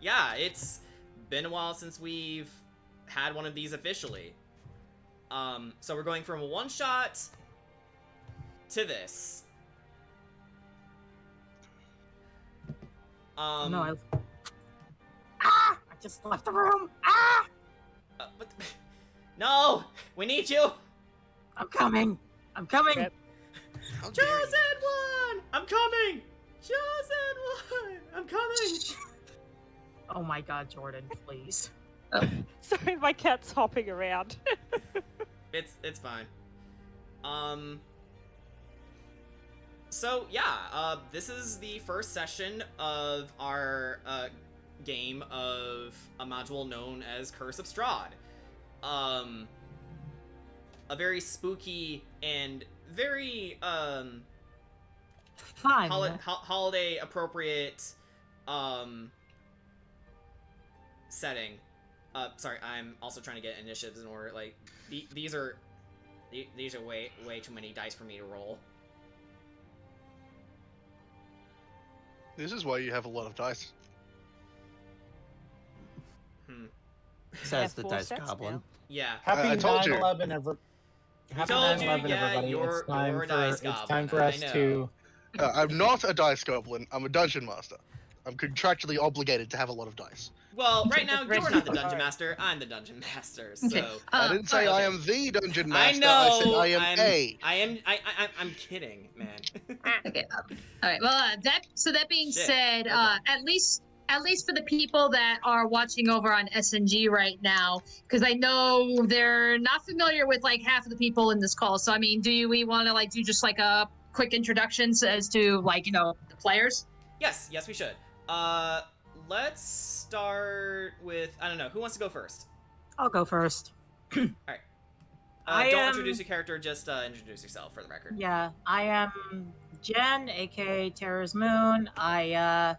Yeah, it's been a while since we've had one of these officially. So we're going from a one-shot to this. No, I just left the room. But, no! We need you! I'm coming. Yep. Chosen one! I'm coming! Chosen one! I'm coming! Oh my god, Jordan, please. Sorry, my cat's hopping around. It's fine. So yeah, this is the first session of our game of a module known as Curse of Strahd. A very spooky and very Fine. holiday appropriate setting. Sorry, I'm also trying to get initiatives in order. Like these are way too many dice for me to roll. This is why you have a lot of dice. Says the Four dice sets goblin. now. Yeah. Happy I told you. 9/11, Happy told you, 9/11, yeah, everybody. you're a dice It's goblin, time for I us know. to. I'm not a dice goblin. I'm a dungeon master. I'm contractually obligated to have a lot lot of dice. Well, right now you're not the dungeon Alright. master. I'm the dungeon master. So Okay. I didn't say okay. I am the dungeon I master. know. I said I am a. I'm kidding, man. Okay. All right. Well, that being Shit. said, Okay. at least for the people that are watching over on SNG right now, because I know they're not familiar with like half of the people in this call. So I mean, we want to like do just like a quick introductions as to like the players? Yes, we should. Let's start with, I don't know, who wants to go first? I'll go first. Alright. I Don't am- introduce your character, just introduce yourself for the record. Yeah, I am Jen, aka Terra's Moon. I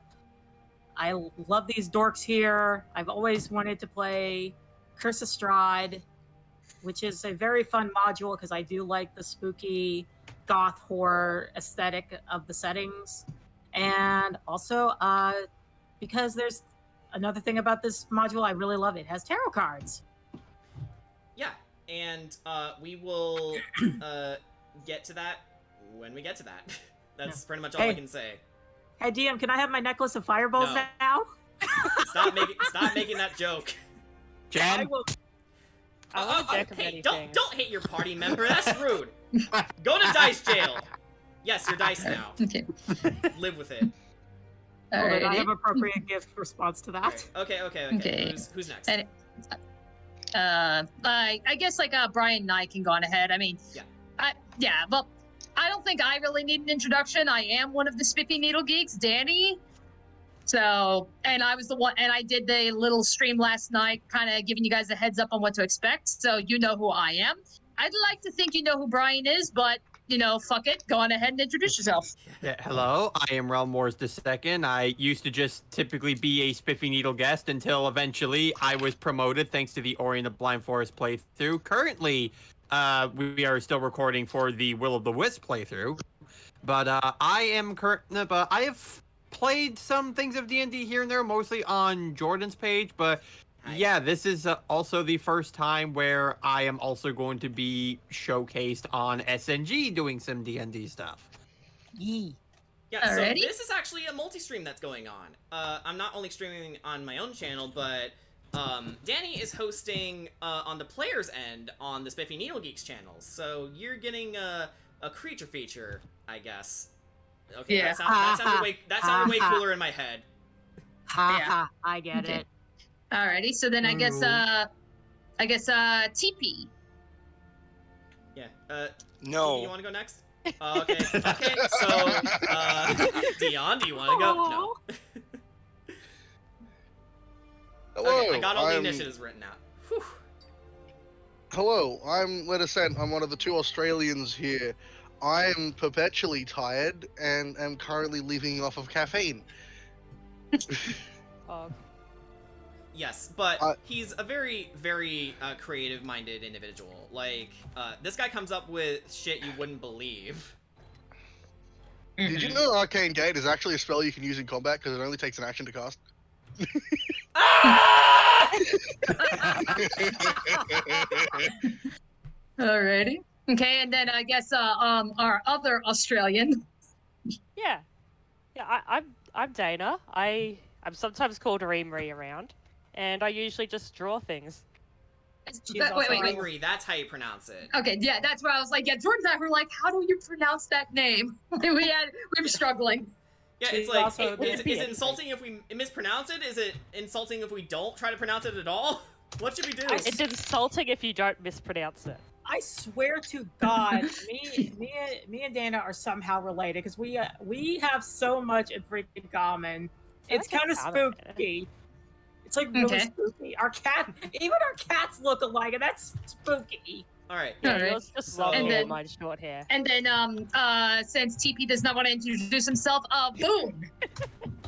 love these dorks here. I've always wanted to play Curse of Strahd, which is a very fun module because I do like the spooky goth horror aesthetic of the settings. And also, because there's another thing about this module I really love, it has tarot cards. Yeah, and we will get to that when we get to that. That's pretty much all I Hey. can say. Hey DM, can I have my necklace of fireballs No. now? Stop making that joke. I Jen, will. I want a deck of hey, many don't things. hate your party member. That's rude. Go to dice jail. Yes, your dice now. Okay. Live with it. Hold on, I Alrighty. have appropriate gift response to that. Okay. Okay. Who's next? And I guess like Brian and I can go on ahead. I mean, well, I don't think I really need an introduction. I am one of the Spiffy Needle geeks, Danny. So, and I was the one, and I did the little stream last night, kind of giving you guys a heads up on what to expect. So you know who I am. I'd like to think you know who Brian is, but fuck it. Go on ahead and introduce yourself. yeah, hello, I am Realm Wars II. I used to just typically be a Spiffy Needle guest until eventually I was promoted thanks to the Ori and the Blind Forest playthrough. Currently, we are still recording for the Will of the Wisp playthrough, but I have played some things of D&D here and there, mostly on Jordan's page, but yeah, this is also the first time where I am also going to be showcased on SNG doing some D&D stuff. Yee. Yeah, Alrighty. so this is actually a multi-stream that's going on. I'm not only streaming on my own channel, but Danny is hosting on the player's end on the Spiffy Needle Geeks channel. So you're getting a creature feature, I guess. Okay, Yeah. that sounded way cooler in my head. Ha Yeah. ha, I get Okay. it. Alrighty. So then I guess TP. Yeah. No. You want to go next? Okay. Okay. So, Dion, do you want to go? No. Hello. Okay, I got all the I'm- initiatives written out. Whew. Hello, I'm Lettercent. I'm one of the two Australians here. I am perpetually tired and am currently living off of caffeine. Yes, but Uh, he's a very, very creative-minded individual. Like, this guy comes up with shit you wouldn't believe. Did you know Arcane Gate is actually a spell you can use in combat because it only takes an action to cast? Ah! Alrighty. Okay, and then I guess our other Australian. Yeah. Yeah, I'm Dana. I'm sometimes called Reemery around, and I usually just draw things. She's Wait, also wait, wait. Reemery, that's how you pronounce it. Okay, yeah, that's where I was like, yeah, Jordan and I were like, how do you pronounce that name? we were struggling. Yeah, She's it's like, also hey, the- is it insulting if we mispronounce it? Is it insulting if we don't try to pronounce it at all? What should we do? It's insulting if you don't mispronounce it. I swear to God, me and Dana are somehow related because we have so much in freaking common. It's Okay, kind of common. spooky. It's like really Okay. spooky. Even our cats look alike, and that's spooky. Alright. Yeah, Alright. yours just So- long And hair, then- mine short hair. And then since TP does not want to introduce himself, boom.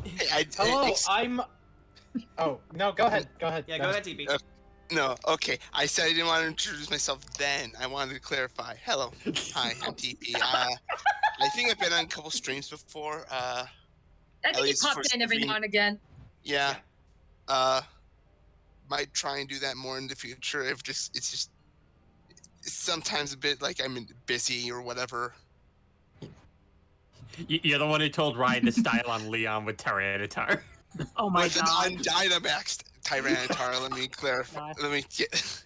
Hey, Hello, I'm. Oh no, go ahead. Go ahead. Yeah, go ahead, TP. No, okay. I said I didn't want to introduce myself then. I wanted to clarify. Hello. Hi, I'm TP. I think I've been on a couple streams before. I think he least popped for in every stream. now and again. Yeah. Might try and do that more in the future. It's just sometimes a bit like I'm busy or whatever. You're the one who told Ryan to style on Leon with Tyranitar. Oh my With God! an Dynamax Tyranitar, let me clarify. Nice. Let me get.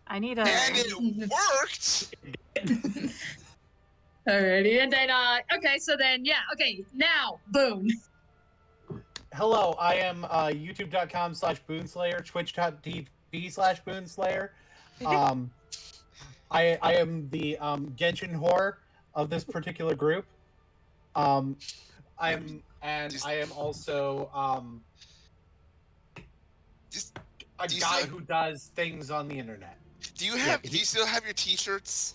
I need a. And it worked! Alrighty, and then okay, so then yeah, okay, now boom. Hello, I am youtube.com/boonslayer, twitch.tv/boonslayer. I am the Genshin whore of this particular group. I am also Just, a do you guy still- who does things on the internet. do you still have your t-shirts?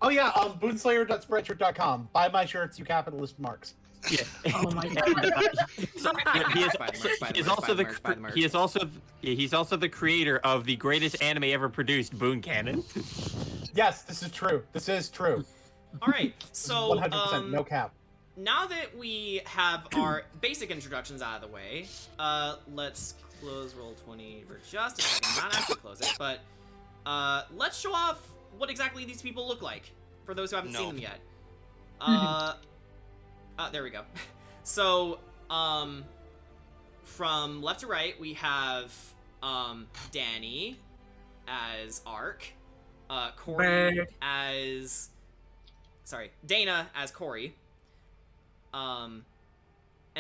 Oh yeah, boonslayer.spreadshirt.com. Buy my shirts, you capitalist marks. Yeah. Oh my God! So, he is, Buy the merch, buy the he's merch, also buy the the merch, buy the merch. he is also he's also the creator of the greatest anime ever produced, Boon Cannon. Yes, this is true. This is true. Alright, so 100% no cap. now that we have our basic introductions out of the way, let's close Roll20 for just a second. Not actually close it, but let's show off what exactly these people look like for those who haven't seen No. them yet. There we go. So, from left to right, we have Danny as Ark, Corey Bird. as Dana as Corey. And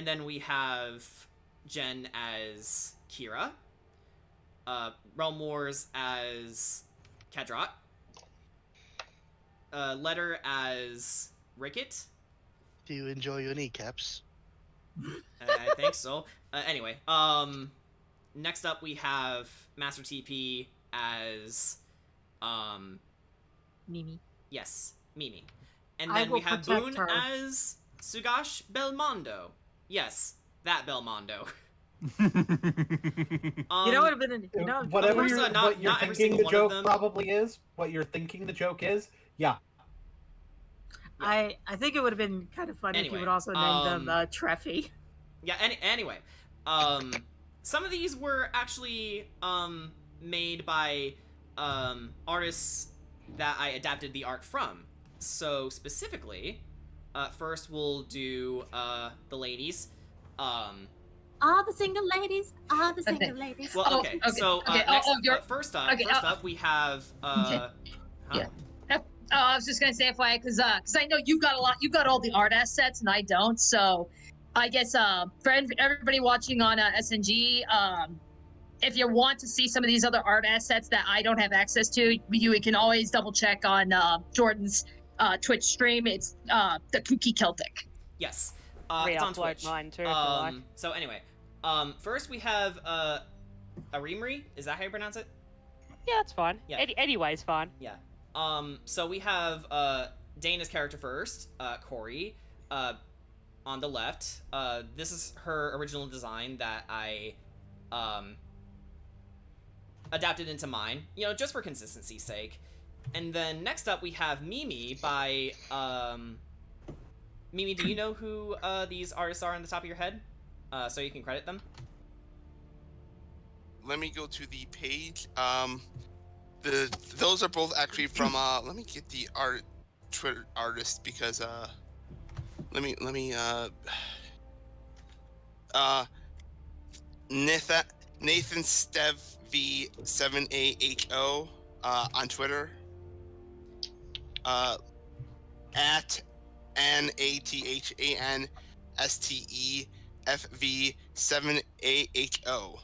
then we have Jen as Kira. Realm Wars as Kadrot. Letter as Ricket. Do you enjoy your kneecaps? I think so. Anyway, next up we have Master TP as, Mimi. yes, Mimi. And I then will we have protect Boone her. as Sugash Belmondo. Yes, that Belmondo. You know what would have been? You know, Whatever course, you're, not- what you're not every thinking single the one of joke them. probably is, what you're thinking the joke is, yeah. I think it would have been kind of fun if Anyway, you would also name them Treffy. Yeah, anyway, some of these were actually made by artists that I adapted the art from. So specifically, first we'll do the ladies. All the single ladies, all the Okay. single ladies. Well, Oh, okay. okay, So okay, next, you're- first okay, up we have Okay. huh? Yeah. Oh, I was just gonna say FYI because I know you've got all the art assets and I don't. So I guess for everybody watching on SNG, if you want to see some of these other art assets that I don't have access to, you can always double check on Jordan's Twitch stream. It's the Kooky Celtic. Yes. It's on Re-upload Twitch. mine too, if you like. So anyway, first we have Arimri. Is that how you pronounce it? Yeah, that's fine. Yeah. Anyways, fine. Yeah. So we have Dana's character first, Corey, on the left. This is her original design that I adapted into mine, just for consistency's sake. And then next up we have Mimi by Mimi, do you know who these artists are on the top of your head? So you can credit them? Let me go to the page. Those are both actually from let me get the Twitter artist because let me Nathan Stev V7AHO on Twitter. At NATHANSTEFV7AHO.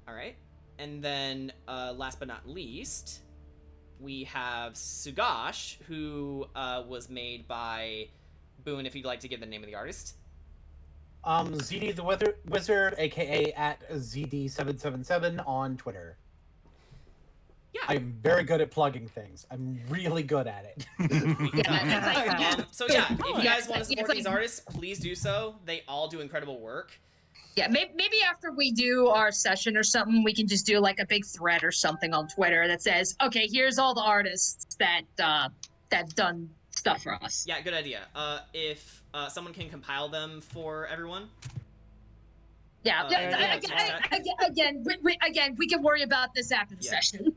All right. And then, last but not least, we have Sugash, who was made by Boone, if you'd like to give the name of the artist. ZD the Wizard, aka at ZD777 on Twitter. Yeah. I'm very good at plugging things. I'm really good at it. So yeah, if you guys want to support these artists, please do so. They all do incredible work. Yeah, maybe after we do our session or something, we can just do like a big thread or something on Twitter that says, "Okay, here's all the artists that that done stuff for us." Yeah, good idea. If someone can compile them for everyone. Yeah. Again, we can worry about this after the session.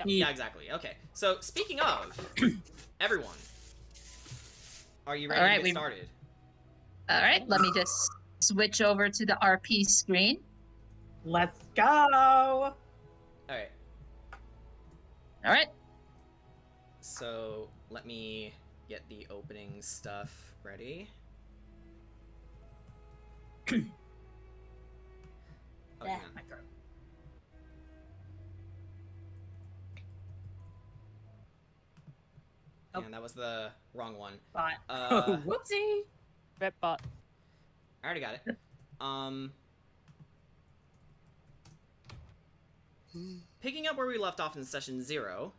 Yeah, exactly. Okay. So speaking of everyone, are you ready to get started? All right. Let me just switch over to the RP screen. Let's go. All right. All right. So let me get the opening stuff ready. Oh, hang on. Man, that was the wrong one. Whoopsie. Red bot. I already got it. Picking up where we left off in session 0,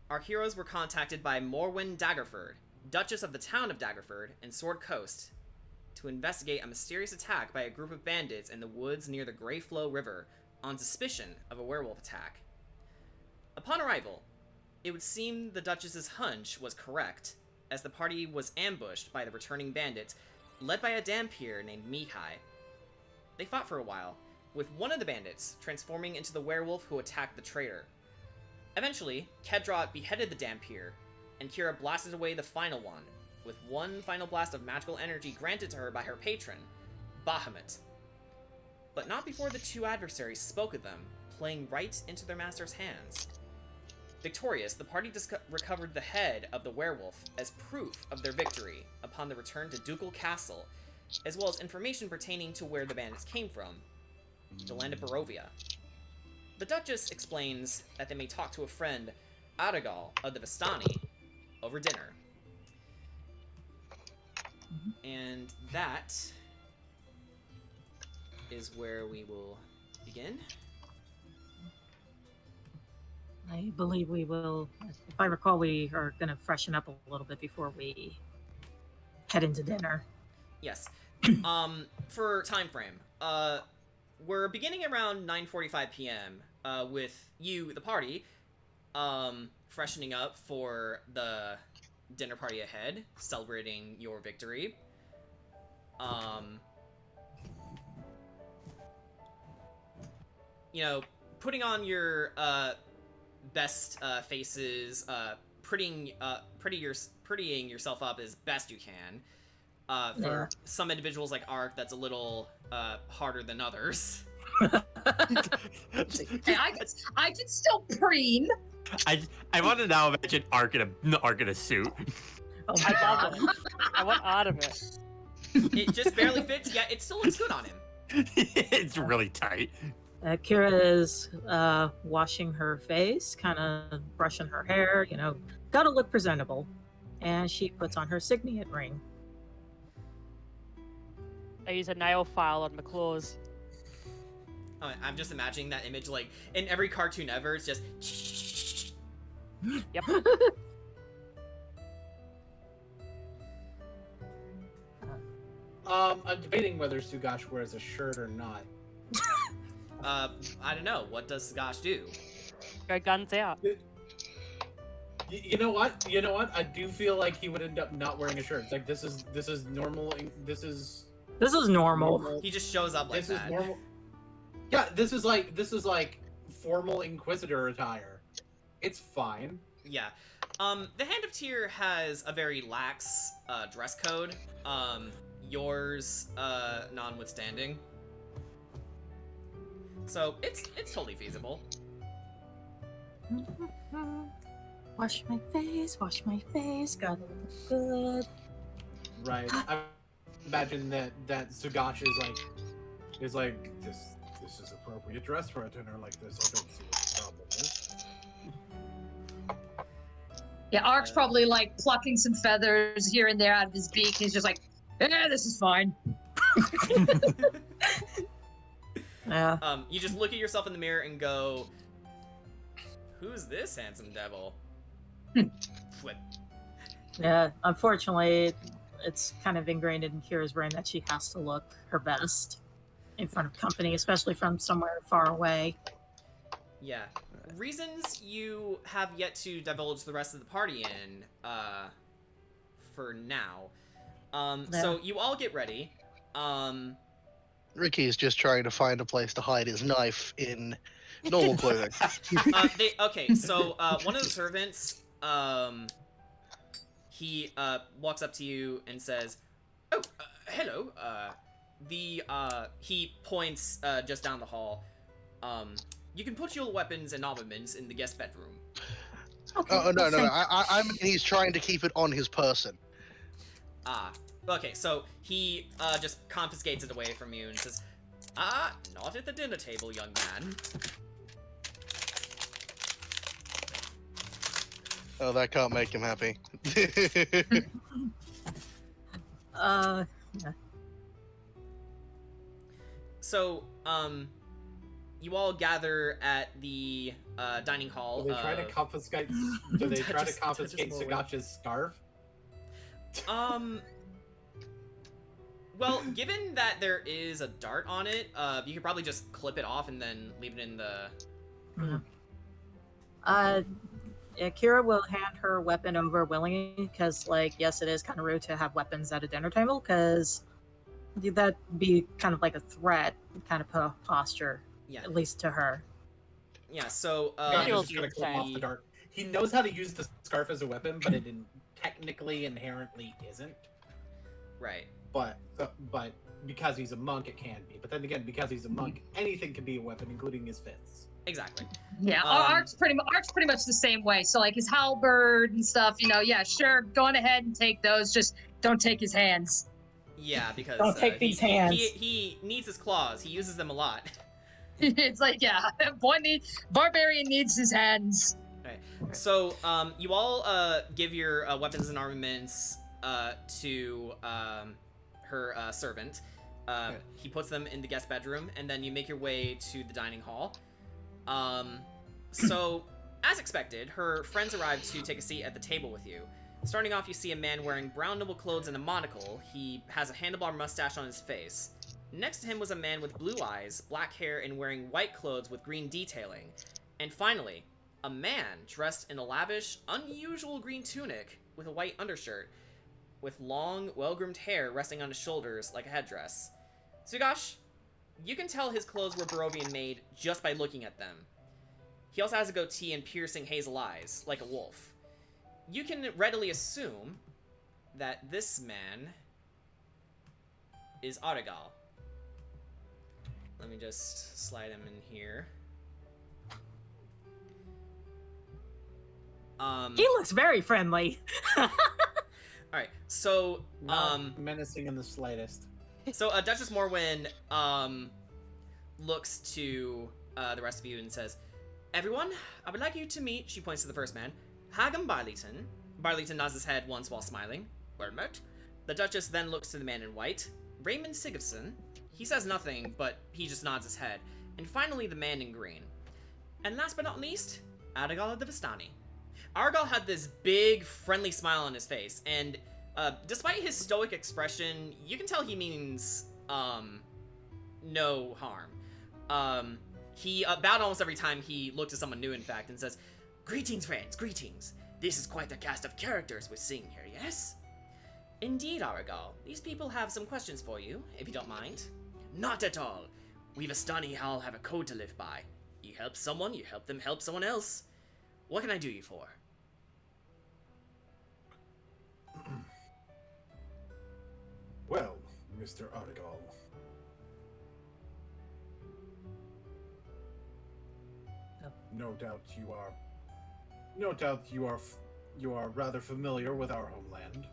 our heroes were contacted by Morwen Daggerford, Duchess of the town of Daggerford and Sword Coast, to investigate a mysterious attack by a group of bandits in the woods near the Grey Flow River on suspicion of a werewolf attack. Upon arrival, it would seem the Duchess's hunch was correct, as the party was ambushed by the returning bandits, led by a Dhampir named Mihai. They fought for a while, with one of the bandits transforming into the werewolf who attacked the traitor. Eventually, Kedra beheaded the Dhampir, and Kira blasted away the final one, with one final blast of magical energy granted to her by her patron, Bahamut. But not before the two adversaries spoke of them, playing right into their master's hands. Victorious, the party recovered the head of the werewolf as proof of their victory upon the return to Ducal Castle, as well as information pertaining to where the bandits came from, the land of Barovia. The Duchess explains that they may talk to a friend, Adagal of the Vistani, over dinner. And that is where we will begin. I believe we will, if I recall, we are going to freshen up a little bit before we head into dinner. Yes. For time frame, we're beginning around 9:45 p.m. With you, the party, freshening up for the dinner party ahead, celebrating your victory. You know, putting on your best faces, prettying yourself up as best you can. For some individuals like Ark, that's a little harder than others. Hey, I can still preen. I want to now imagine Ark in a suit. Oh, I love it. I want out of it. It just barely fits, yet it still looks good on him. It's really tight. Kira is washing her face, kind of brushing her hair, gotta look presentable. And she puts on her signet ring. I use a nail file on my claws. Oh, I'm just imagining that image, like, in every cartoon ever, it's just... Yep. I'm debating whether Sugash wears a shirt or not. I don't know. What does Gosh do? Go guns out. You know what? You know what? I do feel like he would end up not wearing a shirt. It's like this is normal. This is normal. He just shows up like this that. is normal. Yeah, this is like formal Inquisitor attire. It's fine. Yeah. The Hand of Tyr has a very lax dress code. Yours notwithstanding. So it's totally feasible. Wash my face, gotta look good. Right. I imagine that Sugash is like this is appropriate dress for a dinner like this. I don't see what the problem is. Yeah, Ark's probably like plucking some feathers here and there out of his beak. He's just like, "Yeah, this is fine." Yeah. You just look at yourself in the mirror and go, "Who's this handsome devil?" Flip. Yeah. Unfortunately, it's kind of ingrained in Kira's brain that she has to look her best in front of company, especially from somewhere far away. Yeah. Reasons you have yet to divulge the rest of the party in, for now. So you all get ready. Ricky is just trying to find a place to hide his knife in normal clothing. Okay, so one of the servants, he walks up to you and says, "Oh, hello. He points just down the hall. You can put your weapons and armaments in the guest bedroom." Okay, Oh no! I mean, he's trying to keep it on his person. Okay, so he just confiscates it away from you and says, not at the dinner table, young man." Oh, that can't make him happy. Yeah. So, you all gather at the dining hall. Do they try to confiscate? Do they try to confiscate Sugash's scarf? Well, given that there is a dart on it, you could probably just clip it off and then leave it in the... Yeah, Kira will hand her weapon over willingly, because, like, yes, it is kind of rude to have weapons at a dinner table, because that'd be kind of like a threat kind of posture, Yeah. at least to her. Yeah, so... He's just gonna clip off the dart. He knows how to use the scarf as a weapon, but it technically inherently isn't. Right. But because he's a monk, it can be. But then again, because he's a monk, anything can be a weapon, including his fists. Exactly. Yeah, Ark's pretty much the same way. So like his halberd and stuff, yeah, sure, go on ahead and take those. Just don't take his hands. Yeah, because Don't take these hands. He needs his claws. He uses them a lot. It's like, yeah, barbarian needs his hands. Right. So, you all give your weapons and armaments to her servant. He puts them in the guest bedroom, and then you make your way to the dining hall. So, as expected, her friends arrive to take a seat at the table with you. Starting off, you see a man wearing brown noble clothes and a monocle. He has a handlebar mustache on his face. Next to him was a man with blue eyes, black hair, and wearing white clothes with green detailing. And finally, a man dressed in a lavish, unusual green tunic with a white undershirt, with long, well-groomed hair resting on his shoulders like a headdress. Sugash, you can tell his clothes were Barovian made just by looking at them. He also has a goatee and piercing hazel eyes, like a wolf. You can readily assume that this man is Aragal. Let me just slide him in here. He looks very friendly. Alright, so, Not menacing in the slightest. So, Duchess Morwen, looks to, the rest of you and says, "Everyone, I would like you to meet," she points to the first man, "Hagam Barleyton." Barleyton nods his head once while smiling. "Well met." The Duchess then looks to the man in white, Raymond Sigurdsson. He says nothing, but he just nods his head. And finally, the man in green. And last but not least, Aragal the Vistani. Aragal had this big, friendly smile on his face, and despite his stoic expression, you can tell he means, no harm. He bowed almost every time he looked at someone new, in fact, and says, "Greetings, friends, greetings. This is quite a cast of characters we're seeing here, yes? Indeed, Aragal. These people have some questions for you, if you don't mind. Not at all. We Vistani all have a code to live by. You help someone, you help them help someone else. What can I do you for? Well, Mr. Artigal. No doubt you are rather familiar with our homeland.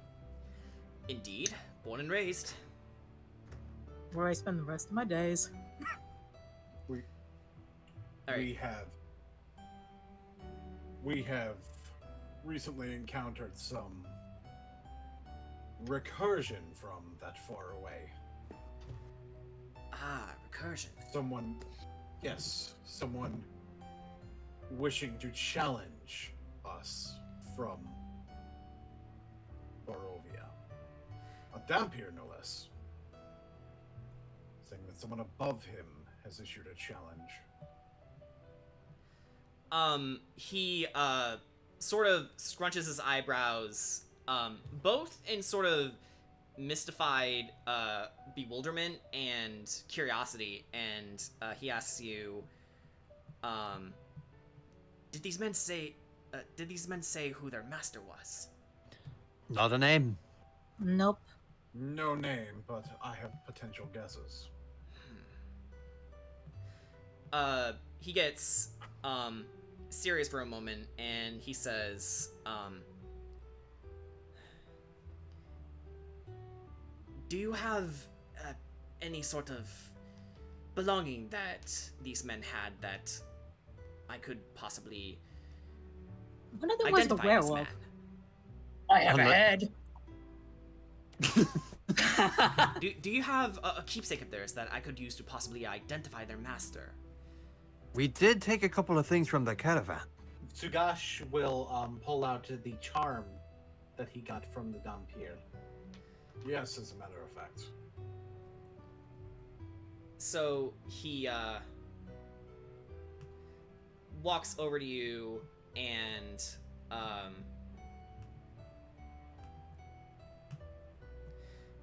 Indeed, born and raised. Where I spend the rest of my days. We have recently encountered some recursion from that far away. Ah, recursion. Someone wishing to challenge us from Barovia. A Dampier, no less. Saying that someone above him has issued a challenge. He, sort of scrunches his eyebrows, both in sort of mystified, bewilderment and curiosity, and, he asks you, did these men say who their master was? Not a name. Nope. No name, but I have potential guesses. He gets, serious for a moment, and he says, do you have, any sort of belonging that these men had that I could possibly One of them was the identify this werewolf. man? I have a head. Do you have a keepsake of theirs that I could use to possibly identify their master? We did take a couple of things from the caravan. Sugash will pull out the charm that he got from the Dampier. Yes, as a matter of fact. So he walks over to you and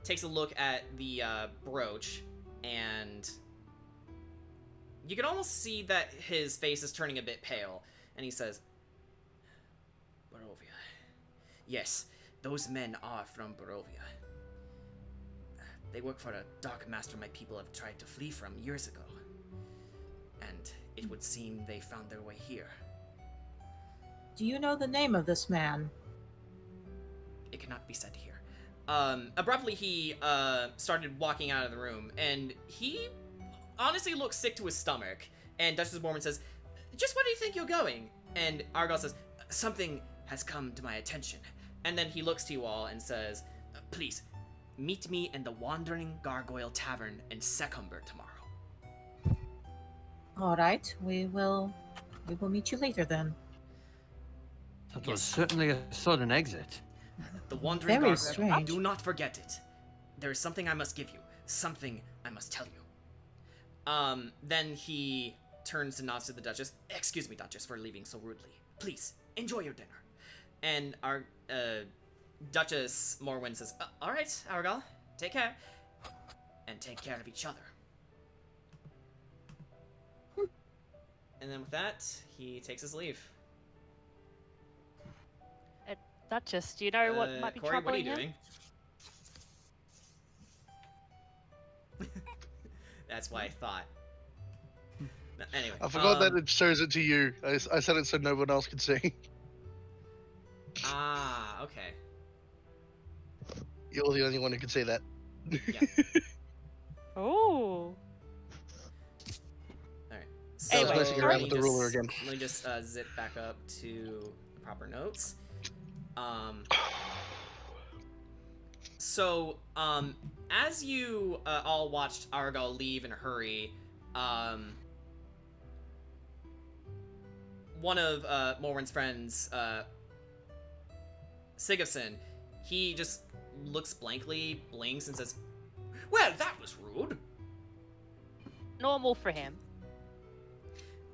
takes a look at the brooch, and you can almost see that his face is turning a bit pale, and he says, Barovia. Yes, those men are from Barovia. They work for a dark master my people have tried to flee from years ago. And it would seem they found their way here. Do you know the name of this man? It cannot be said here. Abruptly he started walking out of the room, and he honestly looks sick to his stomach. And Duchess Mormon says, just where do you think you're going? And Argal says, something has come to my attention. And then he looks to you all and says, please, meet me in the Wandering Gargoyle Tavern in Secumber tomorrow. All right, we will meet you later then. That was certainly a sudden exit. The Wandering Very Gargoyle. strange. Do not forget it. There is something I must give you. Something I must tell you. Then he turns and nods to the Duchess. Excuse me, Duchess, for leaving so rudely. Please, enjoy your dinner. And our, Duchess Morwen says, all right, Aragal, take care. And take care of each other. And then with that, he takes his leave. Duchess, do you know what might be Corey, what are troubling you him? doing? That's why I thought. No, anyway. I forgot that it shows it to you. I said it so no one else could see. Ah, okay. You're the only one who could see that. Yeah. Oh. Alright. I was Anyway, messing around with the let me ruler just- again. Let me just zip back up to the proper notes. So, as you all watched Argal leave in a hurry, one of Morwen's friends, Sigurdsson, he just looks blankly, blinks, and says, well, that was rude. Normal for him.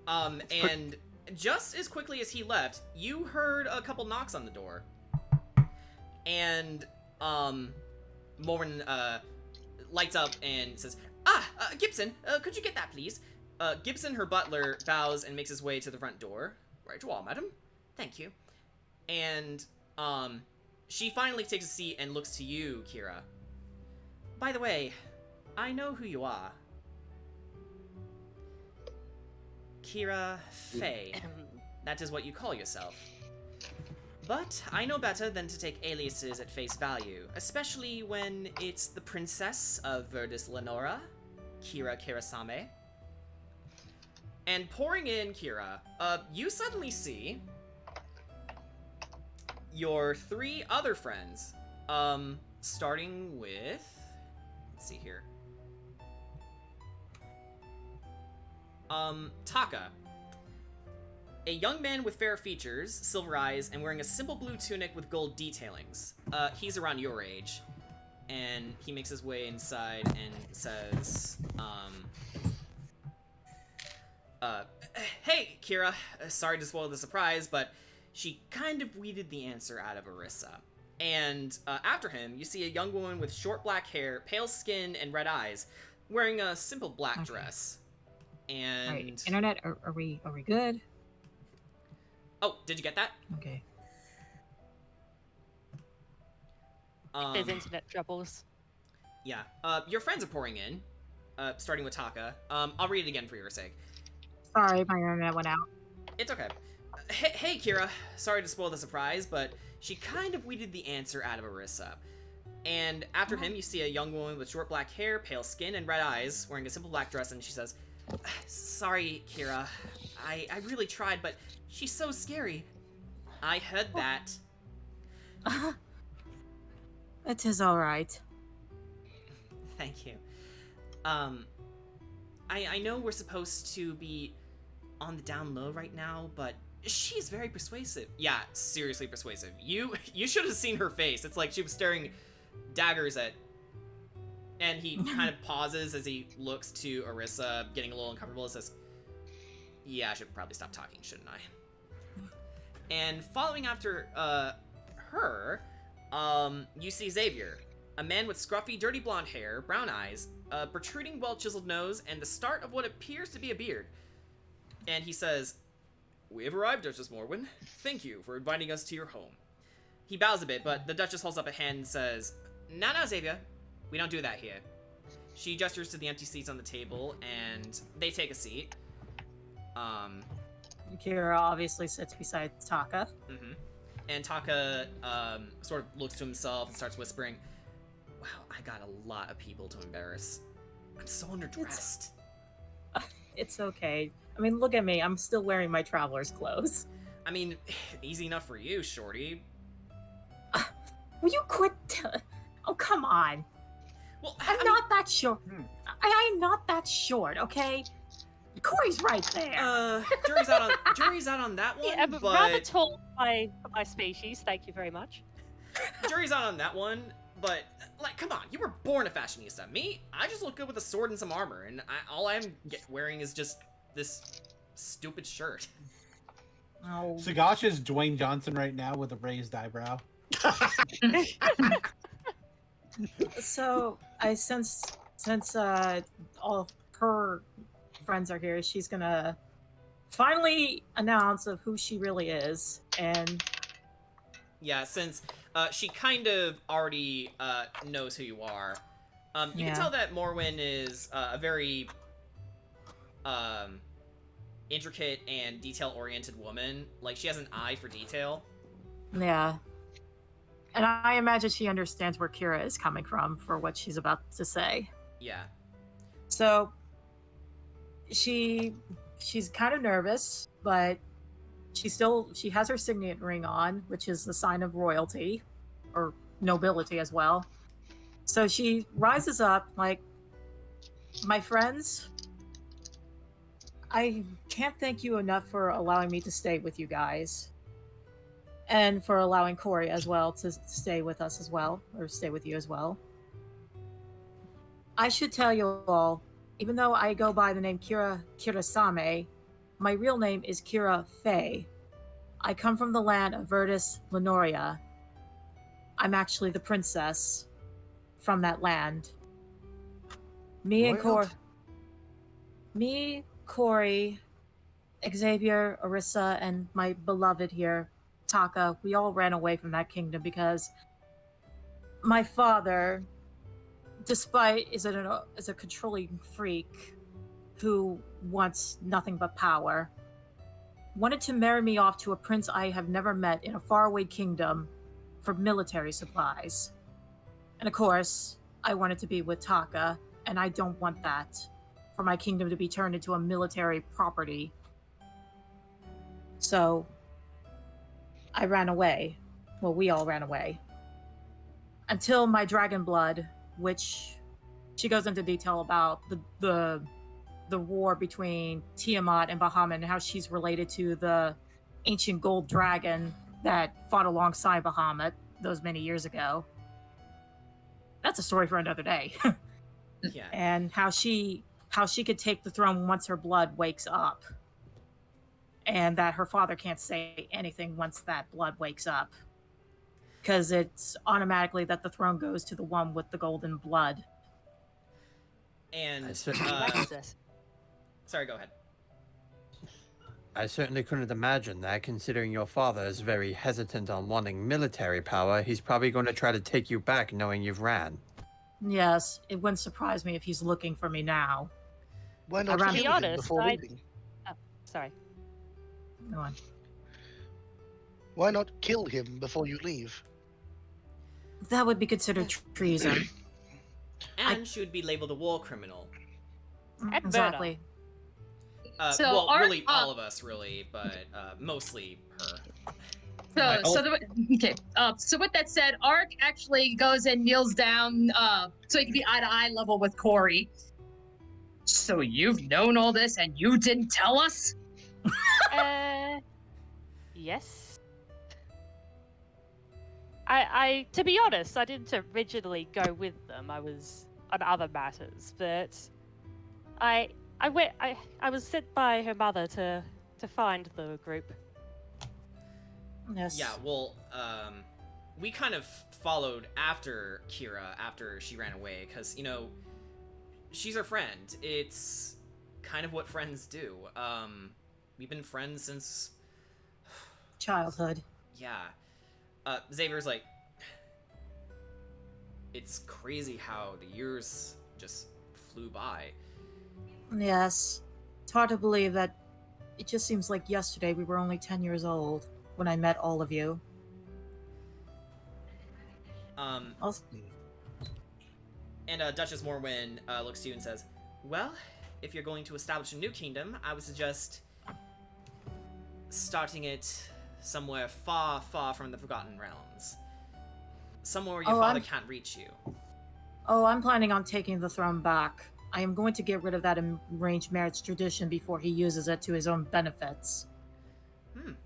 And just as quickly as he left, you heard a couple knocks on the door. And, Morin, lights up and says, Gibson, could you get that, please? Gibson, her butler, bows and makes his way to the front door. Right to all, madam. Thank you. And, she finally takes a seat and looks to you, Kira. By the way, I know who you are. Kira Faye. That is what you call yourself. But I know better than to take aliases at face value, especially when it's the Princess of Verdis Lenora, Kira Kirasame. And pouring in, Kira, you suddenly see your 3 other friends, starting with, let's see here, Taka. A young man with fair features, silver eyes, and wearing a simple blue tunic with gold detailings. He's around your age. And he makes his way inside and says, hey, Kira, sorry to spoil the surprise, but she kind of weeded the answer out of Arissa. And after him, you see a young woman with short black hair, pale skin, and red eyes, wearing a simple black dress. And Right. Internet, are we good? Oh, did you get that? Okay. There's internet troubles. Yeah. Your friends are pouring in, starting with Taka. I'll read it again for your sake. Sorry, my internet went out. It's okay. Hey, Kira. Sorry to spoil the surprise, but she kind of weeded the answer out of Arissa. And after him, you see a young woman with short black hair, pale skin, and red eyes, wearing a simple black dress, and she says, sorry, Kira. I really tried, but she's so scary. I heard that. It is alright. Thank you. I know we're supposed to be on the down low right now, but she's very persuasive. Yeah, seriously persuasive. You should have seen her face. It's like she was staring daggers at... And he kind of pauses as he looks to Arissa, getting a little uncomfortable, and says, yeah, I should probably stop talking, shouldn't I? And following after her, you see Xavier, a man with scruffy, dirty blonde hair, brown eyes, a protruding, well-chiseled nose, and the start of what appears to be a beard. And he says, we have arrived, Duchess Morwen. Thank you for inviting us to your home. He bows a bit, but the Duchess holds up a hand and says, no, Xavier. We don't do that here. She gestures to the empty seats on the table, and they take a seat. Kira obviously sits beside Taka. Mm-hmm. And Taka sort of looks to himself and starts whispering, wow, I got a lot of people to embarrass. I'm so underdressed. It's okay. I mean, look at me. I'm still wearing my traveler's clothes. I mean, easy enough for you, Shorty. Will you quit? Oh, come on. Well, I'm not that short. I'm not that short, okay? Corey's right there. Jury's out on that one. Yeah, but rather tall for my species. Thank you very much. Jury's out on that one, but like, come on, you were born a fashionista. Me, I just look good with a sword and some armor, and all I'm wearing is just this stupid shirt. Oh. Sagash is Dwayne Johnson right now with a raised eyebrow. So since all of her friends are here, she's gonna finally announce of who she really is. And yeah, since she kind of already knows who you are, you can tell that Morwen is a very intricate and detail-oriented woman. Like, she has an eye for detail. yeah, and I imagine she understands where Kira is coming from for what she's about to say. Yeah. So she's kind of nervous, but she has her signet ring on, which is the sign of royalty or nobility as well. So she rises up like, my friends, I can't thank you enough for allowing me to stay with you guys. And for allowing Corey as well to stay with us as well, or stay with you as well. I should tell you all, even though I go by the name Kirasame, my real name is Kira Fey. I come from the land of Virtus Lenoria. I'm actually the princess from that land. Me and Corey, Xavier, Orissa, and my beloved here, Taka, we all ran away from that kingdom because my father, despite is a controlling freak who wants nothing but power, wanted to marry me off to a prince I have never met in a faraway kingdom for military supplies. And of course, I wanted to be with Taka, and I don't want that for my kingdom to be turned into a military property. So, I ran away. Well, we all ran away. Until my dragon blood, which she goes into detail about the war between Tiamat and Bahamut and how she's related to the ancient gold dragon that fought alongside Bahamut those many years ago. That's a story for another day. Yeah. And how she could take the throne once her blood wakes up. And that her father can't say anything once that blood wakes up. Because it's automatically that the throne goes to the one with the golden blood. And sorry, go ahead. I certainly couldn't imagine that, considering your father is very hesitant on wanting military power. He's probably going to try to take you back knowing you've ran. Yes, it wouldn't surprise me if he's looking for me now. Why not To be kill him honest, before leaving? Sorry. Go on. Why not kill him before you leave? That would be considered treason. And she would be labeled a war criminal. And Exactly. So well, our- really, all of us, really, but mostly her. So with that said, Ark actually goes and kneels down so he can be eye to eye level with Corey. So you've known all this and you didn't tell us? Yes. I to be honest, I didn't originally go with them. I was on other matters, but I was sent by her mother to find the group. Yes. Yeah, well, we kind of followed after Kira after she ran away, because, she's our friend. It's kind of what friends do. We've been friends since... Childhood. Yeah. Xavier's like... It's crazy how the years just flew by. Yes. It's hard to believe that it just seems like yesterday we were only 10 years old when I met all of you. Also, And Duchess Morwen looks to you and says, well, if you're going to establish a new kingdom, I would suggest starting it somewhere far, far from the Forgotten Realms. Somewhere where your father can't reach you. Oh, I'm planning on taking the throne back. I am going to get rid of that arranged marriage tradition before he uses it to his own benefits.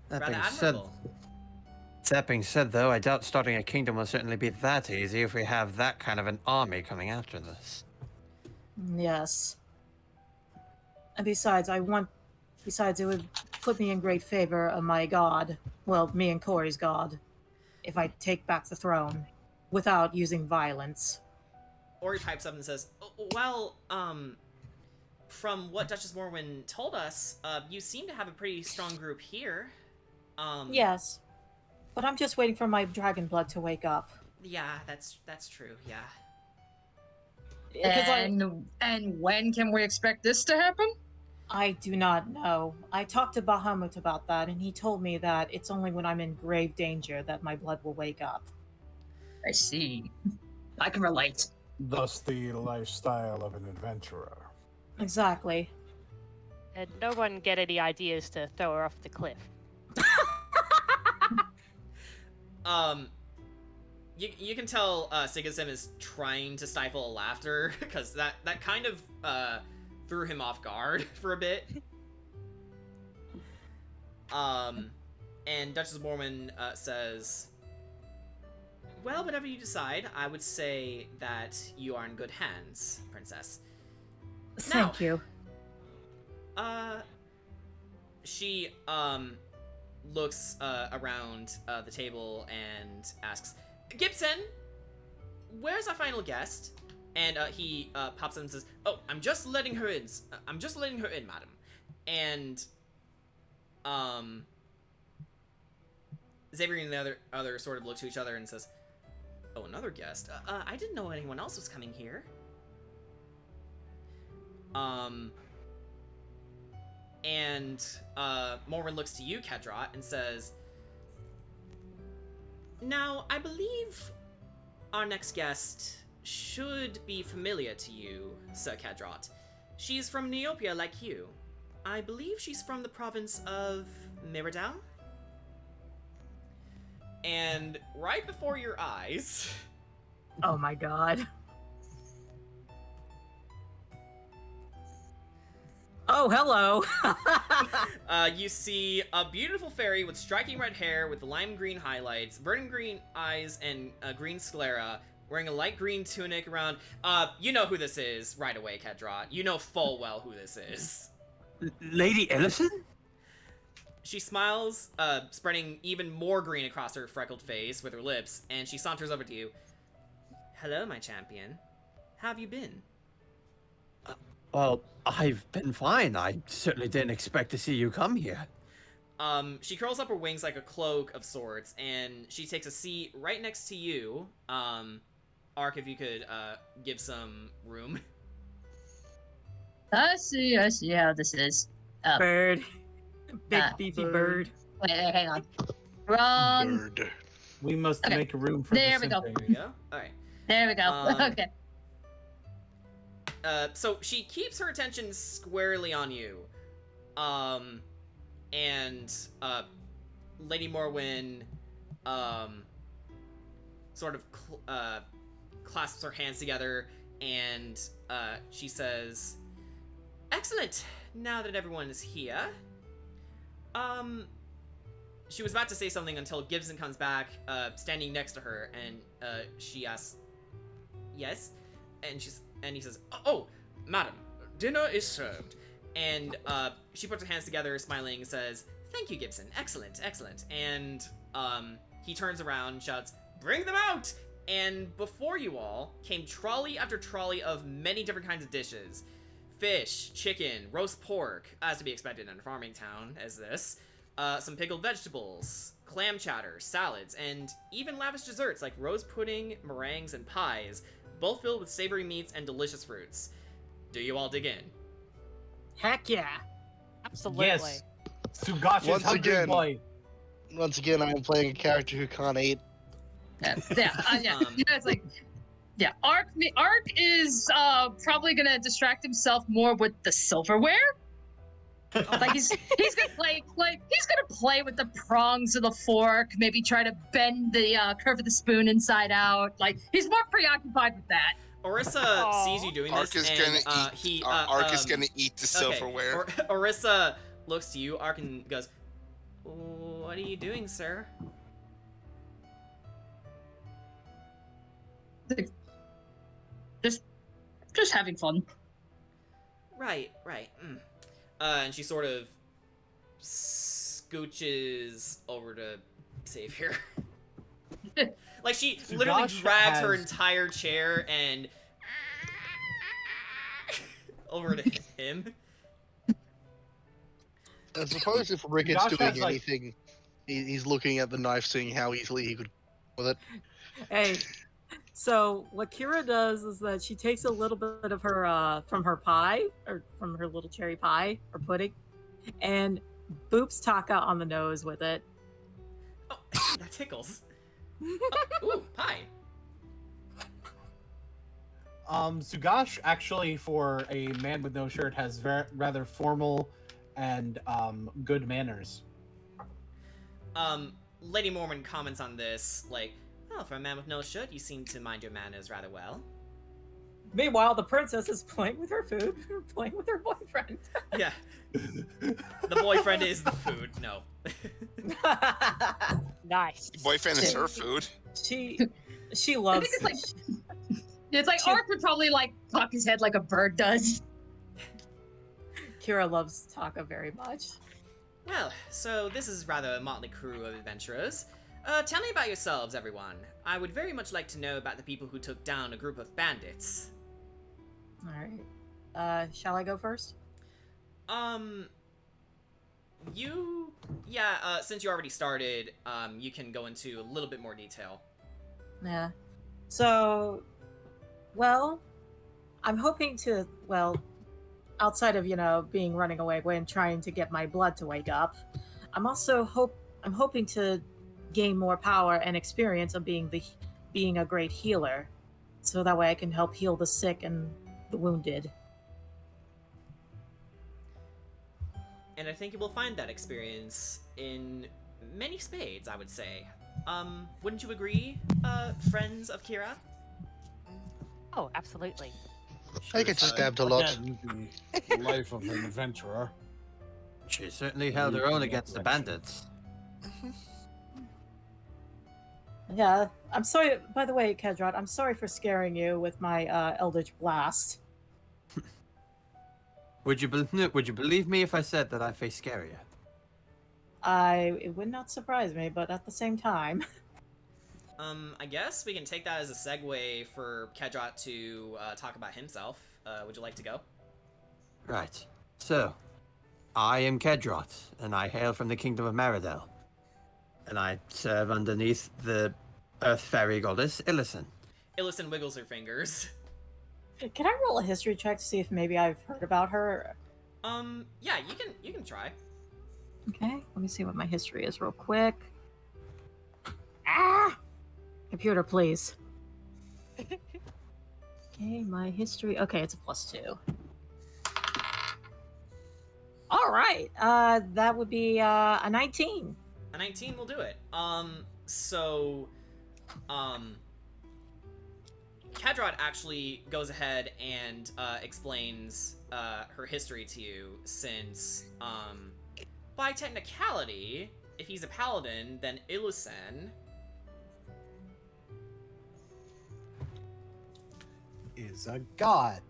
That Rather being said, admirable. that being said, though, I doubt starting a kingdom will certainly be that easy if we have that kind of an army coming after this. Yes. And besides, it would put me in great favor of my god. Well, me and Corey's god. If I take back the throne. Without using violence. Ori pipes up and says, well, from what Duchess Morwen told us, you seem to have a pretty strong group here. Yes. But I'm just waiting for my dragon blood to wake up. Yeah, that's true, yeah. And when can we expect this to happen? I do not know. I talked to Bahamut about that, and he told me that it's only when I'm in grave danger that my blood will wake up. I see. I can relate. Thus the lifestyle of an adventurer. Exactly. And no one get any ideas to throw her off the cliff. You can tell Sigism is trying to stifle laughter, because that kind of threw him off guard for a bit. And Duchess Mormon says, well, whatever you decide, I would say that you are in good hands, Princess. Thank you. she looks around the table and asks, Gibson, where's our final guest? And he pops up and says, "Oh, I'm just letting her in. Madam." And Xavier and the other sort of look to each other and says, "Oh, another guest? I didn't know anyone else was coming here." And Morwen looks to you, Kedrot, and says, "Now, I believe our next guest should be familiar to you, Sir Kedrot. She's from Neopia like you. I believe she's from the province of Mirrodal." And right before your eyes... Oh my god. Oh, hello. You see a beautiful fairy with striking red hair with lime green highlights, verdant green eyes, and green sclera, wearing a light green tunic around. You know who this is right away, Kedrot. You know full well who this is. Lady Ellison? She smiles, spreading even more green across her freckled face with her lips, and she saunters over to you. "Hello, my champion. How have you been?" Well, I've been fine. I certainly didn't expect to see you come here. She curls up her wings like a cloak of sorts, and she takes a seat right next to you. Ark, if you could, give some room. I see how this is. Bird. Big beefy bird. Wait, hang on. Wrong. Bird. We must Okay. make room for There the we go. symphony. There we go. Alright. There we go. Okay. So she keeps her attention squarely on you. And Lady Morwen, sort of clasps her hands together, and she says, "Excellent. Now that everyone is here." She was about to say something until Gibson comes back, standing next to her, and she asks, "Yes?" And he says, "Oh, madam, dinner is served." And she puts her hands together, smiling, and says, "Thank you, Gibson. Excellent, excellent." And he turns around and shouts, "Bring them out!" And before you all came trolley after trolley of many different kinds of dishes. Fish, chicken, roast pork, as to be expected in a farming town as this, some pickled vegetables, clam chowder, salads, and even lavish desserts like rose pudding, meringues, and pies, both filled with savory meats and delicious fruits. Do you all dig in? Heck yeah. Absolutely. Yes. Sugachi's Once hungry again. boy. Once again, I am playing a character who can't eat. Yeah. It's like, yeah. Ark is probably gonna distract himself more with the silverware. Like he's gonna play with the prongs of the fork, maybe try to bend the curve of the spoon inside out. Like he's more preoccupied with that. Orissa sees you doing Ark this, is and gonna eat. Ark is gonna eat the silverware. Orissa looks to you, Ark, and goes, "What are you doing, sir?" Just having fun. Right. And she sort of scooches over to Xavier. Like she literally Sugash drags her has- entire chair and over to him. I suppose if Ricketts Josh doing has, like- anything, he's looking at the knife, seeing how easily he could with it. Hey, so what Kira does is that she takes a little bit of her from her pie, or from her little cherry pie or pudding, and boops Taka on the nose with it. Oh, that tickles. Ooh, pie. Sugash actually, for a man with no shirt, has rather formal and good manners. Lady Mormon comments on this, like, "Oh, for a man with no shirt, you seem to mind your manners rather well." Meanwhile, the princess is playing with her food, playing with her boyfriend. Yeah. The boyfriend is the food. No. Nice. Boyfriend is her food. she I loves. think it's like Ark would probably like cock his head like a bird does. Kira loves Taka very much. Well, so this is rather a motley crew of adventurers. Tell me about yourselves, everyone. I would very much like to know about the people who took down a group of bandits. All right. Shall I go first? Since you already started, you can go into a little bit more detail. Yeah. So, well, I'm hoping to, outside of, being running away when trying to get my blood to wake up, I'm hoping to gain more power and experience of being a great healer. So that way I can help heal the sick and the wounded. And I think you will find that experience in many spades, I would say. Wouldn't you agree, friends of Kira? Oh, absolutely. I get stabbed a lot. The life of an adventurer. She certainly held her own against the bandits. Yeah, I'm sorry. By the way, Kedrot, I'm sorry for scaring you with my Eldritch Blast. Would you believe me if I said that I face scarier? It would not surprise me, but at the same time. I guess we can take that as a segue for Kedrot to talk about himself. Would you like to go? Right. So, I am Kedrot, and I hail from the Kingdom of Maridel. And I serve underneath the Earth Fairy Goddess, Illison. Illison wiggles her fingers. Can I roll a history check to see if maybe I've heard about her? Yeah, you can try. Okay, let me see what my history is real quick. Ah! Computer, please. Okay, my history. Okay, it's a +2. All right, that would be a 19. A 19 will do it. Kedrot actually goes ahead and explains her history to you, since, by technicality, if he's a paladin, then Illison Is a god.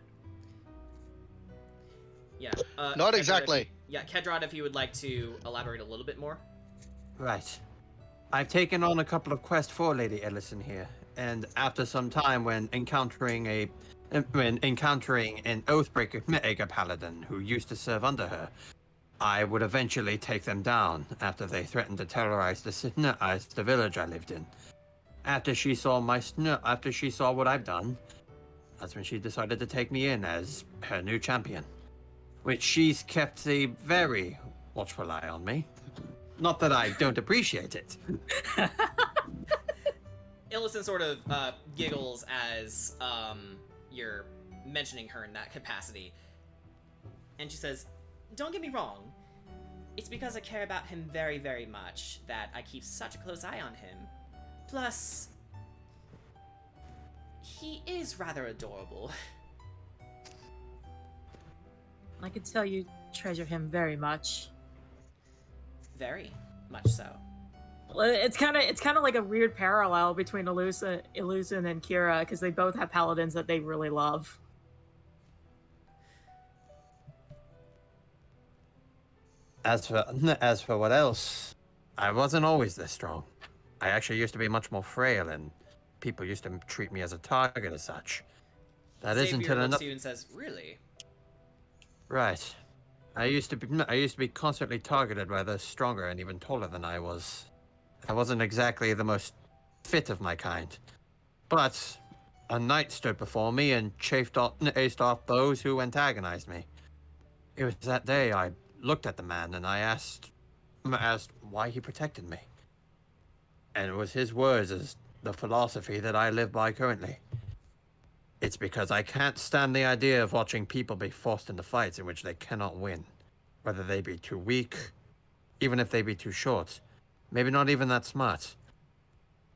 Yeah. Not Kedrot, exactly. Kedrot, if you would like to elaborate a little bit more. Right. I've taken on a couple of quests for Lady Ellison here, and after some time when encountering an Oathbreaker paladin who used to serve under her, I would eventually take them down after they threatened to terrorize the village I lived in. After she saw what I've done, that's when she decided to take me in as her new champion, which she's kept a very watchful eye on me. Not that I don't appreciate it. Illison sort of giggles as you're mentioning her in that capacity. And she says, "Don't get me wrong. It's because I care about him very, very much that I keep such a close eye on him. Plus, he is rather adorable." I could tell you treasure him very much. Very much so. Well, it's kind of like a weird parallel between Illusin and Kira, because they both have paladins that they really love. As for what else, I wasn't always this strong. I actually used to be much more frail, and people used to treat me as a target as such. That Xavier isn't until looks enough. to you and says, "Really?" Right. I used to be constantly targeted by those stronger and even taller than I was. I wasn't exactly the most fit of my kind. But a knight stood before me and aced off those who antagonized me. It was that day I looked at the man and I asked why he protected me. And it was his words as the philosophy that I live by currently. It's because I can't stand the idea of watching people be forced into fights in which they cannot win. Whether they be too weak, even if they be too short, maybe not even that smart.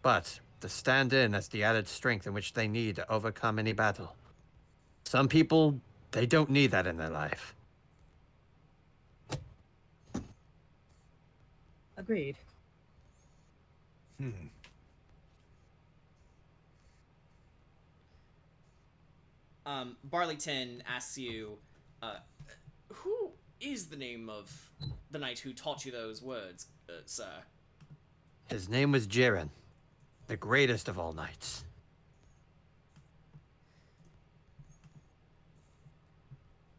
But to stand in as the added strength in which they need to overcome any battle. Some people, they don't need that in their life. Agreed. Barleyton asks you, "Who is the name of the knight who taught you those words, sir? His name was Jiren, the greatest of all knights.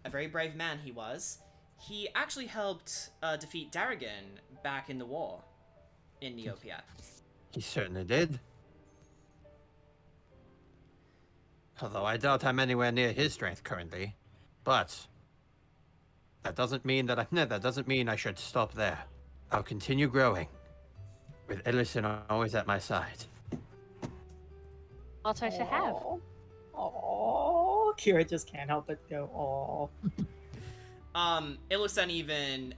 A very brave man he was. He actually helped defeat Darrigan back in the war in Neopia. He certainly did. Although I doubt I'm anywhere near his strength currently. But that doesn't mean I should stop there. I'll continue growing, with Ellison always at my side. Motto to have. Oh, Kira just can't help but go, oh. Illusen even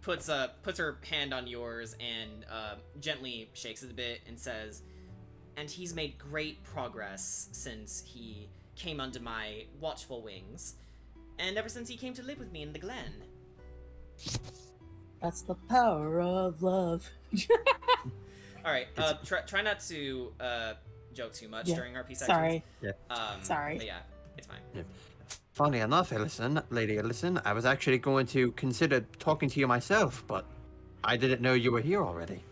puts her hand on yours and gently shakes it a bit and says, "And he's made great progress since he came under my watchful wings, and ever since he came to live with me in the glen." That's the power of love. All right, try not to joke too much during RP sections. Sorry. Yeah. Sorry. But yeah, it's fine. Yeah. Funny enough, Lady Ellison, I was actually going to consider talking to you myself, but I didn't know you were here already.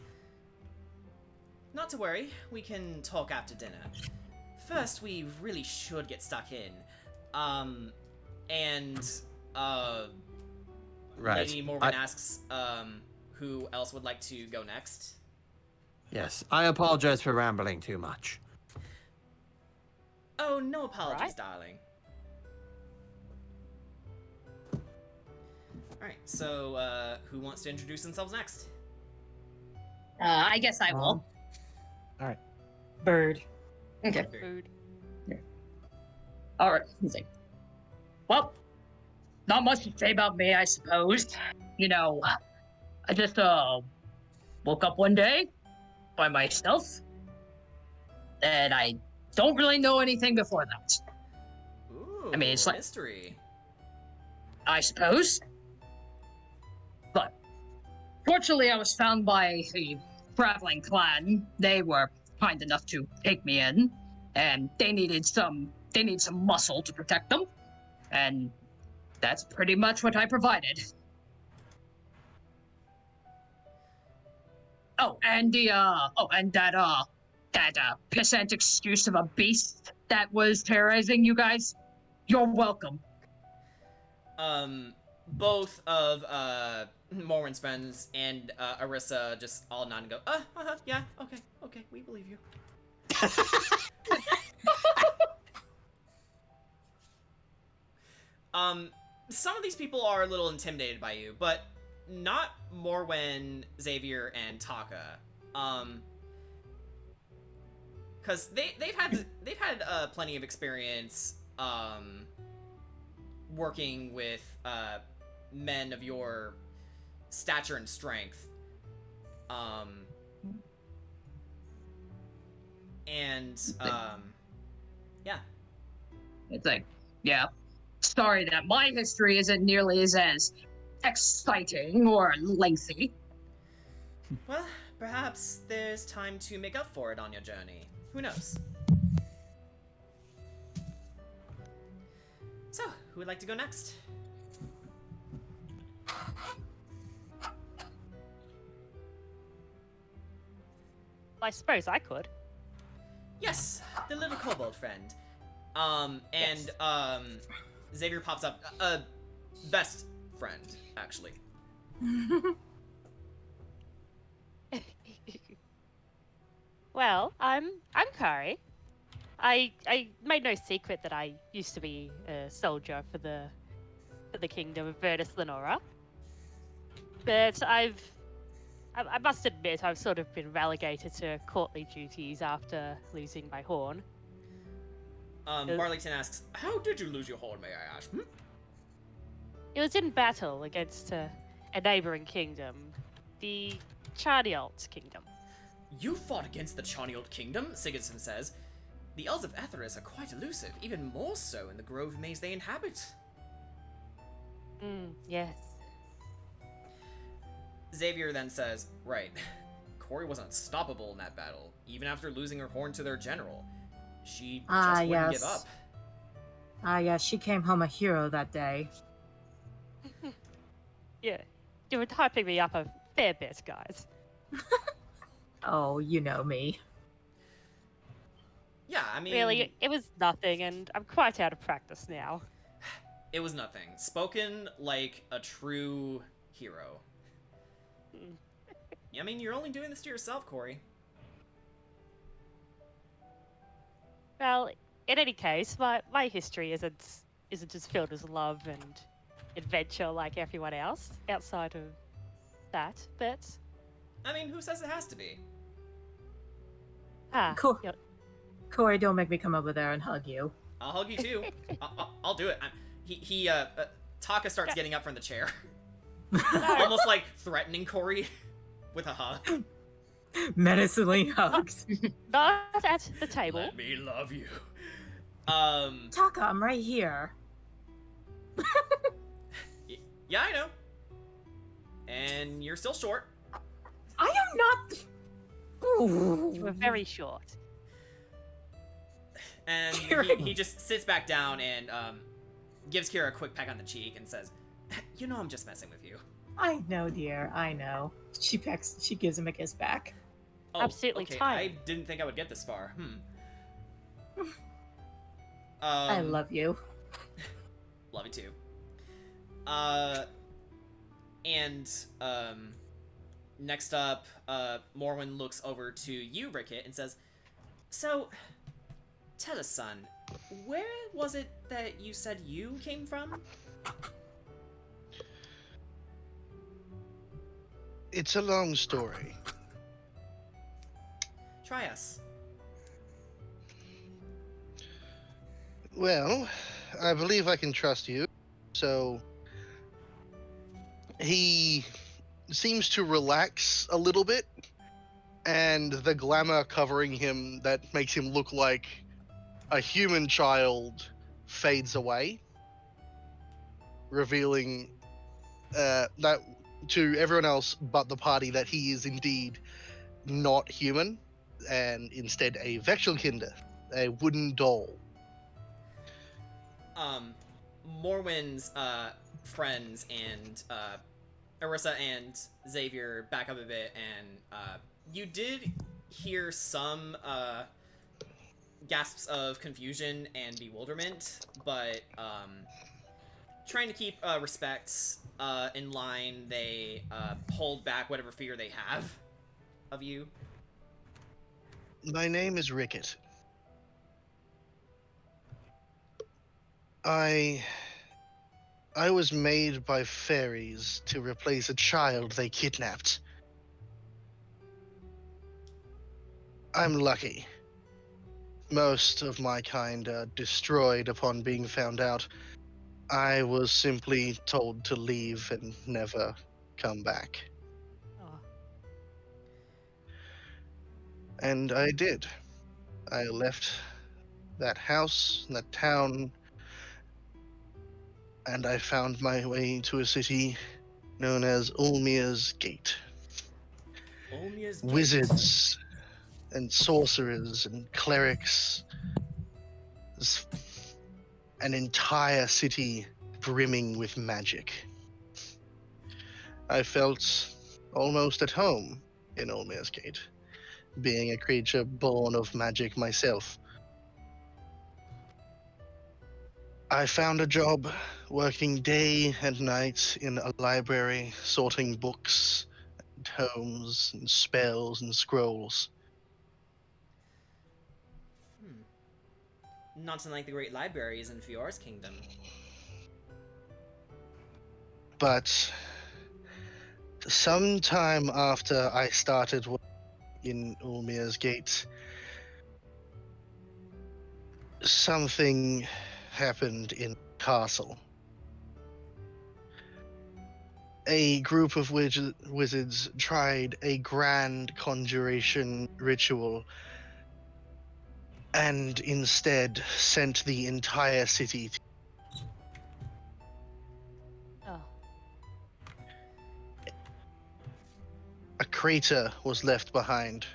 Not to worry, we can talk after dinner. First, we really should get stuck in. Right. Lady Morgan asks, who else would like to go next? Yes, I apologize for rambling too much. Oh, no apologies, Right. darling. Alright, so, who wants to introduce themselves next? I guess I will. Bird. Okay. Food. All right. Let's see. Well, not much to say about me, I suppose. You know, I just woke up one day by myself, and I don't really know anything before that. Ooh, I mean, it's like- mystery. I suppose. But fortunately, I was found by a traveling clan. They were kind enough to take me in, and they need some muscle to protect them, and that's pretty much what I provided. Oh, and that pissant excuse of a beast that was terrorizing you guys. You're welcome. Both of Morwen's friends and Arissa just all nod and go, yeah, okay, we believe you. Some of these people are a little intimidated by you, but not Morwen, Xavier, and Taka. Because they've had plenty of experience working with men of your stature and strength. Yeah. It's like, yeah. Sorry that my history isn't nearly as exciting or lengthy. Well, perhaps there's time to make up for it on your journey. Who knows? So, who would like to go next? I suppose I could. Yes, the little kobold friend. Xavier pops up. Best friend, actually. Well, I'm Kari. I made no secret that I used to be a soldier for the kingdom of Verdus Lenora. But I must admit I've sort of been relegated to courtly duties after losing my horn. Barleyton asks, how did you lose your horn, may I ask? It was in battle against a neighboring kingdom, the Charnialt kingdom. You fought against the Charnialt kingdom, Sigurdsson says. The Elves of Etheris are quite elusive, even more so in the grove maze they inhabit. Yes. Xavier then says, right, Cori was unstoppable in that battle, even after losing her horn to their general. She just wouldn't give up. Ah, yeah, she came home a hero that day. Yeah, you were hyping me up a fair bit, guys. Oh, you know me. Yeah, I mean, Really, it was nothing, and I'm quite out of practice now. it was nothing. Spoken like a true hero. I mean, you're only doing this to yourself, Corey. Well, in any case, my history isn't as filled with love and adventure like everyone else outside of that, but I mean, who says it has to be? Cool. you're- Corey, don't make me come over there and hug you. I'll hug you too. I'll do it. Taka starts getting up from the chair, almost like threatening Corey with a hug. Menacingly hugs. not at the table. Let me love you. Taka, I'm right here. Yeah, I know. And you're still short. I am not. You were very short. And Kira. he just sits back down and gives Kira a quick peck on the cheek and says, "You know I'm just messing with you." I know, dear. I know. She gives him a kiss back. Oh, Absolutely okay. tiny. I didn't think I would get this far. I love you. Love you too. Next up, Morwen looks over to you, Rickett, and says, "So, tell us, son, where was it that you said you came from?" It's a long story. Try us. Well, I believe I can trust you. So he seems to relax a little bit, and the glamour covering him that makes him look like a human child fades away, revealing that to everyone else but the party that he is indeed not human, and instead a Vexelkinder, a wooden doll. Morwen's friends and Arissa and Xavier back up a bit, and you did hear some gasps of confusion and bewilderment, but trying to keep respects in line, they hold back whatever fear they have of you. My name is Rickett. I was made by fairies to replace a child they kidnapped. I'm lucky. Most of my kind are destroyed upon being found out. I was simply told to leave and never come back. Oh. And I did. I left that house, that town, and I found my way to a city known as Ulmir's Gate. Olmia's Gate. Wizards and sorcerers and clerics. An entire city brimming with magic. I felt almost at home in Ulmir's Gate, being a creature born of magic myself. I found a job working day and night in a library, sorting books, and tomes, and spells, and scrolls. Not unlike the great libraries in Fior's kingdom. But sometime after I started working in Ulmir's Gate, something happened in the castle. A group of wizards tried a grand conjuration ritual and instead sent the entire city. Oh. A crater was left behind,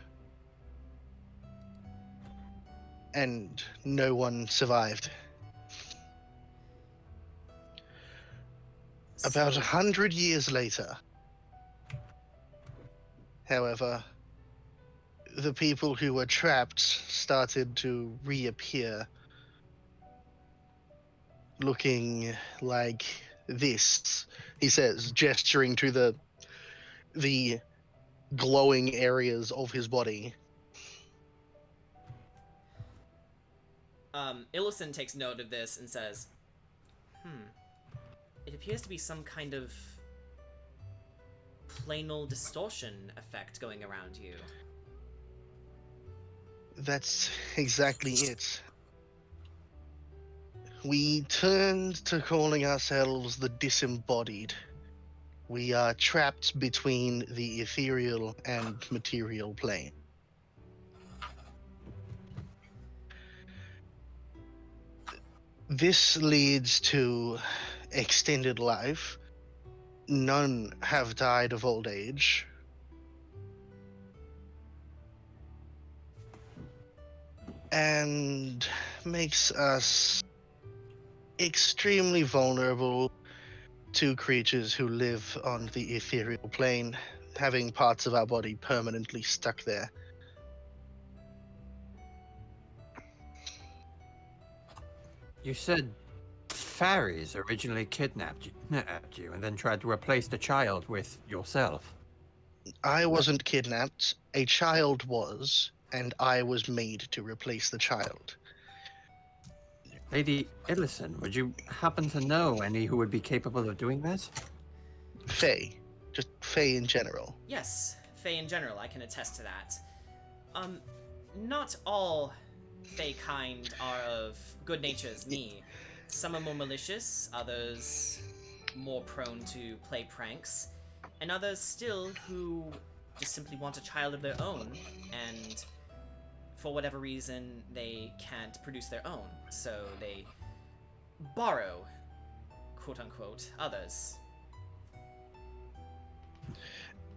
and no one survived. About So- 100 years later, however, the people who were trapped started to reappear, looking like this. He says, gesturing to the glowing areas of his body. Illison takes note of this and says, it appears to be some kind of planal distortion effect going around you. That's exactly it. We turned to calling ourselves the disembodied. We are trapped between the ethereal and material plane. This leads to extended life. None have died of old age. And makes us extremely vulnerable to creatures who live on the ethereal plane, having parts of our body permanently stuck there. You said fairies originally kidnapped you and then tried to replace the child with yourself. I wasn't kidnapped, a child was, and I was made to replace the child. Lady Illison, would you happen to know any who would be capable of doing this? Fae. Just Fae in general. Yes, Fae in general, I can attest to that. Not all Fae kind are of good nature as me. Some are more malicious, others more prone to play pranks, and others still who just simply want a child of their own, and for whatever reason they can't produce their own, so they borrow, quote-unquote, others.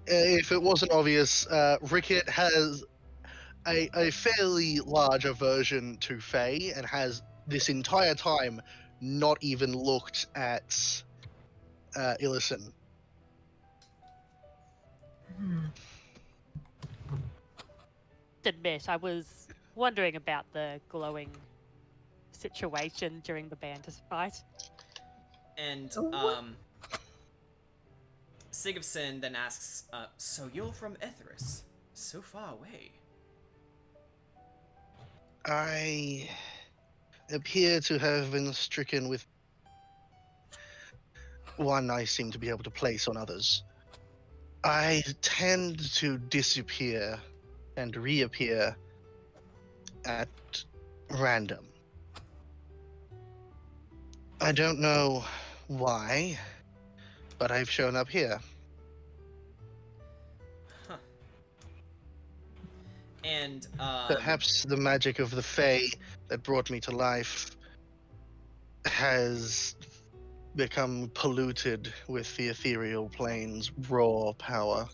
If it wasn't obvious, Rickett has a fairly large aversion to Fae and has this entire time not even looked at Illison. Admit, I was wondering about the glowing situation during the bandit fight. And, What? Sigurdsson then asks, so you're from Etheris? So far away. I appear to have been stricken with one I seem to be able to place on others. I tend to disappear and reappear at random. I don't know why, but I've shown up here. Huh. And, Perhaps the magic of the Fae that brought me to life has become polluted with the ethereal plane's raw power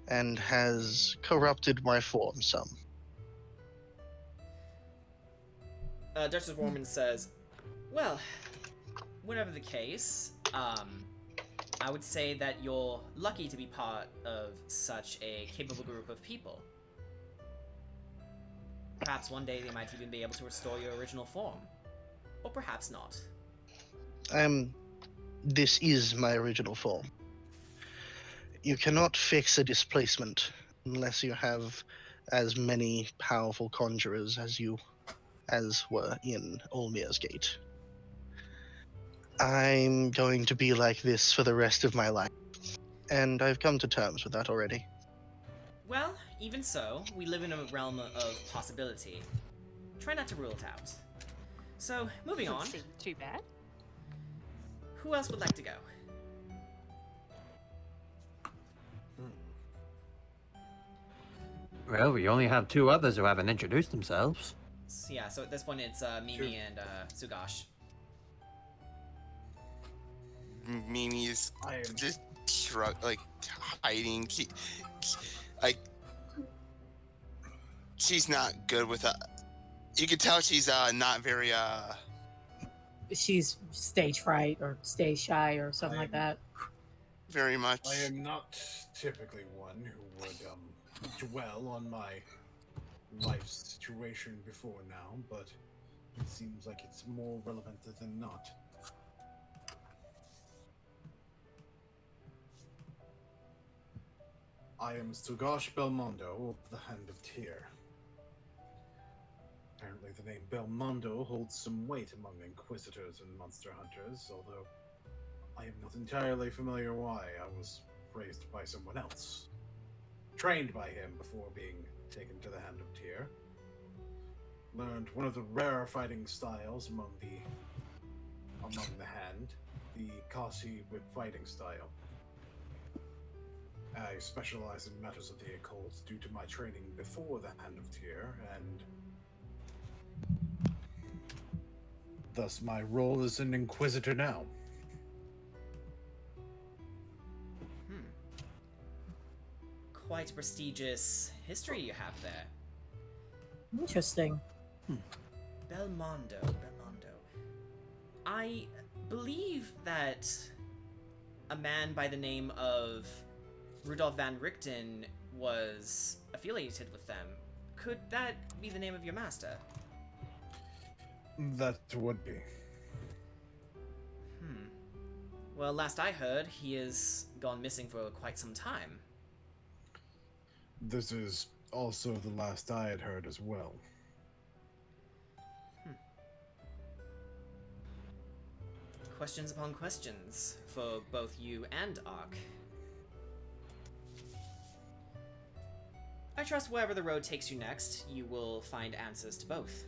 and has corrupted my form some. Duchess Warman says, well, whatever the case, I would say that you're lucky to be part of such a capable group of people. Perhaps one day they might even be able to restore your original form. Or perhaps not. This is my original form. You cannot fix a displacement unless you have as many powerful conjurers as were in Olmir's Gate. I'm going to be like this for the rest of my life, and I've come to terms with that already. Well, even so, we live in a realm of possibility. Try not to rule it out. So, moving on, Doesn't seem too bad. who else would like to go? Well, we only have two others who haven't introduced themselves. So, yeah, so at this point it's Mimi Sure. and Sugash. Mimi is I am just like hiding. Like she's not good with you can tell she's not very She's stage fright or stage shy or something like that. very much. I am not typically one who would dwell on my life situation before now, but it seems like it's more relevant than not. I am Stugash Belmondo of the Hand of Tyr. Apparently the name Belmondo holds some weight among inquisitors and monster hunters, although I am not entirely familiar why. I was raised by someone else, trained by him before being taken to the Hand of Tyr. Learned one of the rarer fighting styles among the Hand, the Kasi with fighting style. I specialize in matters of the occult due to my training before the Hand of Tyr, and thus my role as an Inquisitor now. Quite a prestigious history you have there. Interesting. Belmondo. I believe that a man by the name of Rudolf van Richten was affiliated with them. Could that be the name of your master? That would be. Well, last I heard, he has gone missing for quite some time. This is also the last I had heard as well. Questions upon questions for both you and Ark. I trust wherever the road takes you next, you will find answers to both.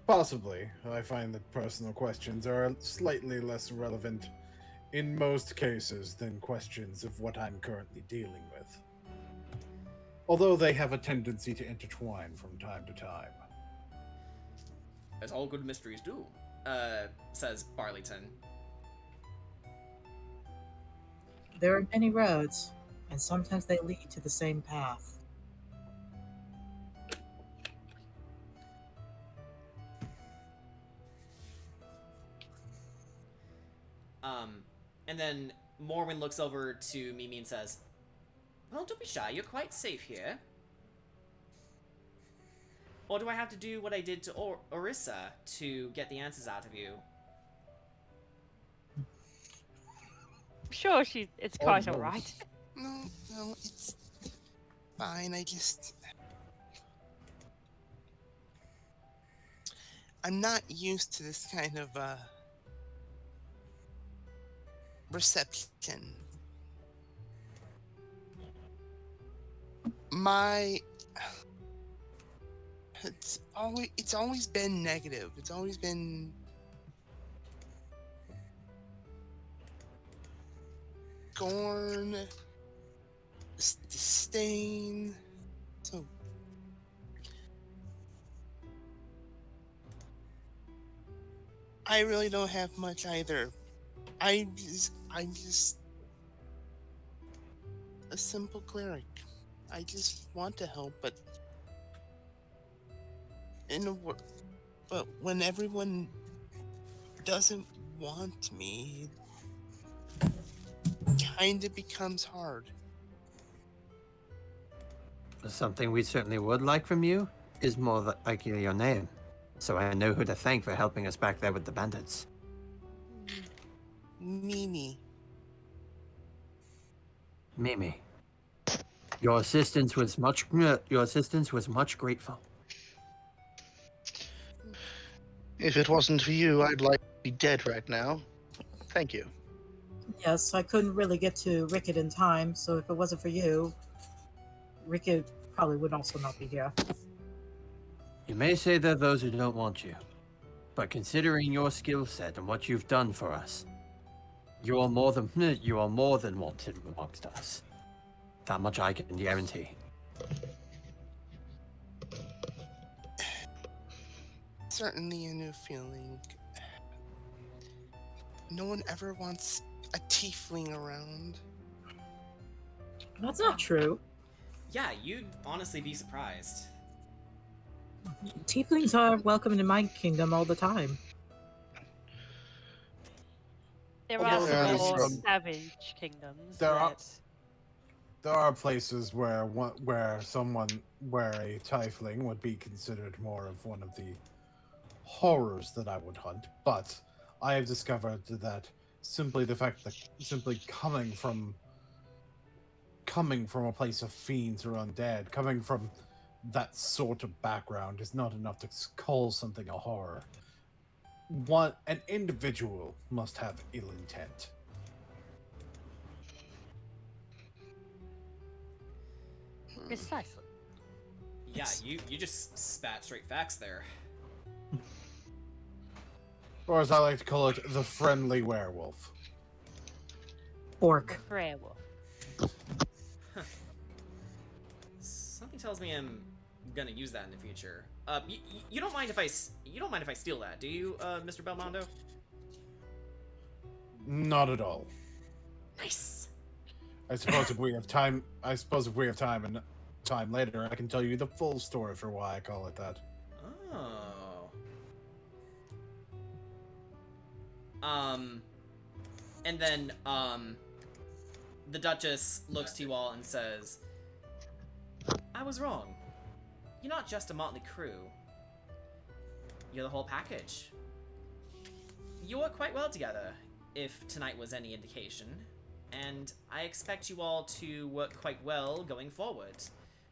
Possibly. I find that personal questions are slightly less relevant in most cases than questions of what I'm currently dealing with. Although they have a tendency to intertwine from time to time. As all good mysteries do, says Barleyton. There are many roads, and sometimes they lead to the same path. And then Morwen looks over to Mimi and says, well, don't be shy, you're quite safe here. Or do I have to do what I did to Orissa to get the answers out of you? I'm sure it's quite no. alright. No, it's fine. I'm not used to this kind of reception. It's always been negative. It's always been scorn, disdain. So I really don't have much either. I'm just a simple cleric. I just want to help, but when everyone doesn't want me, it kind of becomes hard. Something we certainly would like from you is more likely your name, so I know who to thank for helping us back there with the bandits. Mimi. Mimi. Your assistance was much grateful. If it wasn't for you, I'd like to be dead right now. Thank you. Yes, I couldn't really get to Rickett in time, so if it wasn't for you, Rickett probably would also not be here. You may say there are those who don't want you, but considering your skill set and what you've done for us, you are more than wanted amongst us. That much I can guarantee. Certainly a new feeling. No one ever wants a tiefling around. That's not true. Yeah, you'd honestly be surprised. Tieflings are welcome in my kingdom all the time. There Although are there some is more some- savage kingdoms. There are- that... There are places where where a tiefling would be considered more of one of the horrors that I would hunt, but I have discovered that simply the fact that simply coming from a place of fiends or undead, coming from that sort of background is not enough to call something a horror. An individual must have ill intent. Precisely. Yeah, you just spat straight facts there. Or as I like to call it, the friendly werewolf. Orc. Werewolf. Something tells me I'm gonna use that in the future. You don't mind if I steal that, do you, Mr. Belmondo? Not at all. Nice. I suppose if we have time and time later, I can tell you the full story for why I call it that. Oh. And then, the Duchess looks to you all and says, I was wrong. You're not just a motley crew. You're the whole package. You work quite well together, if tonight was any indication. And I expect you all to work quite well going forward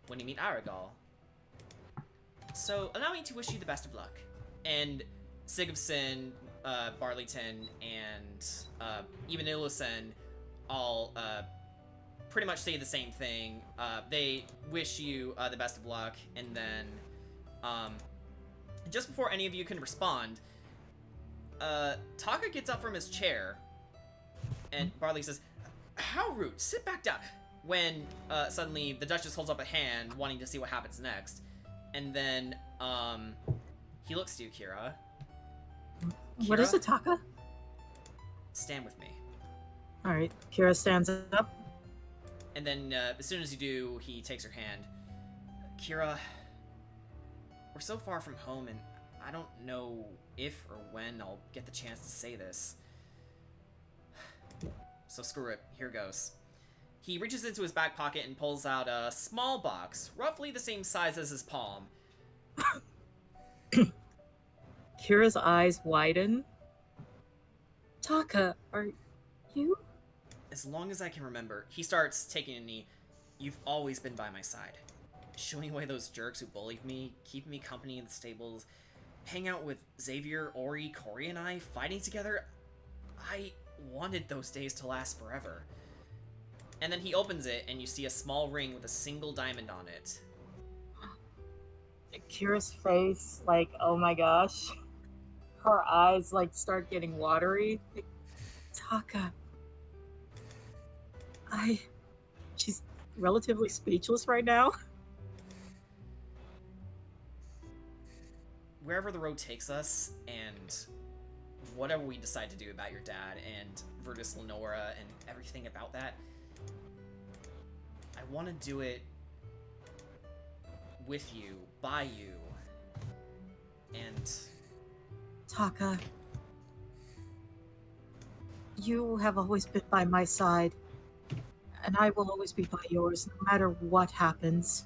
when you meet Aragal. So, allow me to wish you the best of luck. And Sigurdsson, Barleyton, and even Ilusen all pretty much say the same thing. They wish you the best of luck, and then just before any of you can respond, Taka gets up from his chair, and Barley says, how rude, sit back down. When suddenly the Duchess holds up a hand, wanting to see what happens next. And then he looks to you, Kira. What is it, Taka? Stand with me. Alright, Kira stands up. And then as soon as you do, he takes her hand. Kira, we're so far from home, and I don't know if or when I'll get the chance to say this. So screw it, here goes. He reaches into his back pocket and pulls out a small box, roughly the same size as his palm. Kira's eyes widen. Taka, are you? As long as I can remember, he starts taking a knee. You've always been by my side. Shooing away those jerks who bullied me, keeping me company in the stables, hang out with Xavier, Ori, Corey, and I, fighting together. I wanted those days to last forever. And then he opens it, and you see a small ring with a single diamond on it. Kira's face, like, oh my gosh. Her eyes, like, start getting watery. Like, Taka. She's relatively speechless right now. Wherever the road takes us, and whatever we decide to do about your dad, and Virtus Lenora, and everything about that, I want to do it with you, by you, and... Taka. You have always been by my side, and I will always be by yours, no matter what happens.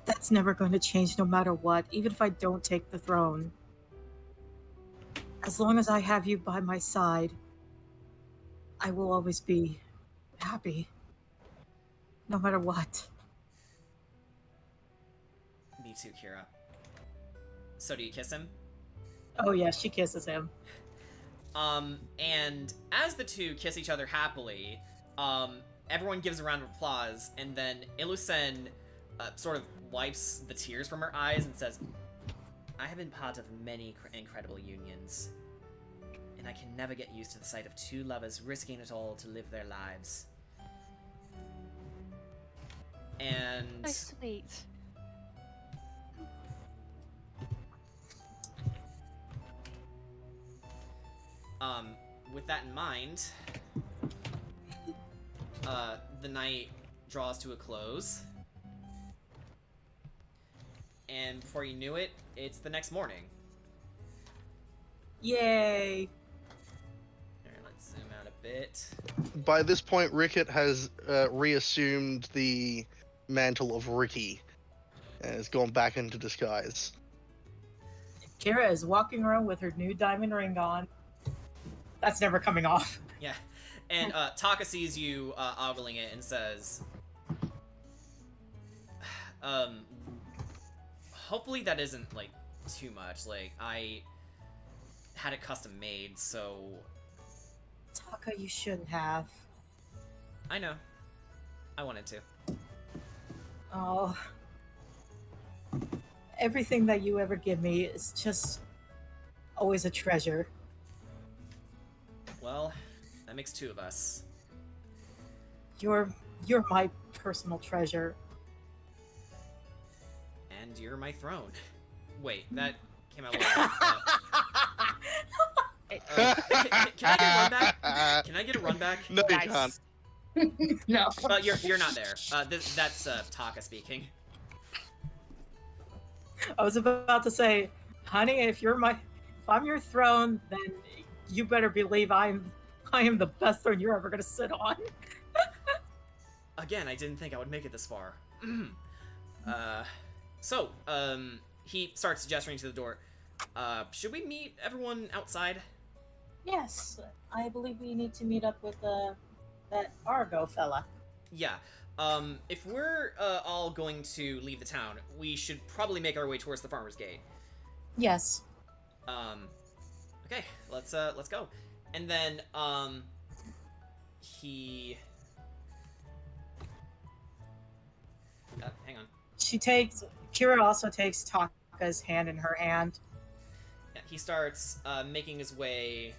That's never going to change no matter what, even if I don't take the throne. As long as I have you by my side, I will always be happy. No matter what. Me too, Kira. So do you kiss him? Oh yeah, she kisses him. And as the two kiss each other happily, everyone gives a round of applause, and then Ilusen sort of wipes the tears from her eyes and says, I have been part of many incredible unions, and I can never get used to the sight of two lovers risking it all to live their lives. And... So sweet. With that in mind, the night draws to a close. And before you knew it, it's the next morning. Yay! Alright, it. By this point, Rickett has reassumed the mantle of Ricky and has gone back into disguise. Kira is walking around with her new diamond ring on. That's never coming off. Yeah. And Taka sees you ogling it and says, hopefully that isn't, like, too much. Like, I had it custom made, so... Taka, you shouldn't have. I know. I wanted to. Oh. Everything that you ever give me is just always a treasure. Well, that makes two of us. You're my personal treasure. And you're my throne. Wait, that came out can I get a run back? Can I get a run back? No, you Nice. can't. No. You're not there. That's Taka speaking. I was about to say, honey, if I'm your throne, then you better believe I am the best throne you're ever gonna sit on. Again, I didn't think I would make it this far. He starts gesturing to the door. Should we meet everyone outside? Yes, I believe we need to meet up with that Argo fella. Yeah. If we're all going to leave the town, we should probably make our way towards the farmer's gate. Yes. Okay, let's go. And then, he... hang on. Kira also takes Taka's hand in her hand. Yeah, he starts, making his way,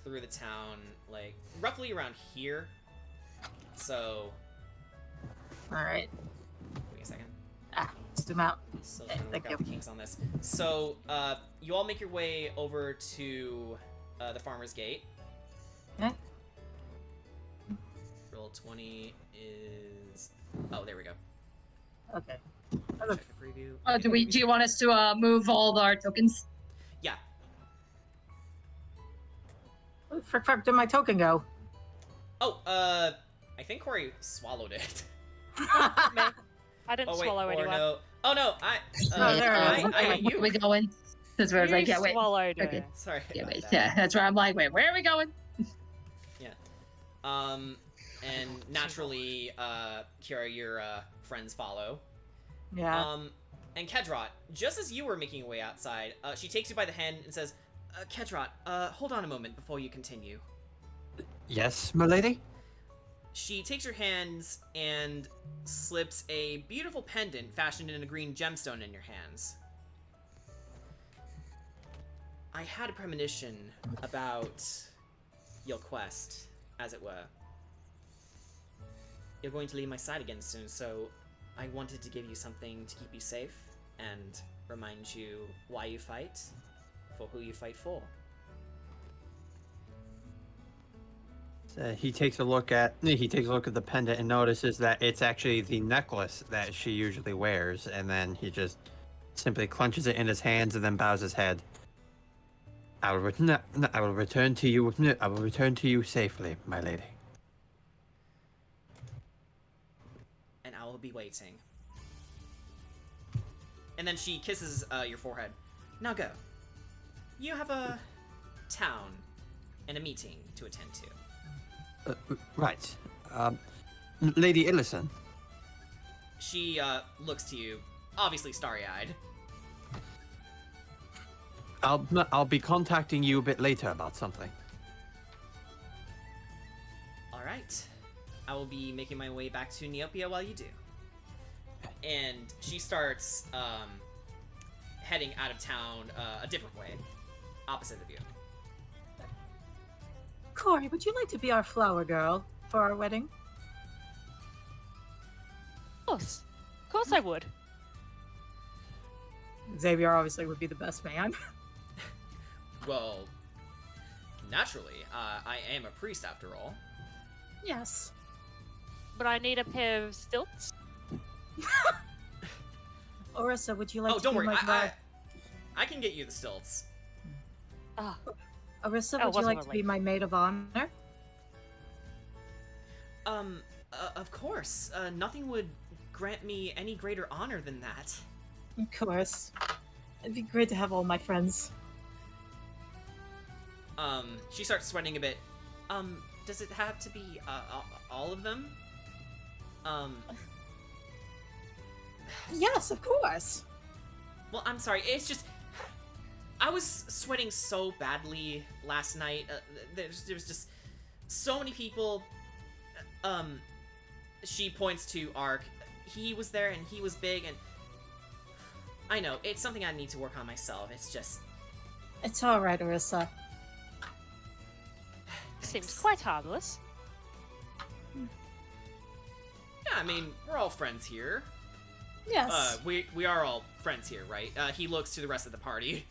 through the town, like, roughly around here. So... Alright. Wait a second. Zoom out. So Thank work out the kinks on this. So, you all make your way over to the farmer's gate. Okay. Roll 20 is... Oh, there we go. Okay. Check the preview. Do you want us to move all our tokens? Yeah. Where the frick did my token go? Oh, I think Corey swallowed it. I didn't Oh, wait, swallow or anyone. no. Oh, no, there it is. I ate Where you. are we going? That's where I was You like, yeah, wait. swallowed Okay. her. Sorry Yeah, about wait. that. Yeah, that's where I'm like, wait, where are we going? And naturally, Kira, your friends follow. Yeah. And Kedrot, just as you were making your way outside, she takes you by the hand and says, Kedrot, hold on a moment before you continue. Yes, milady? She takes your hands and slips a beautiful pendant fashioned in a green gemstone in your hands. I had a premonition about your quest, as it were. You're going to leave my side again soon, so I wanted to give you something to keep you safe and remind you why you fight, for who you fight for. He takes a look at the pendant and notices that it's actually the necklace that she usually wears, and then he just simply clenches it in his hands and then bows his head. I will return to you. I will return to you safely, my lady. And I will be waiting. And then she kisses your forehead. Now go. You have a town and a meeting to attend to. Right. Lady Illison. She looks to you, obviously starry-eyed. I'll be contacting you a bit later about something. All right. I will be making my way back to Neopia while you do. And she starts heading out of town a different way, opposite of you. Corey, would you like to be our flower girl for our wedding? Of course I would. Xavier obviously would be the best man. Well, naturally, I am a priest after all. Yes. But I need a pair of stilts. Orissa, would you like Oh, to don't be worry. my bride? I can get you the stilts. Ah, Orissa, Oh, would you wasn't like to be related. my maid of honor? Of course. Nothing would grant me any greater honor than that. Of course. It'd be great to have all my friends. She starts sweating a bit. Does it have to be, all of them? Yes, of course. Well, I'm sorry, it's just... I was sweating so badly last night. There was just so many people. She points to Ark. He was there and he was big and... I know, it's something I need to work on myself. It's just... It's alright, Orisa. Seems quite harmless. Yeah, I mean, we're all friends here. Yes, We are all friends here, right? He looks to the rest of the party.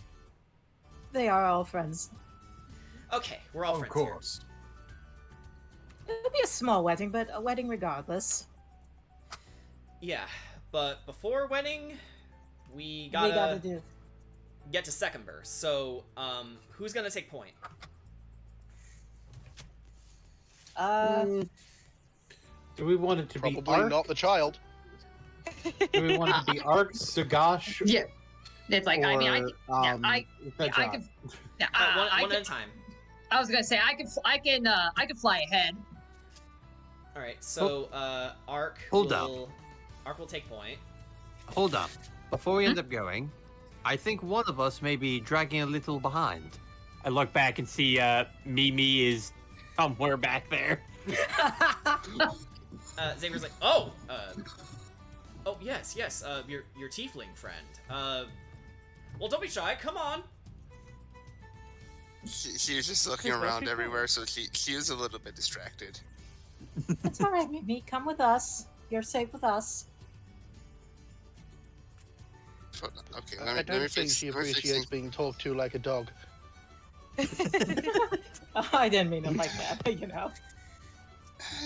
they are all friends. Okay, we're all Of friends course. It'll be a small wedding, but a wedding regardless. here. Yeah, but before wedding, we We gotta do. get to Secumber. So, who's gonna take point? Do we want it to be Probably Ark? not the child. Do we want it to be Ark, Sugash? Yeah. It's like, I mean, or, I Fedron? could. One at a time. I was gonna say I could fly ahead. All right, so Ark Hold up. Ark will take point. Hold up. Before we end up going, I think one of us may be dragging a little behind. I look back and see Mimi is somewhere back there. Xavier's like, oh, yes, your tiefling friend. Well, don't be shy. Come on. She was just looking around everywhere, so she was a little bit distracted. It's alright, Mimi. Come with us. You're safe with us. Okay, I don't think she appreciates being talked to like a dog. I didn't mean it like that, but you know.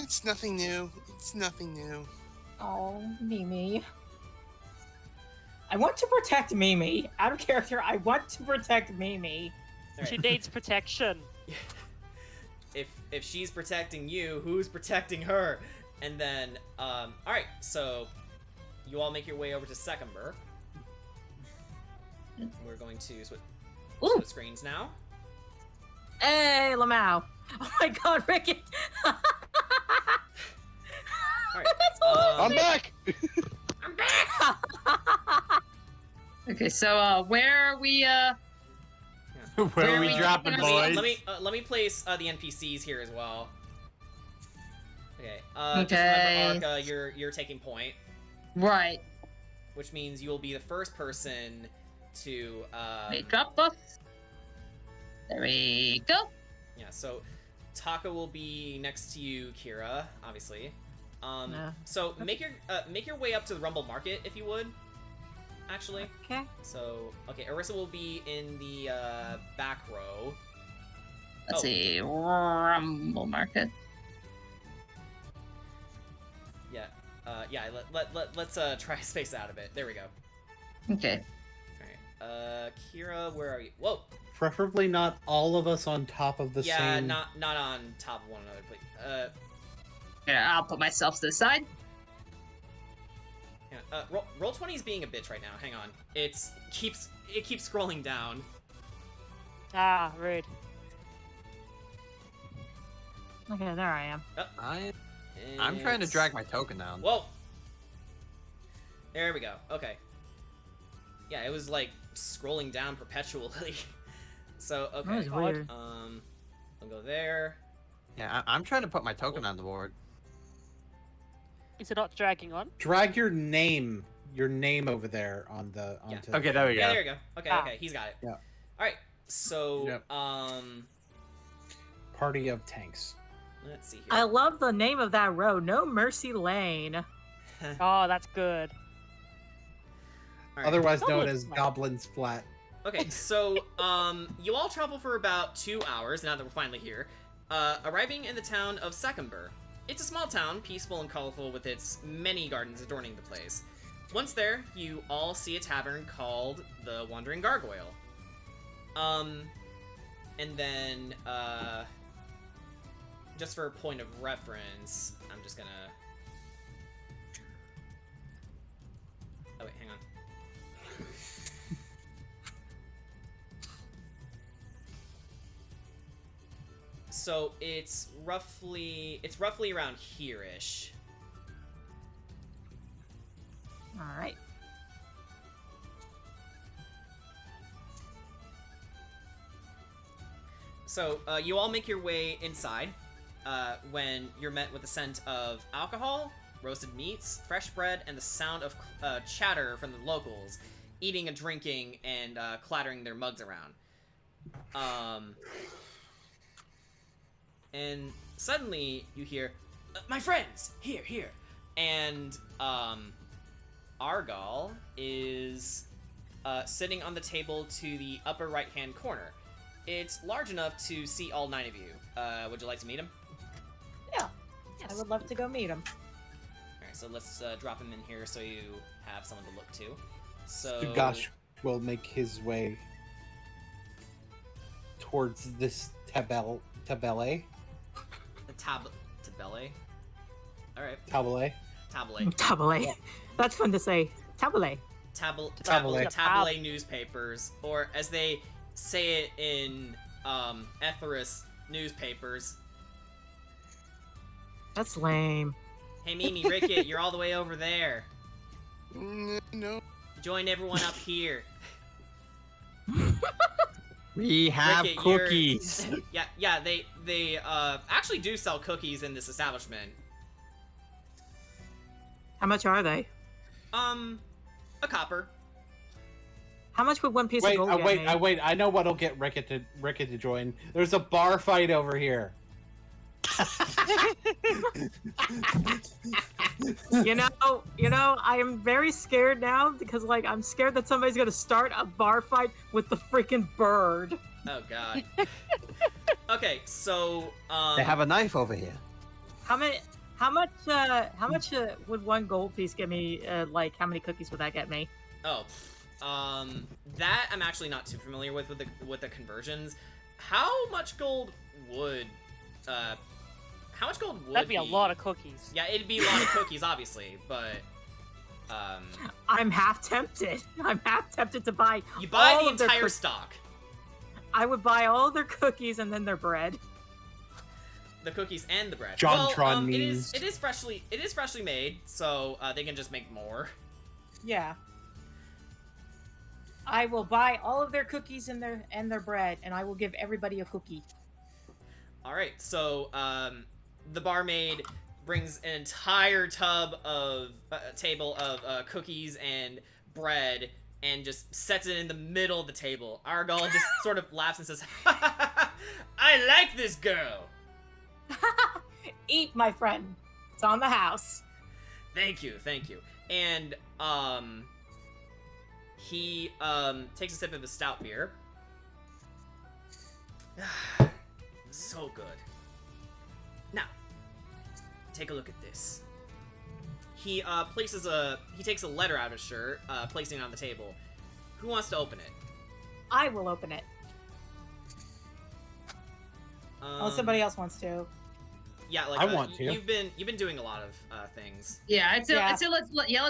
It's nothing new. It's nothing new. Oh, Mimi. I want to protect Mimi. Out of character, I want to protect Mimi. All She right. needs protection. If she's protecting you, who's protecting her? And then, all right, so you all make your way over to Secumber. We're going to switch screens now. Hey, Lamau. Oh my god, Ricky. All right. That's all I'm back! I'm back. Okay, so where are we? Where Where are are we we dropping, dropping? boys? Let me place the NPCs here as well. Okay. Okay. Just remember, Ark, you're taking point, Right. which means you will be the first person to. Wait, drop buff. There we go. Yeah. So, Taka will be next to you, Kira, obviously. No. So make your way up to the Rumble Market if you would. Actually. Okay. So okay, Orisa will be in the back row. Let's Oh. see. Rumble Market. Yeah. Yeah. Let's try to space out a bit. There we go. Okay. All right. Kira, where are you? Whoa. Preferably not all of us on top of the Yeah, same. not on top of one another, please. Here, I'll put myself to the side. Yeah. Roll 20 is being a bitch right now. Hang on. It keeps scrolling down. Ah, rude. Okay, there I am. I'm trying to drag my token down. Whoa. There we go. Okay. Yeah, it was like scrolling down perpetually. So okay. That was weird. I'll go there. Yeah, I'm trying to put my token on the board. Is it not dragging on? Drag your name over there on the. Yeah. Onto Okay, there we Yeah, go. there you go. Okay, Ah. okay, he's got it. Yeah. All right. So Yep. Party of tanks. let's see here. I love the name of that road. No Mercy Lane. Oh, that's good. All right. Otherwise known Goblin's as Flat. Goblin's Flat. Okay, so you all travel for about 2 hours now that we're finally here, arriving in the town of Secumber. It's a small town, peaceful and colorful, with its many gardens adorning the place. Once there, you all see a tavern called the Wandering Gargoyle. And then just for a point of reference, I'm just gonna... Oh wait, hang on. So it's roughly around here-ish. All right. So you all make your way inside when you're met with the scent of alcohol, roasted meats, fresh bread, and the sound of chatter from the locals, eating and drinking and clattering their mugs around. And suddenly you hear, "My friends, here," and Argal is sitting on the table to the upper right-hand corner. It's large enough to see all 9 of you. Would you like to meet him? Yeah. I would love to go meet him. Alright, so let's drop him in here so you have someone to look to. So... Gosh will make his way towards this tabele. The tabele? Alright. Tabele. Tabele. That's fun to say. Tabele. Tabele newspapers, or as they say it in Etheris newspapers. That's lame. Hey Mimi, Ricket, you're all the way over there. No. Join everyone up here. We have Ricket, cookies. Yeah, they actually do sell cookies in this establishment. How much are they? A copper. How much would one piece of gold get me? Wait. I know what'll get Ricket to join. There's a bar fight over here. You know, I am very scared now because, like, I'm scared that somebody's gonna start a bar fight with the freaking bird. Oh god. Okay, so They have a knife over here. How much would one gold piece get me? Like, how many cookies would that get me? Oh, that I'm actually not too familiar with the conversions. How much gold would That'd be a lot of cookies. Yeah, it'd be a lot of cookies, obviously, but I'm half tempted. I'm half tempted to buy. You buy all the of their entire stock. I would buy all their cookies and then their bread. The cookies and the bread. Jontron means it is freshly made, so they can just make more. Yeah. I will buy all of their cookies and their bread, and I will give everybody a cookie. All right, so the barmaid brings an entire tub of table of cookies and bread and just sets it in the middle of the table. Argal just sort of laughs and says, "I like this girl." Eat, my friend. It's on the house. Thank you. And he takes a sip of his stout beer. So good. Now, take a look at this. He takes a letter out of his shirt, placing it on the table. Who wants to open it? I will open it. Unless somebody else wants to. Yeah, like I want to. You've been doing a lot of things. Yeah, let's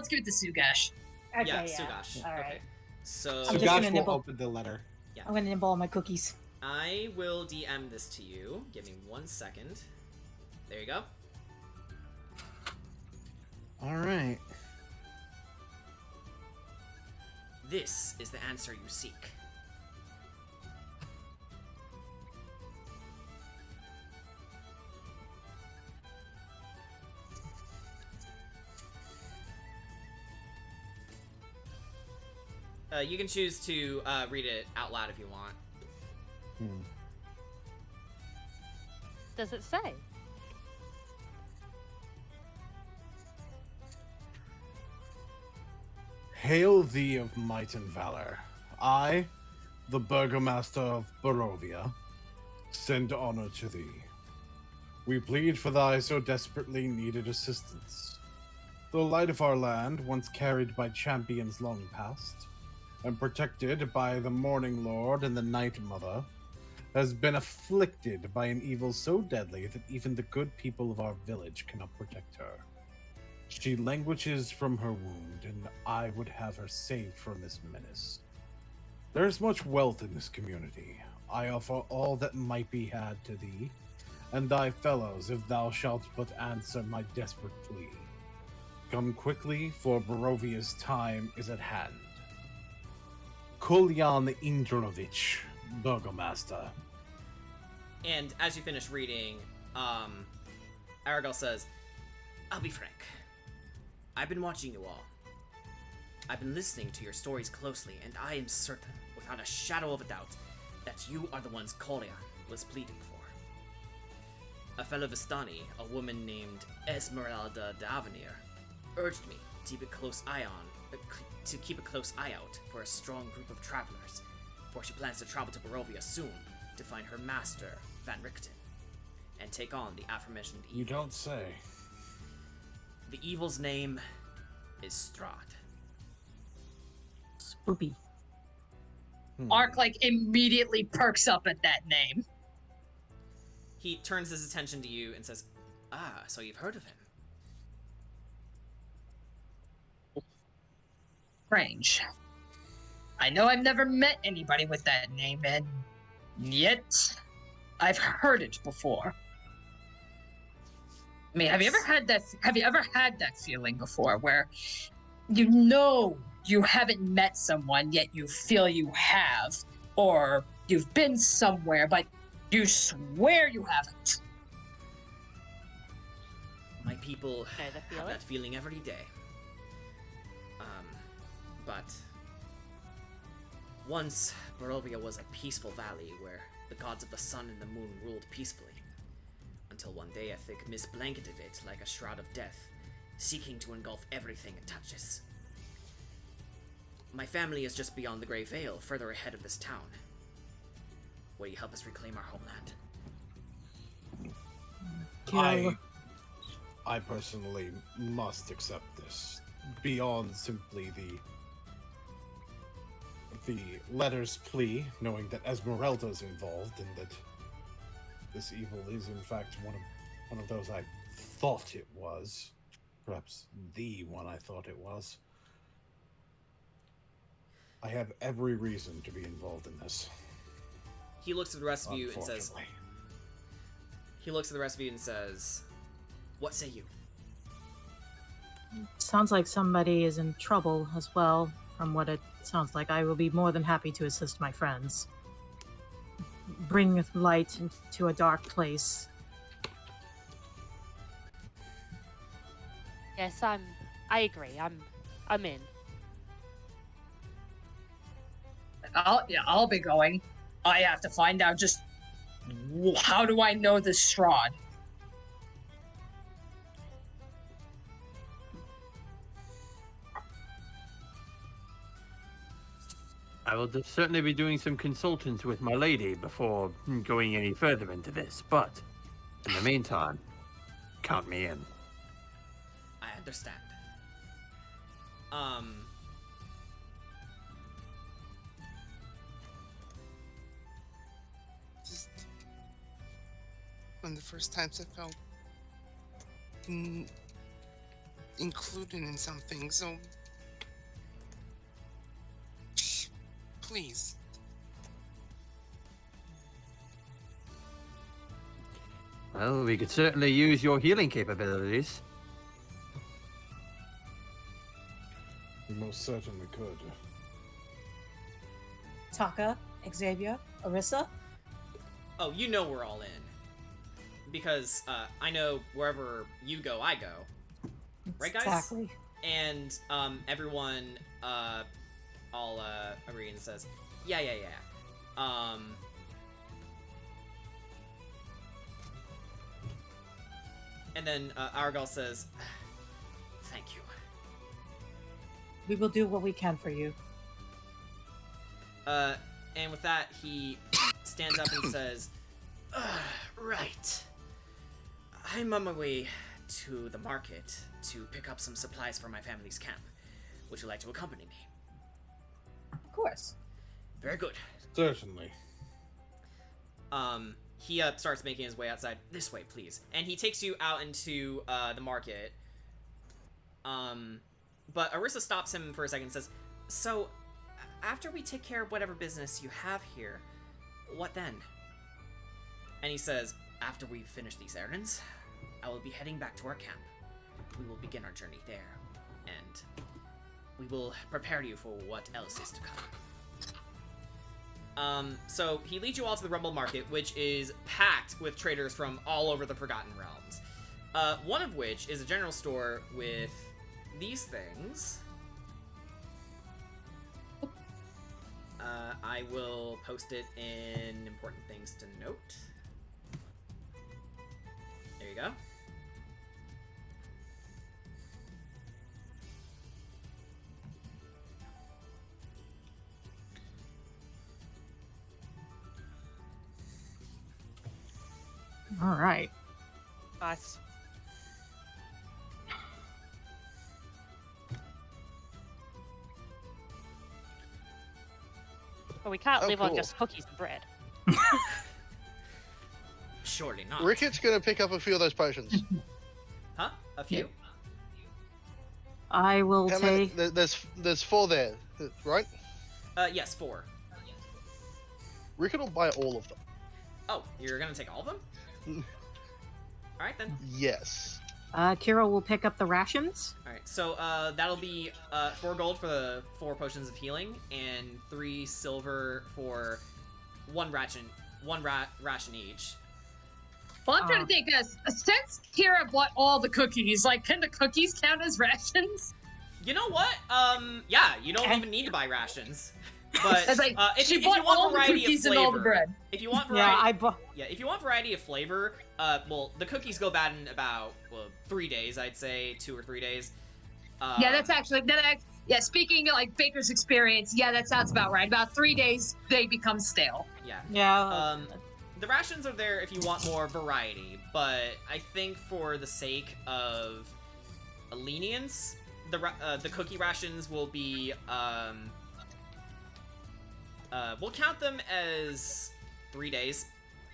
give it to Sugash. Okay, yeah, yeah. Sugash. All right. Okay. So I'm just gonna Sugash will nibble. open the letter. Yeah. I'm gonna nibble all my cookies. I will DM this to you. Give me 1 second. There you go. All right. This is the answer you seek. You can choose to read it out loud if you want. Does it say? Hail thee of might and valor. I, the Burgomaster of Barovia, send honor to thee. We plead for thy so desperately needed assistance. The light of our land, once carried by champions long past, and protected by the Morning Lord and the Night Mother, has been afflicted by an evil so deadly that even the good people of our village cannot protect her. She languishes from her wound, and I would have her saved from this menace. There is much wealth in this community. I offer all that might be had to thee, and thy fellows, if thou shalt but answer my desperate plea. Come quickly, for Barovia's time is at hand. Kulyan Indrovich, Burgomaster. And as you finish reading, Aragol says, I'll be frank. I've been watching you all. I've been listening to your stories closely, and I am certain, without a shadow of a doubt, that you are the ones Kolyan was pleading for. A fellow Vistani, a woman named Esmeralda d'Avenir, urged me to keep a close eye out for a strong group of travelers, for she plans to travel to Barovia soon to find her master, Van Richten, and take on the aforementioned evil. You don't say. The evil's name is Strahd. Spoopy. Ark like immediately perks up at that name. He turns his attention to you and says, Ah, so you've heard of him. Strange. I know I've never met anybody with that name, and yet I've heard it before. I mean, have you ever had that feeling before where you know you haven't met someone yet you feel you have, or you've been somewhere but you swear you haven't? My people Know the have feeling? that feeling every day. But once Barovia was a peaceful valley where the gods of the sun and the moon ruled peacefully, until one day a thick mist blanketed it like a shroud of death, seeking to engulf everything it touches. My family is just beyond the Grey Veil, further ahead of this town. Will you help us reclaim our homeland? I personally must accept this. Beyond simply the letter's plea, knowing that Esmeralda's involved and that this evil is in fact one of those I thought it was, perhaps the one I thought it was. I have every reason to be involved in this. He looks at the rest of you and says, Unfortunately. What say you? Sounds like somebody is in trouble as well, from what it sounds like. I will be more than happy to assist my friends. Bring light into a dark place. Yes, I agree. I'm in. I'll be going. I have to find out just how do I know this Strahd? I will certainly be doing some consultance with my lady before going any further into this, but in the meantime, count me in. I understand. Just one of the first times I felt included in something, so please. Well, we could certainly use your healing capabilities. We most certainly could. Taka, Xavier, Orisa. Oh, you know we're all in. Because I know wherever you go, I go. Right, guys? Exactly. And everyone all agree and says, yeah. And then Aragol says, thank you. We will do what we can for you. And with that, he stands up and says, right. I'm on my way to the market to pick up some supplies for my family's camp. Would you like to accompany me? Of course. Very good. Certainly. he starts making his way outside. This way, please. And he takes you out into the market. But Arissa stops him for a second and says, so, after we take care of whatever business you have here, what then? And he says, after we finish these errands, I will be heading back to our camp. We will begin our journey there, and we will prepare you for what else is to come. So he leads you all to the Rumble Market, which is packed with traders from all over the Forgotten Realms. One of which is a general store with these things. I will post it in important things to note. There you go. All right. Nice. But we can't Oh, live on cool. just cookies and bread. Surely not. Ricket's gonna pick up a few of those potions. Huh? A few? I will How many? take. There's 4 there, right? Yes, 4. Ricket will buy all of them. Oh, you're gonna take all of them? Alright then. Yes. Kira will pick up the rations. Alright, so that'll be 4 gold for the 4 potions of healing, and 3 silver for one ration each. Well, I'm trying to think. Since Kira bought all the cookies, like, can the cookies count as rations? You know what? Yeah, you don't even need to buy rations. But It's like if she you bought want all the variety of cookies flavor, and all the bread. if you want variety, Yeah, I bought. yeah, if you want variety of flavor, well, the cookies go bad in about 3 days, I'd say 2 or 3 days. Yeah, that's actually yeah. Speaking of, like, baker's experience, yeah, that sounds about right. About 3 days, they become stale. Yeah. Yeah. The rations are there if you want more variety, but I think for the sake of lenience, the cookie rations will be we'll count them as 3 days.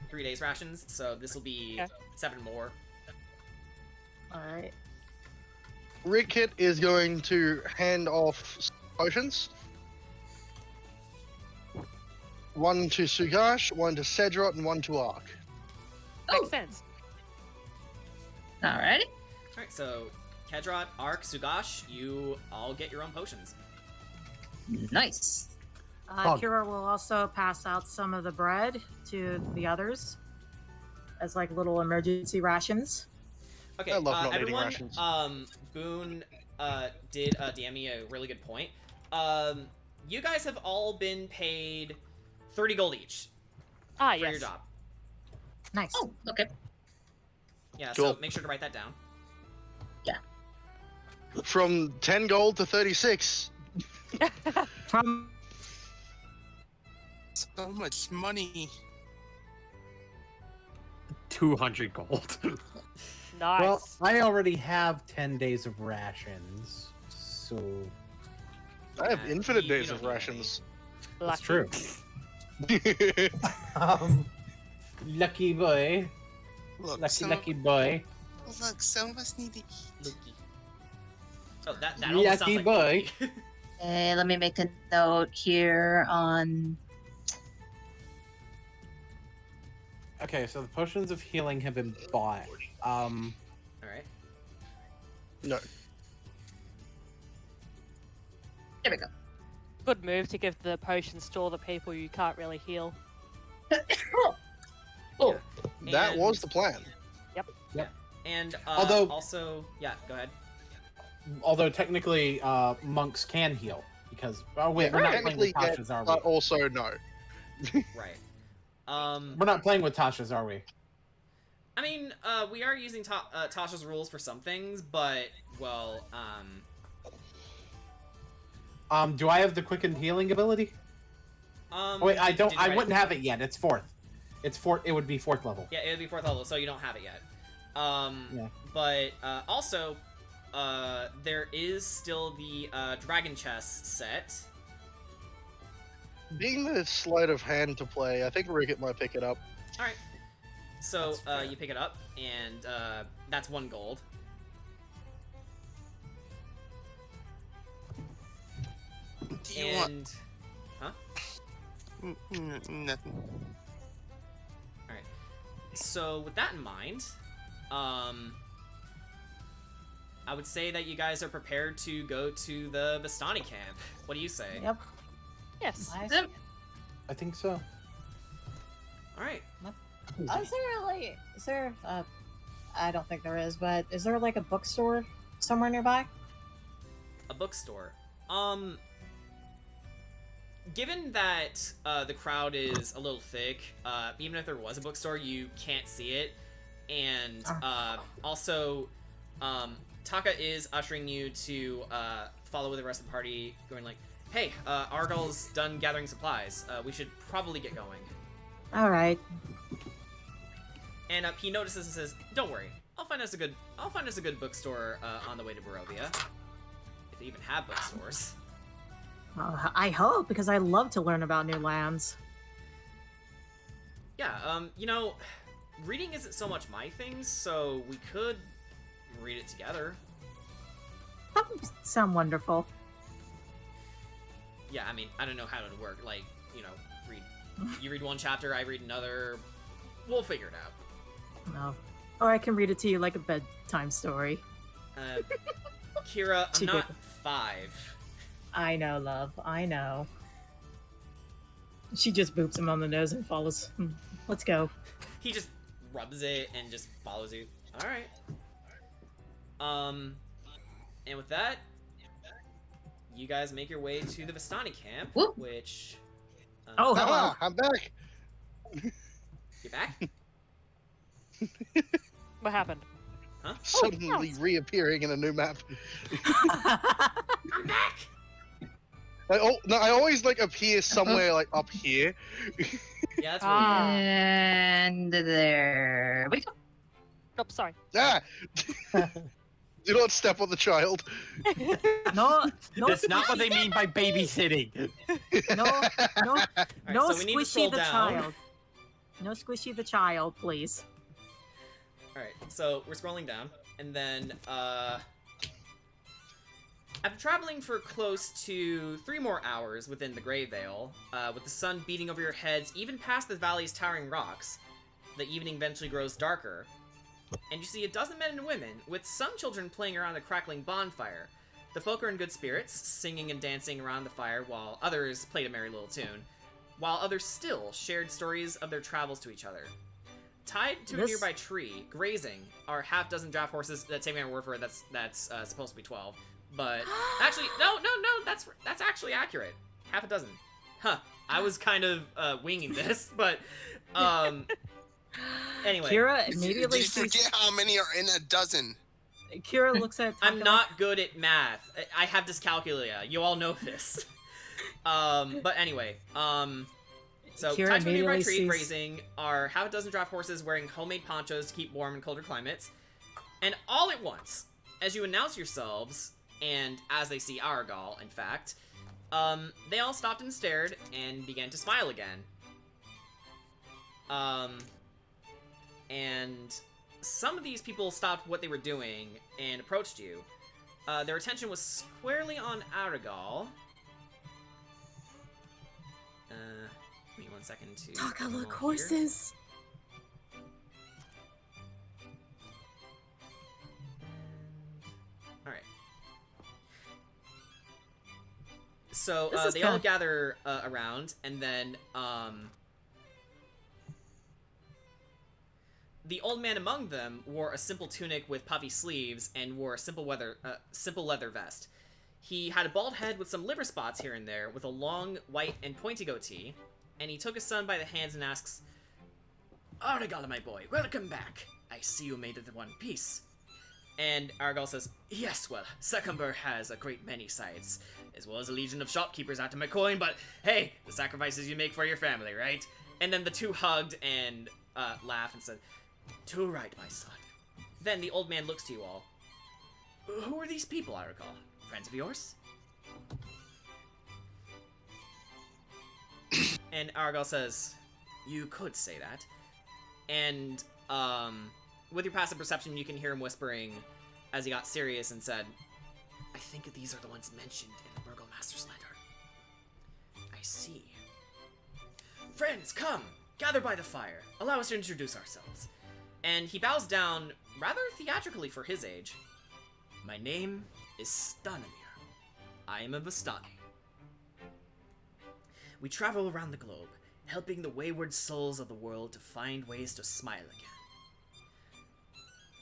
3 days rations, so this will be 7 more. All right. Ricket is going to hand off potions. 1 to Sugash, 1 to Cedrot, and 1 to Ark. Makes sense. Alrighty. Alright, so Kedrot, Ark, Sugash, you all get your own potions. Nice. Kira will also pass out some of the bread to the others as like little emergency rations. Okay, I love not needing everyone, rations. Boone did DM me a really good point. You guys have all been paid 30 gold each Ah, for yes. your job. Nice. Oh, okay. Yeah, Cool. so make sure to write that down. From 10 gold to 36. From So much money. 200 gold. Nice. Well, I already have 10 days of rations, so I have Yeah, infinite you days don't of need rations. that's Lucky. true. Lucky boy. Look, Lucky boy. Look, some of us need to eat. Lucky. Oh, that almost sounds Lucky like boy. Lucky. Okay, let me make a note here on. Okay, so the potions of healing have been bought. Alright. No. There we go. Good move to give the potions to all the people you can't really heal. Oh, That And- was the plan. And Although- also, yeah, go ahead. Although technically, monks can heal because. Oh wait, we're not playing Technically, with yes, Tasha's, are we? but also no. Right. We're not playing with Tasha's, are we? I mean, we are using Tasha's rules for some things, but, well, Do I have the quickened healing ability? Oh, wait, I don't. did you I write wouldn't it? have it yet. It's 4th. It's 4th. It would be 4th level. Yeah, it would be 4th level, so you don't have it yet. Yeah. But, also, there is still the, Dragon Chest set. Being the sleight of hand to play, I think Ricket might pick it up. All right. So That's fair. you pick it up, and that's 1 gold. Do you want And huh? nothing? All right. So with that in mind, I would say that you guys are prepared to go to the Vistani camp. What do you say? Yep. Yes. Nice. I think so. All right. Is there I don't think there is, but is there like a bookstore somewhere nearby? A bookstore. Given that the crowd is a little thick, even if there was a bookstore, you can't see it. And also, Taka is ushering you to follow with the rest of the party, going like, "Hey, Argyl's done gathering supplies. We should probably get going." All right. And he notices and says, "Don't worry, I'll find us a good bookstore on the way to Barovia, if they even have bookstores." I hope, because I love to learn about new lands. Yeah, reading isn't so much my thing, so we could read it together. That would sound wonderful. Yeah, I mean, I don't know how it would work. Like, you read one chapter, I read another. We'll figure it out. No. Or I can read it to you like a bedtime story. Kira, I'm She not did. 5. I know, love. I know. She just boops him on the nose and follows. Let's go. He just rubs it and just follows you. All right. And with that, you guys make your way to the Vistani camp, Whoop. which. Oh, hello. Ah, I'm back. You're back? What happened? Huh? Suddenly reappearing in a new map. I'm back! I always like appear somewhere like up here. Yeah, that's really weird. And there we go. Oh, sorry. Ah! Do not step on the child. No, no, That's not what they mean by babysitting. no, no, Alright, no so we need to squishy scroll the down. child. No squishy the child, please. Alright, so we're scrolling down, and then, after traveling for close to 3 more hours within the Grey Vale, with the sun beating over your heads even past the valley's towering rocks, the evening eventually grows darker, and you see a dozen men and women, with some children playing around a crackling bonfire. The folk are in good spirits, singing and dancing around the fire, while others played a merry little tune, while others still shared stories of their travels to each other. Tied to a This- nearby tree, grazing, are half-dozen draft horses. Take my word for it. That's supposed to be 12, but actually, no, that's actually accurate. Half a dozen. Huh. I was kind of winging this, but anyway. Kira Did immediately you sees. forget how many are in a dozen? Kira looks at. I'm Taka not good at math. I have dyscalculia. You all know this. But anyway, so Kira tied to a nearby immediately tree sees- grazing are half a dozen draft horses wearing homemade ponchos to keep warm in colder climates. And all at once, as you announce yourselves, and as they see Argal, in fact, they all stopped and stared and began to smile again. And some of these people stopped what they were doing and approached you. Their attention was squarely on Argal. Give me 1 second to... Taka, go look, here. horses. Alright. So, This is they all kinda- gather around, and then, the old man among them wore a simple tunic with puffy sleeves and wore a simple leather vest. He had a bald head with some liver spots here and there, with a long, white, and pointy goatee, and he took his son by the hands and asks, "Argal, my boy, welcome back. I see you made it in one piece." And Argal says, "Yes, well, Secumber has a great many sides, as well as a legion of shopkeepers out to McCoy, but hey, the sacrifices you make for your family, right?" And then the two hugged and laughed and said, "Too right, my son." Then the old man looks to you all. "Who are these people, Argal? Friends of yours?" And Argal says, "You could say that." And with your passive perception, you can hear him whispering as he got serious and said, "I think these are the ones mentioned in the Burgomaster's letter." "I see. Friends, come! Gather by the fire. Allow us to introduce ourselves." And he bows down rather theatrically for his age. "My name is Stanimir. I am a Vistani. We travel around the globe, helping the wayward souls of the world to find ways to smile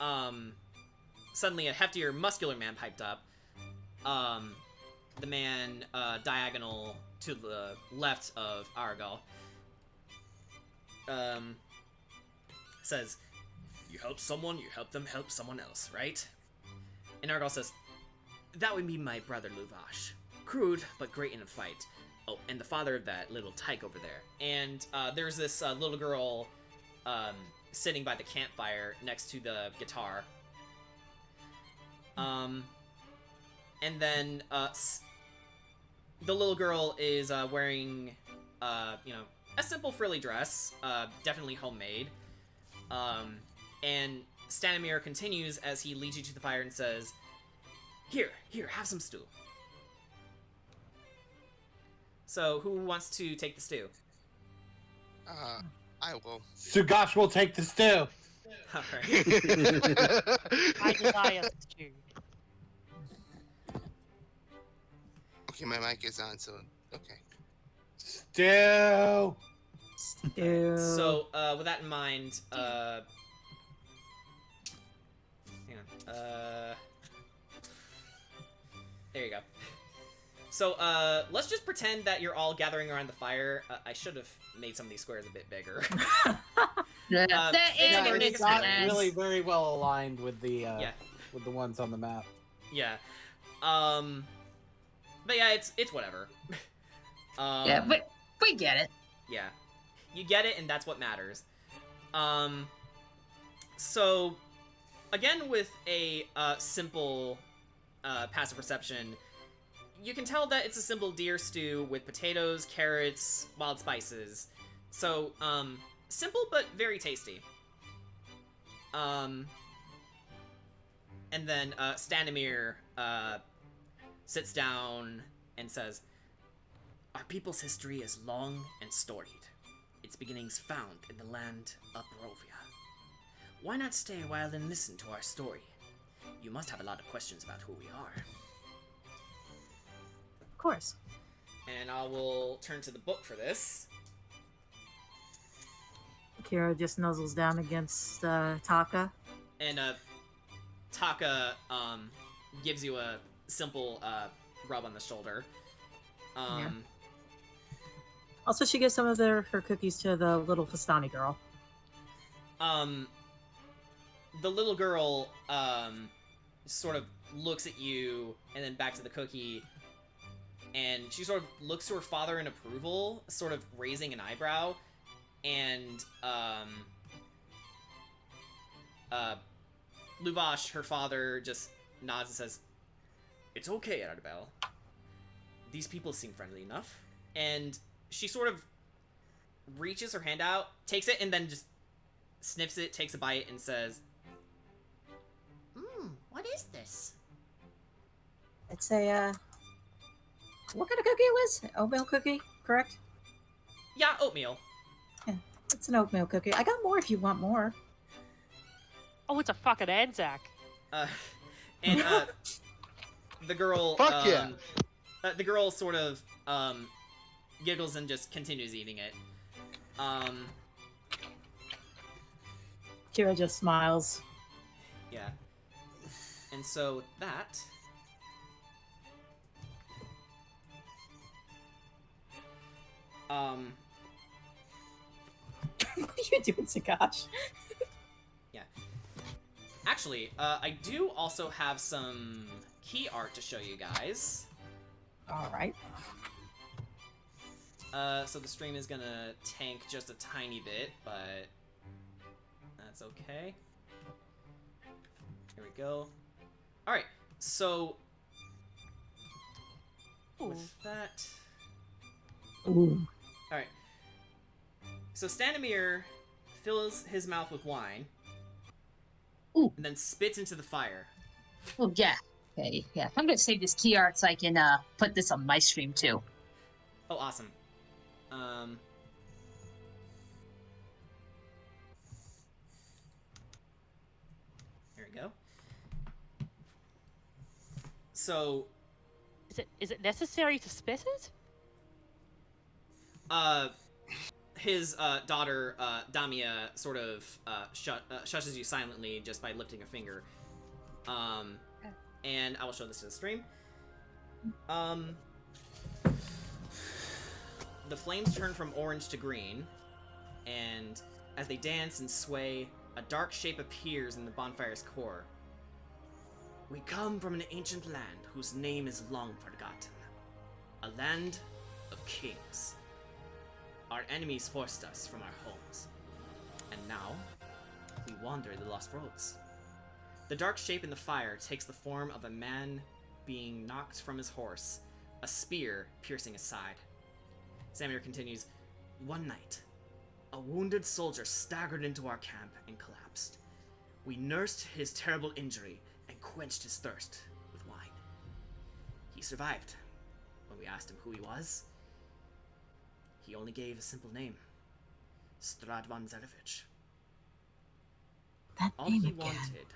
again." Suddenly a heftier, muscular man piped up. The man diagonal to the left of Argal says, "You help someone, you help them help someone else, right?" And Argal says, "That would be my brother Luvash. Crude, but great in a fight. Oh, and the father of that little tyke over there." And there's this little girl sitting by the campfire next to the guitar. And then the little girl is wearing, a simple frilly dress, definitely homemade. And Stanimir continues as he leads you to the fire and says, Here, have some stew." So, who wants to take the stew? I will. Sugash will take the stew. Alright. I desire stew. Okay, my mic is on, so okay. Stew. Ew. So, with that in mind, hang on. There you go. So, let's just pretend that you're all gathering around the fire. I should have made some of these squares a bit bigger. Yeah, that Yeah, animated it's not mess. really very well aligned with the with the ones on the map. Yeah. But yeah, it's whatever. Yeah, but we get it. Yeah. You get it, and that's what matters. So, again, with a simple passive perception, you can tell that it's a simple deer stew with potatoes, carrots, wild spices. So, simple but very tasty. And then Stanimir sits down and says, "Our people's history is long and storied. Its beginnings found in the land of Barovia. Why not stay a while and listen to our story? You must have a lot of questions about who we are." Of course. And I will turn to the book for this. Kira just nuzzles down against Taka. And Taka gives you a simple rub on the shoulder. Yeah. Also, she gives some of her cookies to the little Fastani girl. The little girl sort of looks at you and then back to the cookie, and she sort of looks to her father in approval, sort of raising an eyebrow, and Luvash, her father, just nods and says, "It's okay, Arabelle. These people seem friendly enough." And she sort of reaches her hand out, takes it, and then just sniffs it, takes a bite, and says, "What is this?" It's a, what kind of cookie it was? Oatmeal cookie, correct? Yeah, oatmeal. It's an oatmeal cookie. I got more if you want more. Oh, it's a fucking Anzac. And the girl, Fuck yeah. The girl sort of giggles and just continues eating it. Kira just smiles. Yeah. And so with that, What are you doing, Sakash? yeah. Actually, I do also have some key art to show you guys. All right. So the stream is gonna tank just a tiny bit, but that's okay. Here we go. Alright, so with that... Ooh. Alright, So Stanimir fills his mouth with wine. Ooh. And then spits into the fire. Oh, yeah. Okay, yeah. I'm gonna save this key art so I can put this on my stream too. Oh, awesome. There we go. So, Is it necessary to spit it? his daughter, Damia, sort of shushes you silently just by lifting a finger. And I will show this to the stream. The flames turn from orange to green, and as they dance and sway, a dark shape appears in the bonfire's core. We come from an ancient land whose name is long forgotten. A land of kings. Our enemies forced us from our homes, and now we wander the lost roads. The dark shape in the fire takes the form of a man being knocked from his horse, a spear piercing his side. Samir continues, one night, a wounded soldier staggered into our camp and collapsed. We nursed his terrible injury and quenched his thirst with wine. He survived. When we asked him who he was, he only gave a simple name, Strahd von Zarevich. That All name he again. wanted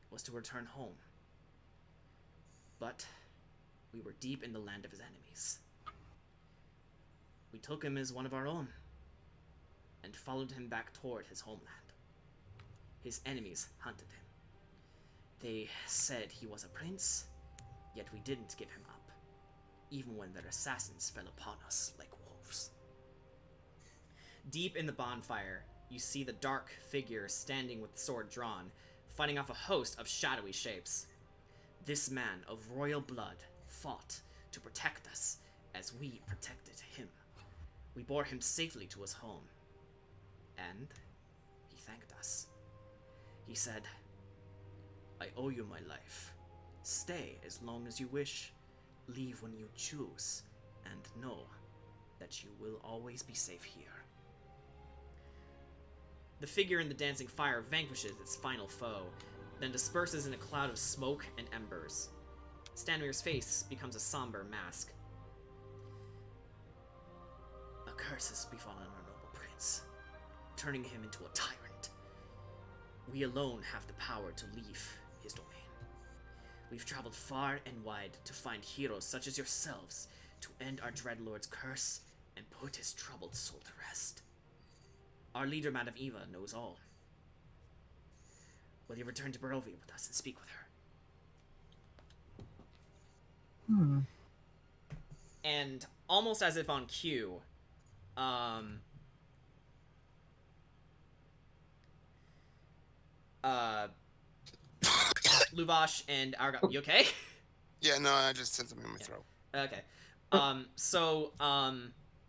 was to return home. But we were deep in the land of his enemies. We took him as one of our own, and followed him back toward his homeland. His enemies hunted him. They said he was a prince, yet we didn't give him up, even when their assassins fell upon us like wolves. Deep in the bonfire, you see the dark figure standing with sword drawn, fighting off a host of shadowy shapes. This man of royal blood fought to protect us as we protected him. We bore him safely to his home, and he thanked us. He said, I owe you my life. Stay as long as you wish, leave when you choose, and know that you will always be safe here. The figure in the dancing fire vanquishes its final foe, then disperses in a cloud of smoke and embers. Stanimir's face becomes a somber mask. A curse has befallen our noble prince, turning him into a tyrant. We alone have the power to leave his domain. We've traveled far and wide to find heroes such as yourselves to end our dreadlord's curse and put his troubled soul to rest. Our leader, Maid of Honor, knows all. Will you return to Barovia with us and speak with her? And almost as if on cue, Luvash and Argal, you okay? Yeah, no, I just sent something in my throat. Okay.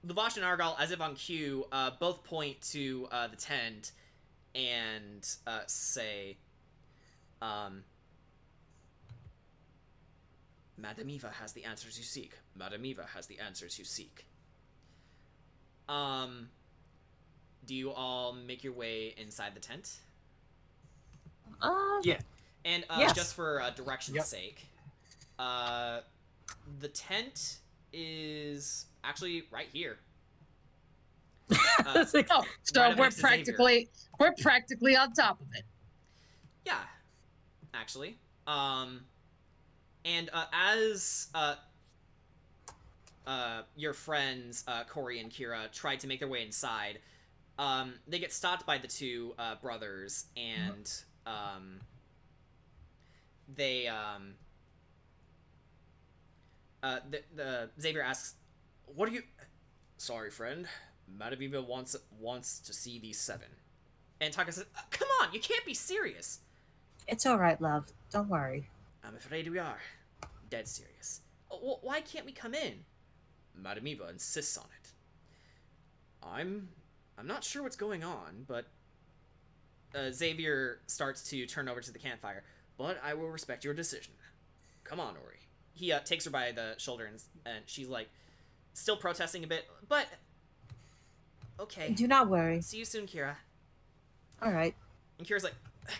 Luvash and Argal, as if on cue, both point to the tent and say, Madame Eva has the answers you seek. Madame Eva has the answers you seek. Do you all make your way inside the tent? Yeah. And Yes. just for direction's Yep. sake, the tent is actually right here. That's like- Oh, so Right up we're next to Xavier. practically on top of it. Yeah, actually. And as your friends Corey and Kira tried to make their way inside, they get stopped by the two brothers, and they the Xavier asks, "What are you?" Sorry, friend. Madaviva wants to see these seven. And Taka says, "Come on, you can't be serious." It's all right, love. Don't worry. I'm afraid we are. Dead serious. Why can't we come in? Madame Eva insists on it. I'm not sure what's going on, but Xavier starts to turn over to the campfire. But I will respect your decision. Come on, Ori. He takes her by the shoulder, and she's like, still protesting a bit, but Okay. Do not worry. See you soon, Kira. All right. And Kira's like,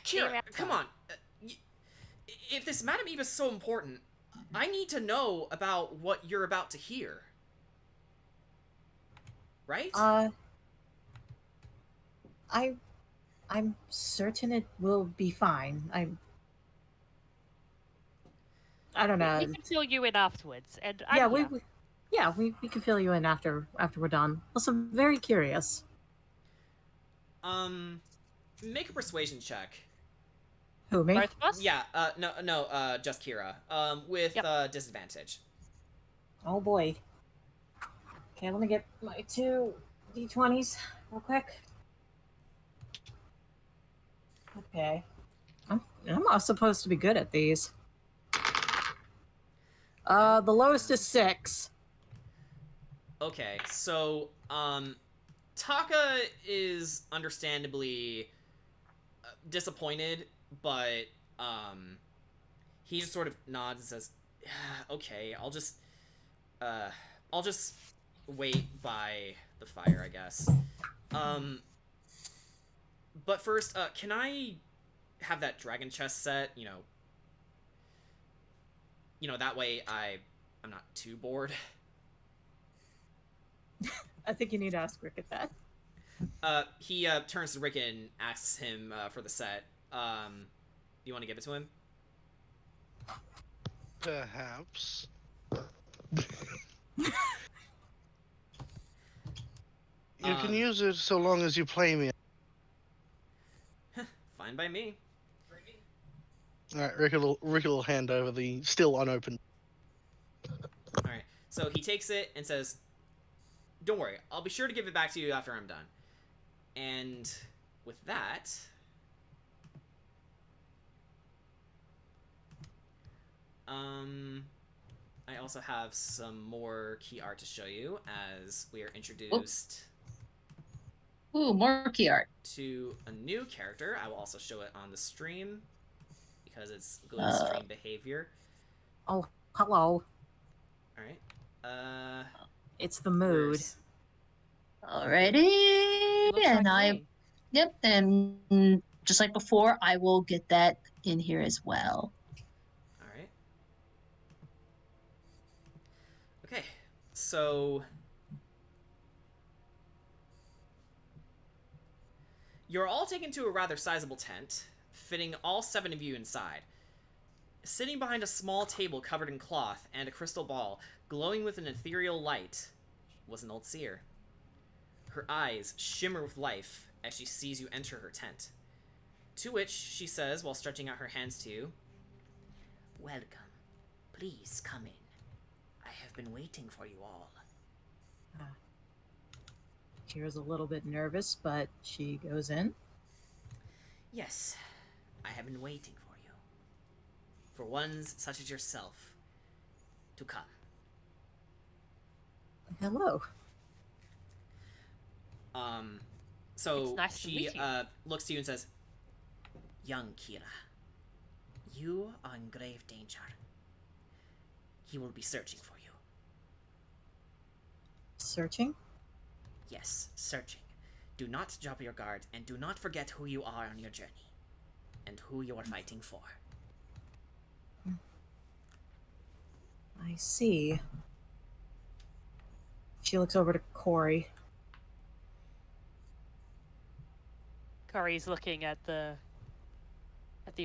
Kira, come on. If this Madame Eve is so important, I need to know about what you're about to hear. Right? I'm certain it will be fine. I don't know. We can fill you in afterwards, and Yeah, I'm here. we can fill you in after we're done. Plus, I'm very curious. Make a persuasion check. Who, me? Both of us? Yeah, no, just Kira. With disadvantage. Oh boy. Okay, let me get my 2 d20s real quick. Okay. I'm not supposed to be good at these. The lowest is 6. Okay, so, Taka is understandably disappointed, but, he just sort of nods and says, okay, I'll just wait by the fire, I guess. But first, can I have that dragon chest set, you know, that way I'm not too bored. I think you need to ask Rick at that. He turns to Rick and asks him for the set. Do you want to give it to him? Perhaps. You can use it so long as you play me. Fine by me. Alright, Rick will hand over the still unopened. Alright, so he takes it and says, don't worry, I'll be sure to give it back to you after I'm done. And with that, I also have some more key art to show you as we are introduced more key art to a new character. I will also show it on the stream because it's good stream behavior. Oh, hello. Alright. It's the mood. Alrighty, and Like yep, and just like before, I will get that in here as well. Alright. Okay, so you're all taken to a rather sizable tent, fitting all 7 of you inside. Sitting behind a small table covered in cloth and a crystal ball, glowing with an ethereal light, was an old seer. Her eyes shimmer with life as she sees you enter her tent. To which she says, while stretching out her hands to you, "Welcome. Please come in. I have been waiting for you all." Kira's a little bit nervous, but she goes in. "Yes, I have been waiting for you. For ones such as yourself to come." Hello. So It's nice to she meet you. looks to you and says, "Young Kira, you are in grave danger. He will be searching for you." Searching? "Yes, searching. Do not drop your guard, and do not forget who you are on your journey, and who you are fighting for." I see. She looks over to Corey. Corey's looking at the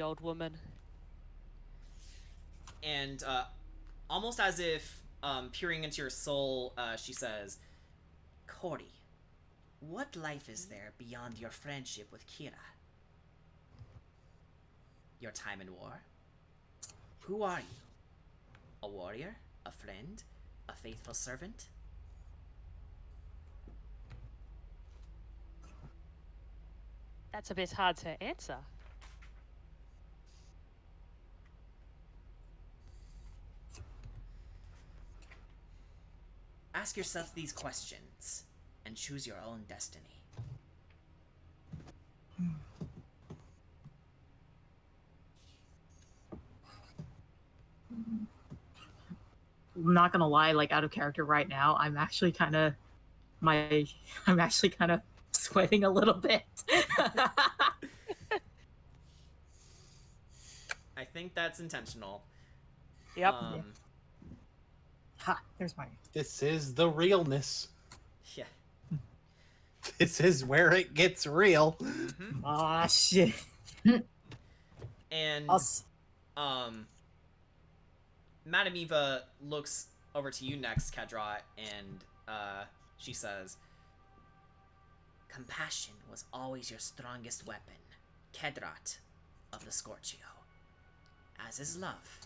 old woman. And almost as if peering into your soul, she says, "Corey, what life is there beyond your friendship with Kira? Your time in war? Who are you? A warrior? A friend? A faithful servant?" That's a bit hard to answer. Ask yourself these questions and choose your own destiny. I'm not gonna lie, like out of character right now, I'm actually kind of I'm actually kind of sweating a little bit. I think that's intentional. Yep. Ha, there's my. This is the realness. Yeah. This is where it gets real. Mm-hmm. Ah, shit. And Us. Madame Eva looks over to you next, Kedra, and she says, "Compassion was always your strongest weapon, Kedrat of the Scorchio, as is love."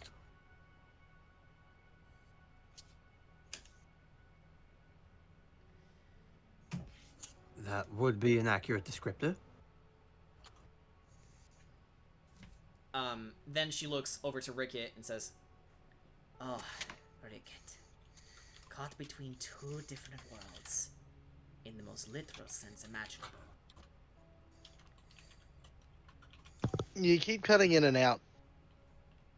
That would be an accurate descriptor. Then she looks over to Ricket and says, "Oh, Ricket, caught between two different worlds, in the most literal sense imaginable." You keep cutting in and out.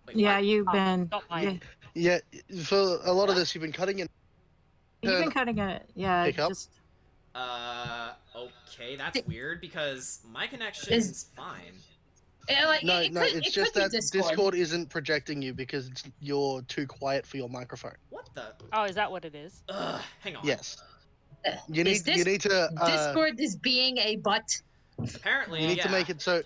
Wait, Yeah, what? you've been. Not mine. Yeah, for a lot of this, you've been cutting in. You've been cutting it. Yeah, Pick up? just. Okay, that's weird because my connection's fine. Yeah, like, No, it no, could, it's it just could that be Discord isn't projecting you because you're too quiet for your microphone. What the? Oh, is that what it is? Hang on. Yes. Uh, You is need to Discord is being a butt. Apparently, you need yeah. to make it so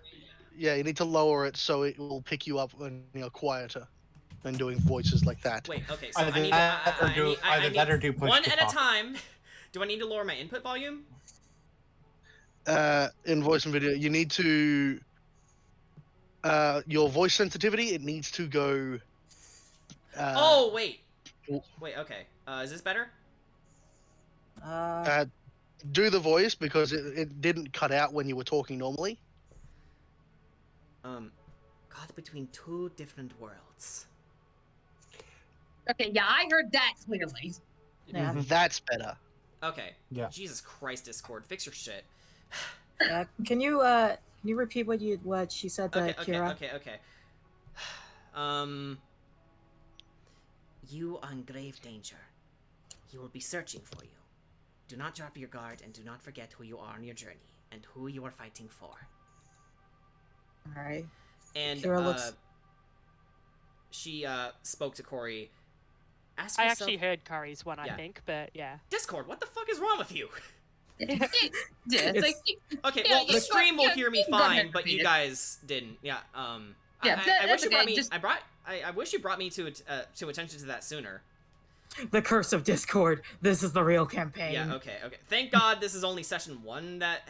you need to lower it so it will pick you up when you're quieter than doing voices like that. Wait, okay, so Either I need that or do push one to at talk. a time. Do I need to lower my input volume? In voice and video, you need to your voice sensitivity, it needs to go Oh, wait. w- Wait, okay. Is this better? do the voice because it didn't cut out when you were talking normally. Caught between two different worlds. Okay, yeah, I heard that clearly. Yeah. That's better. Okay. Yeah. Jesus Christ, Discord, fix your shit. Can you repeat what she said to Kira? Okay. You are in grave danger. He will be searching for you. Do not drop your guard and do not forget who you are on your journey and who you are fighting for. All right. And Kira looks. she spoke to Corey. Ask I yourself... actually heard Curry's one, Yeah. I think, but yeah. Discord, what the fuck is wrong with you? Yeah, it's like, Okay, Yeah, well, the you- stream will yeah, hear me you can go ahead fine, and but you repeat it. guys didn't. Yeah. Yeah, I wish that's you brought okay, me. just- I wish you brought me to attention to that sooner. The curse of Discord. This is the real campaign. Yeah. Okay. Thank God this is only session 1 that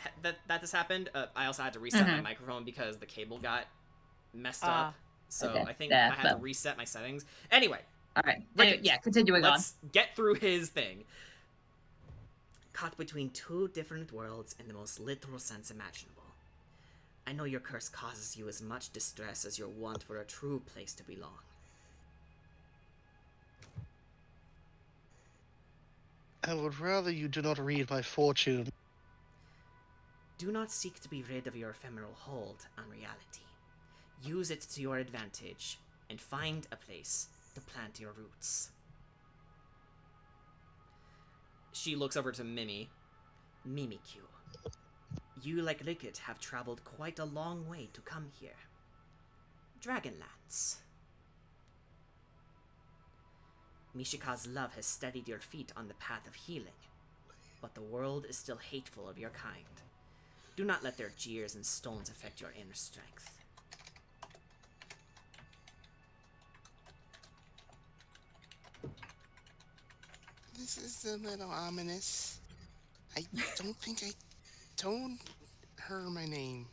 this happened. I also had to reset my microphone because the cable got messed up. So Okay. I think Yeah, I had to well. reset my settings. Anyway, all right. Ricket, Yeah, continuing on. let's get through his thing. Caught between two different worlds in the most literal sense imaginable. I know your curse causes you as much distress as your want for a true place to belong. I would rather you do not read my fortune. Do not seek to be rid of your ephemeral hold on reality. Use it to your advantage and find a place to plant your roots. She looks over to Mimi. Mimikyu. You, like Ricket, have traveled quite a long way to come here. Dragonlance. Mishika's love has steadied your feet on the path of healing, but the world is still hateful of your kind. Do not let their jeers and stones affect your inner strength. This is a little ominous. I don't think I told her my name.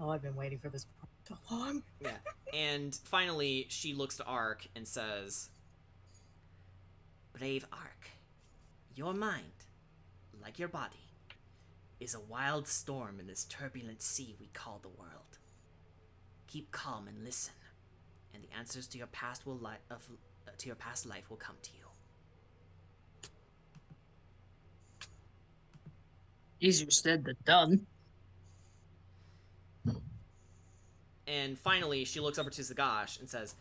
Oh, I've been waiting for this for so long. Yeah. And finally, she looks to Ark and says, Brave Ark, your mind, like your body, is a wild storm in this turbulent sea we call the world. Keep calm and listen, and the answers to your past life will come to you. Easier said than done. And finally, she looks over to Zagash and says,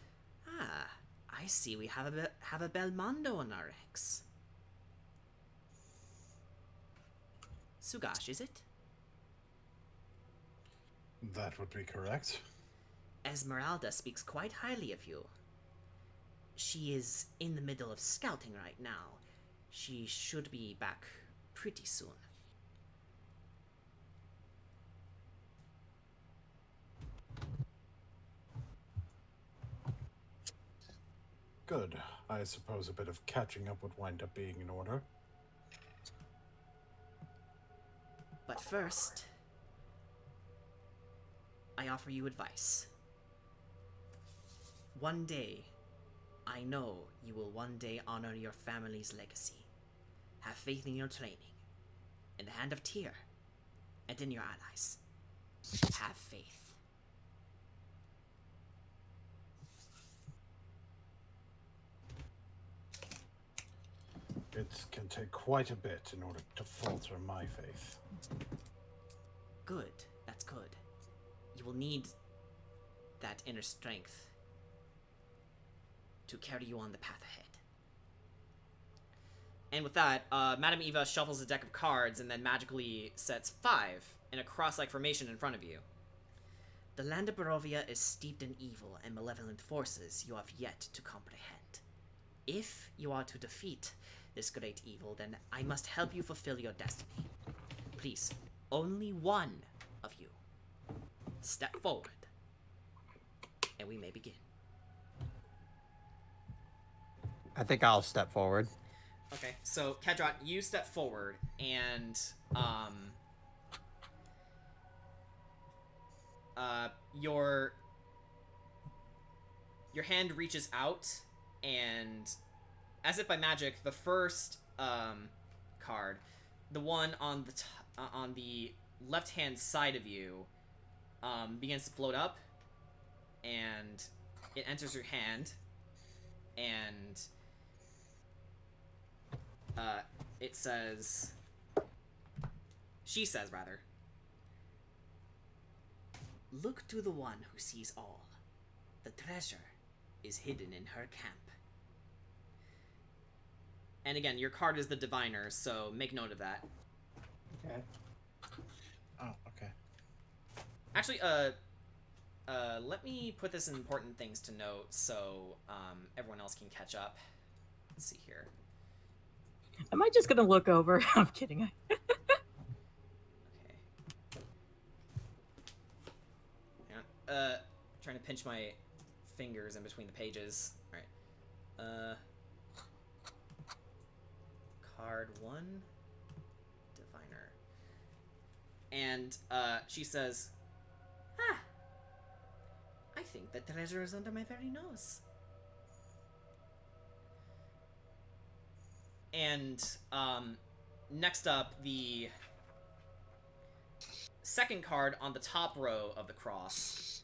Ah, I see we have a Belmondo on our ranks. Sugash, is it? That would be correct. Esmeralda speaks quite highly of you. She is in the middle of scouting right now. She should be back pretty soon. Good. I suppose a bit of catching up would wind up being in order. But first, I offer you advice. One day, I know you will one day honor your family's legacy. Have faith in your training, in the hand of Tyr, and in your allies. Have faith. It can take quite a bit in order to falter my faith. Good, that's good. You will need that inner strength to carry you on the path ahead. And with that, Madame Eva shuffles a deck of cards and then magically sets 5 in a cross-like formation in front of you. The land of Barovia is steeped in evil and malevolent forces you have yet to comprehend. If you are to defeat this great evil, then I must help you fulfill your destiny. Please, only one of you step forward, and we may begin. I think I'll step forward. Okay, so Kedrot, you step forward, and your hand reaches out, and as if by magic, the first card, the one on the left-hand side of you, begins to float up, and it enters your hand, and it says, she says rather, "Look to the one who sees all. The treasure is hidden in her camp." And again, your card is the diviner, so make note of that. Okay. Oh, okay. Actually, let me put this in important things to note so everyone else can catch up. Let's see here. Am I just gonna look over? I'm kidding. Okay. Yeah. Trying to pinch my fingers in between the pages. Alright. Card 1. Diviner. And, she says, "Ah! I think the treasure is under my very nose." And, next up, the second card on the top row of the cross,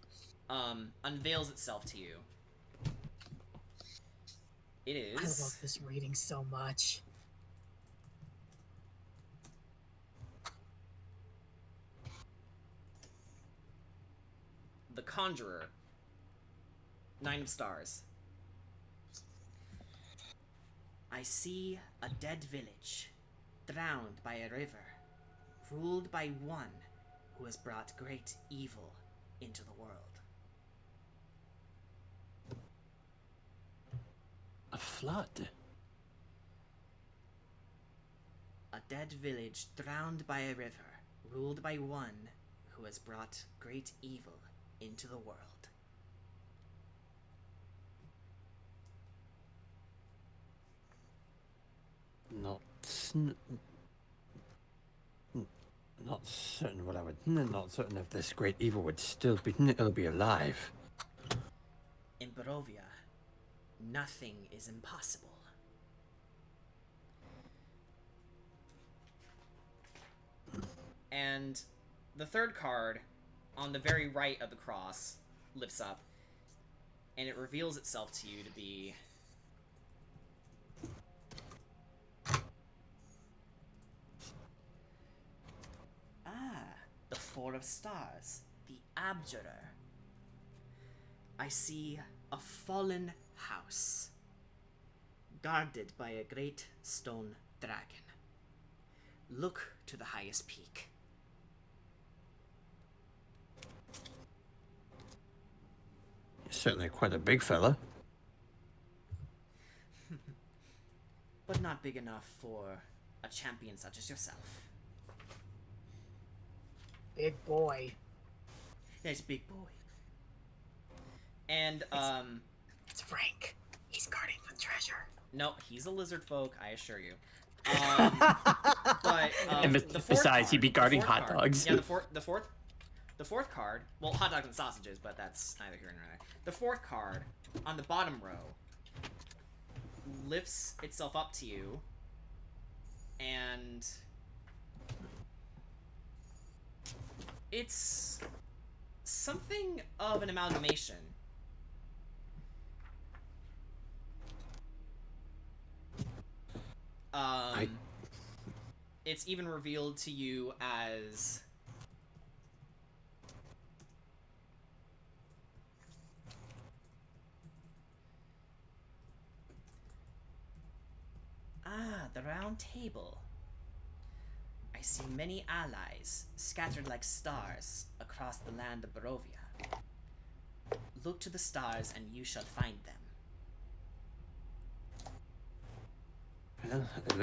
unveils itself to you. It is... I love this reading so much. The Conjurer. 9 of stars. I see a dead village, drowned by a river, ruled by one who has brought great evil into the world. A flood? A dead village drowned by a river, ruled by one who has brought great evil into the world. Not certain what I would. Not certain if this great evil would still be alive. In Barovia, nothing is impossible. And the third card, on the very right of the cross, lifts up, and it reveals itself to you to be... the 4 of stars, the Abjurer. I see a fallen house, guarded by a great stone dragon. Look to the highest peak. He's certainly quite a big fella. But not big enough for a champion such as yourself. Big boy. Yes, big boy. And, It's Frank. He's guarding the treasure. no, he's a lizard folk, I assure you. But, And the fourth besides, card- he'd be guarding the fourth hot card- dogs. Yeah, the fourth card, well, hot dogs and sausages, but that's neither here nor there. The fourth card, on the bottom row, lifts itself up to you, and it's something of an amalgamation. It's even revealed to you as the Round Table. I see many allies scattered like stars across the land of Barovia. Look to the stars and you shall find them. Well, at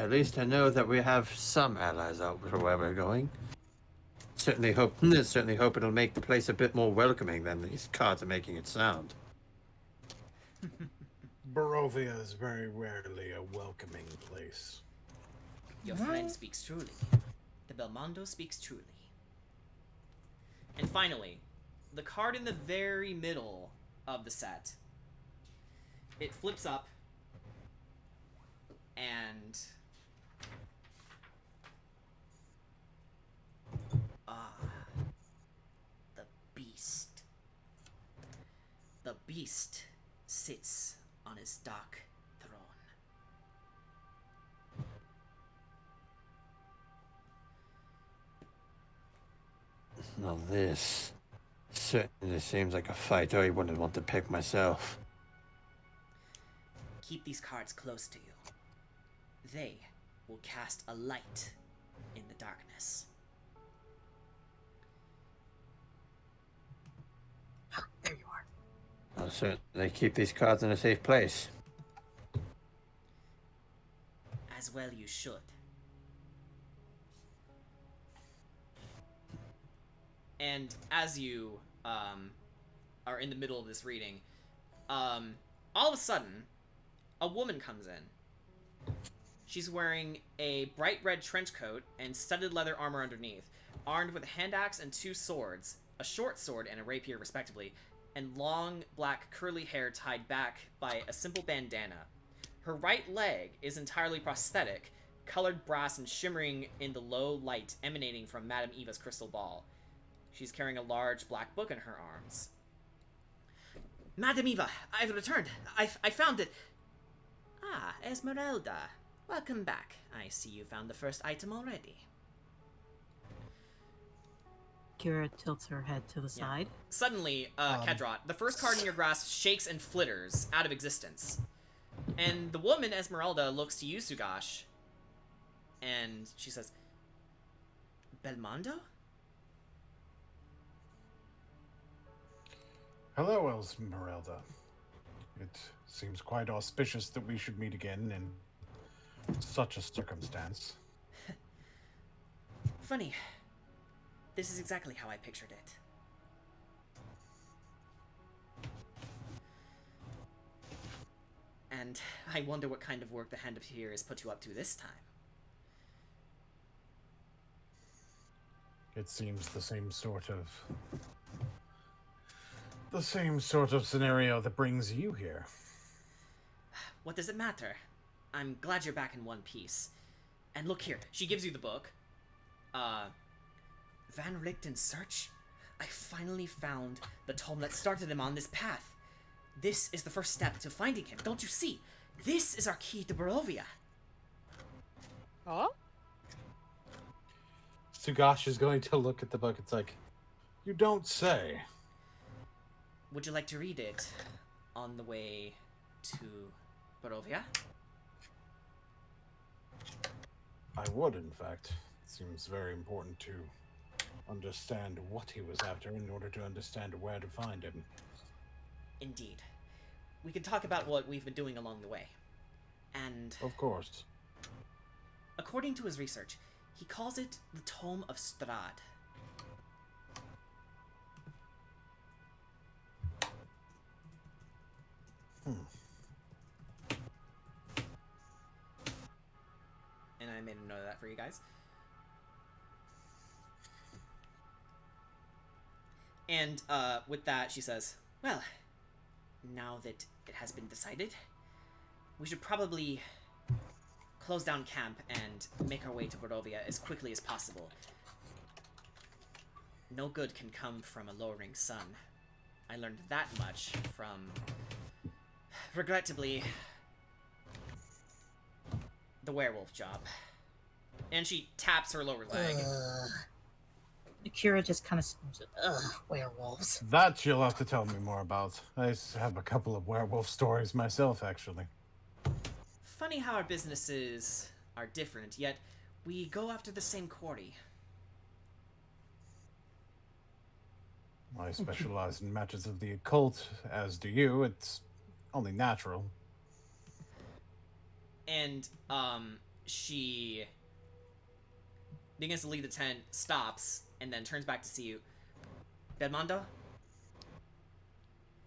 least I know that we have some allies out for where we're going. Certainly hope it'll make the place a bit more welcoming than these cards are making it sound. Barovia is very rarely a welcoming place. Your friend speaks truly. The Belmondo speaks truly. And finally, the card in the very middle of the set. It flips up, and the beast. The beast sits on his dark throne. Now this certainly seems like a fight I wouldn't want to pick myself. Keep these cards close to you. They will cast a light in the darkness. There you are. I'll certainly keep these cards in a safe place. As well you should. And as you are in the middle of this reading, all of a sudden, a woman comes in. She's wearing a bright red trench coat and studded leather armor underneath, armed with a hand axe and two swords, a short sword and a rapier respectively, and long black curly hair tied back by a simple bandana. Her right leg is entirely prosthetic, colored brass and shimmering in the low light emanating from Madame Eva's crystal ball. She's carrying a large black book in her arms. Madame Eva, I've returned. I found it. Ah, Esmeralda. Welcome back. I see you found the first item already. Kira tilts her head to the side. Suddenly, Kedrot, the first card in your grasp shakes and flitters out of existence. And the woman, Esmeralda, looks to you, Sugash, and she says, Belmondo? Hello, Esmeralda. It seems quite auspicious that we should meet again in such a circumstance. Funny. This is exactly how I pictured it. And I wonder what kind of work the Hand of Fear has put you up to this time. It seems the same sort of scenario that brings you here. What does it matter? I'm glad you're back in one piece. And look here, she gives you the book. Van Richten's Search? I finally found the tome that started him on this path. This is the first step to finding him, don't you see? This is our key to Barovia. Oh? Sugash is going to look at the book. It's like, You don't say. Would you like to read it on the way to Barovia? I would, in fact. It seems very important to understand what he was after in order to understand where to find him. Indeed. We can talk about what we've been doing along the way. And Of course. according to his research, he calls it the Tome of Strahd. And I made a note of that for you guys. And with that, she says, well, now that it has been decided, we should probably close down camp and make our way to Barovia as quickly as possible. No good can come from a lowering sun. I learned that much from, regrettably, the werewolf job. And she taps her lower leg. Akira just kind of screams, ugh, werewolves. That you'll have to tell me more about. I have a couple of werewolf stories myself, actually. Funny how our businesses are different, yet we go after the same quarry. I specialize in matters of the occult, as do you. It's only natural. And, she begins to leave the tent, stops, and then turns back to see you. Belmondo?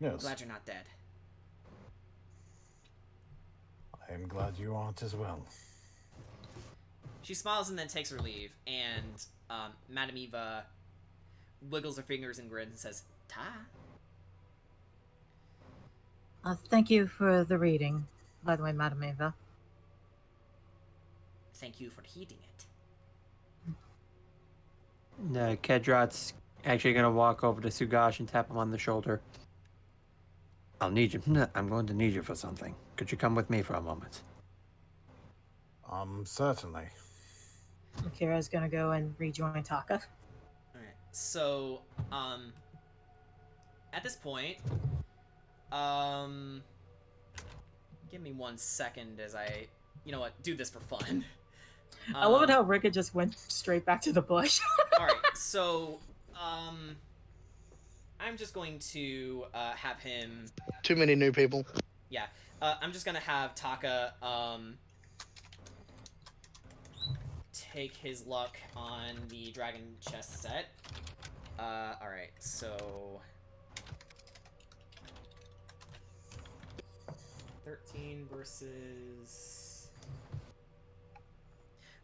Yes. I'm glad you're not dead. I am glad you aren't as well. She smiles and then takes her leave, and, Madame Eva wiggles her fingers and grins and says, Ta. Thank you for the reading, by the way, Madame Eva. Thank you for heeding it. Kedrat's actually gonna walk over to Sugash and tap him on the shoulder. I'll need you. I'm going to need you for something. Could you come with me for a moment? Certainly. Akira's gonna go and rejoin Taka. Alright, so, at this point, give me 1 second as I, you know what, do this for fun. I love it how Rika just went straight back to the bush. Alright, so, I'm just going to, have him... Too many new people. Yeah, I'm just gonna have Taka, take his luck on the dragon chest set. Alright, so... 13 versus...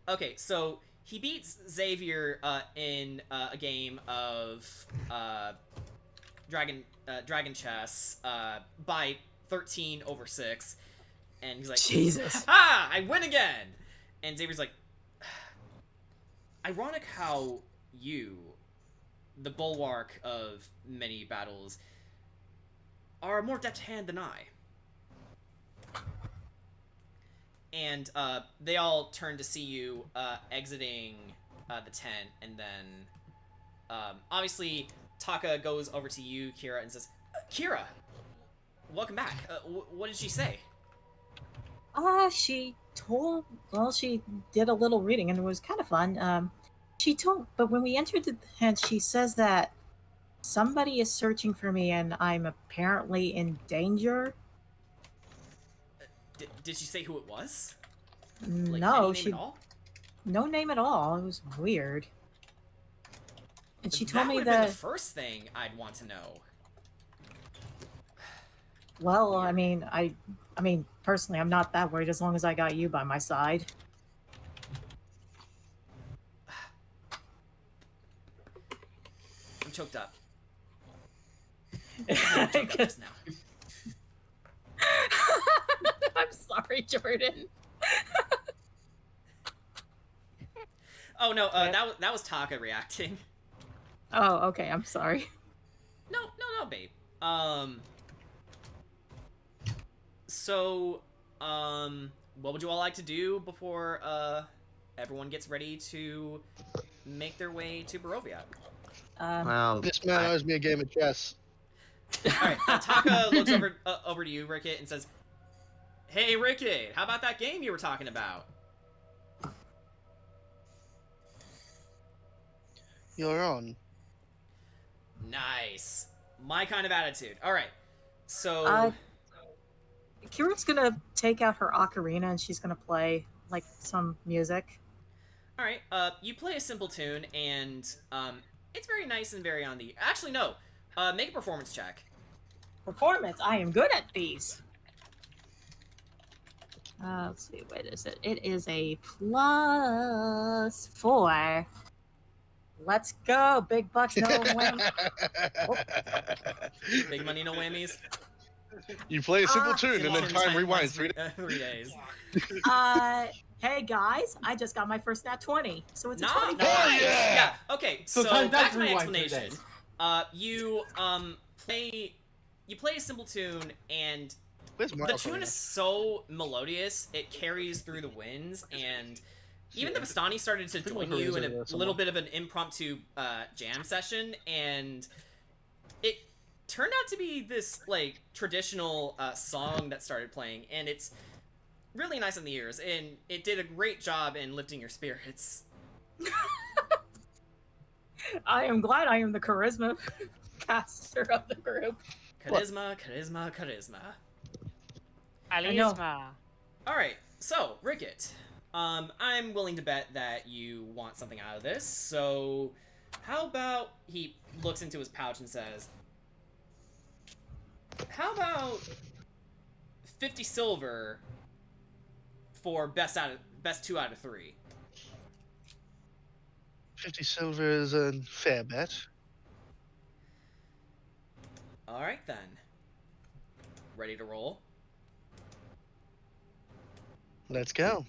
Okay, so he beats Xavier in a game of dragon chess by 13 over 6, and he's like, Jesus. "Ah, I win again!" And Xavier's like, "Ironic how you, the bulwark of many battles, are a more deft hand than I." And they all turn to see you exiting the tent, and then obviously Taka goes over to you, Kira, and says, "Kira, welcome back. What did she say?" She did a little reading, and it was kind of fun. But when we entered the tent, she says that somebody is searching for me, and I'm apparently in danger. Did she say who it was? No, any name at all? No name at all. It was weird. And she told me would've been that. the first thing I'd want to know. Well, I mean, personally, I'm not that worried as long as I got you by my side. I'm choked up. I'm choked up just now. I'm sorry, Jordan. Oh no, that was Taka reacting. Oh, okay. I'm sorry. No, babe. So, what would you all like to do before everyone gets ready to make their way to Barovia? Well, This man owes me a game of chess. All right, Taka looks over to you, Rickett, and says, Hey, Ricky, how about that game you were talking about? You're on. Nice. My kind of attitude. All right. So, Kira's gonna take out her ocarina and she's gonna play like some music. all right. You play a simple tune, and it's very nice and very on the. Actually, no. Make a performance check. Performance. I am good at these. Let's see. What is it? It is a +4. Let's go. Big bucks, no whammy. Big money, no whammies. You play a simple Ah. tune and then time rewinds 3 3 days. Hey guys, I just got my first nat 20, so it's a Nice. 24. Oh, yeah. Yeah. Okay. So, time back does to my rewind 3 explanation. days. You play a simple tune, and Where's my the tune ocarina? is so melodious, it carries through the winds, and even the Vistani started to think my join you in ocarina's over there a somewhere. little bit of an impromptu jam session, and it turned out to be this like traditional song that started playing, and it's really nice on the ears, and it did a great job in lifting your spirits. I am glad I am the charisma caster of the group. Charisma, charisma, charisma. know. Alisma. All right, so Rickett, I'm willing to bet that you want something out of this. So, how about he looks into his pouch and says, "How about 50 silver for best 2 out of 3?" 50 silver is a fair bet. All right then. Ready to roll? Let's go.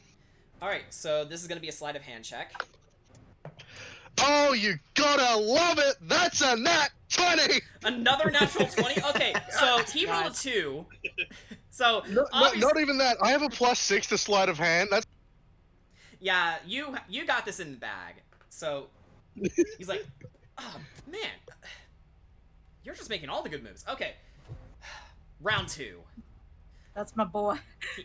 All right, so this is gonna be a sleight of hand check. Oh, you gotta love it! That's a nat 20! Another natural 20. Okay, so he rolled a 2. So Not even that. I have a +6 to sleight of hand. That's yeah, you got this in the bag. So he's like, "Oh man, you're just making all the good moves." Okay, round 2. That's my boy.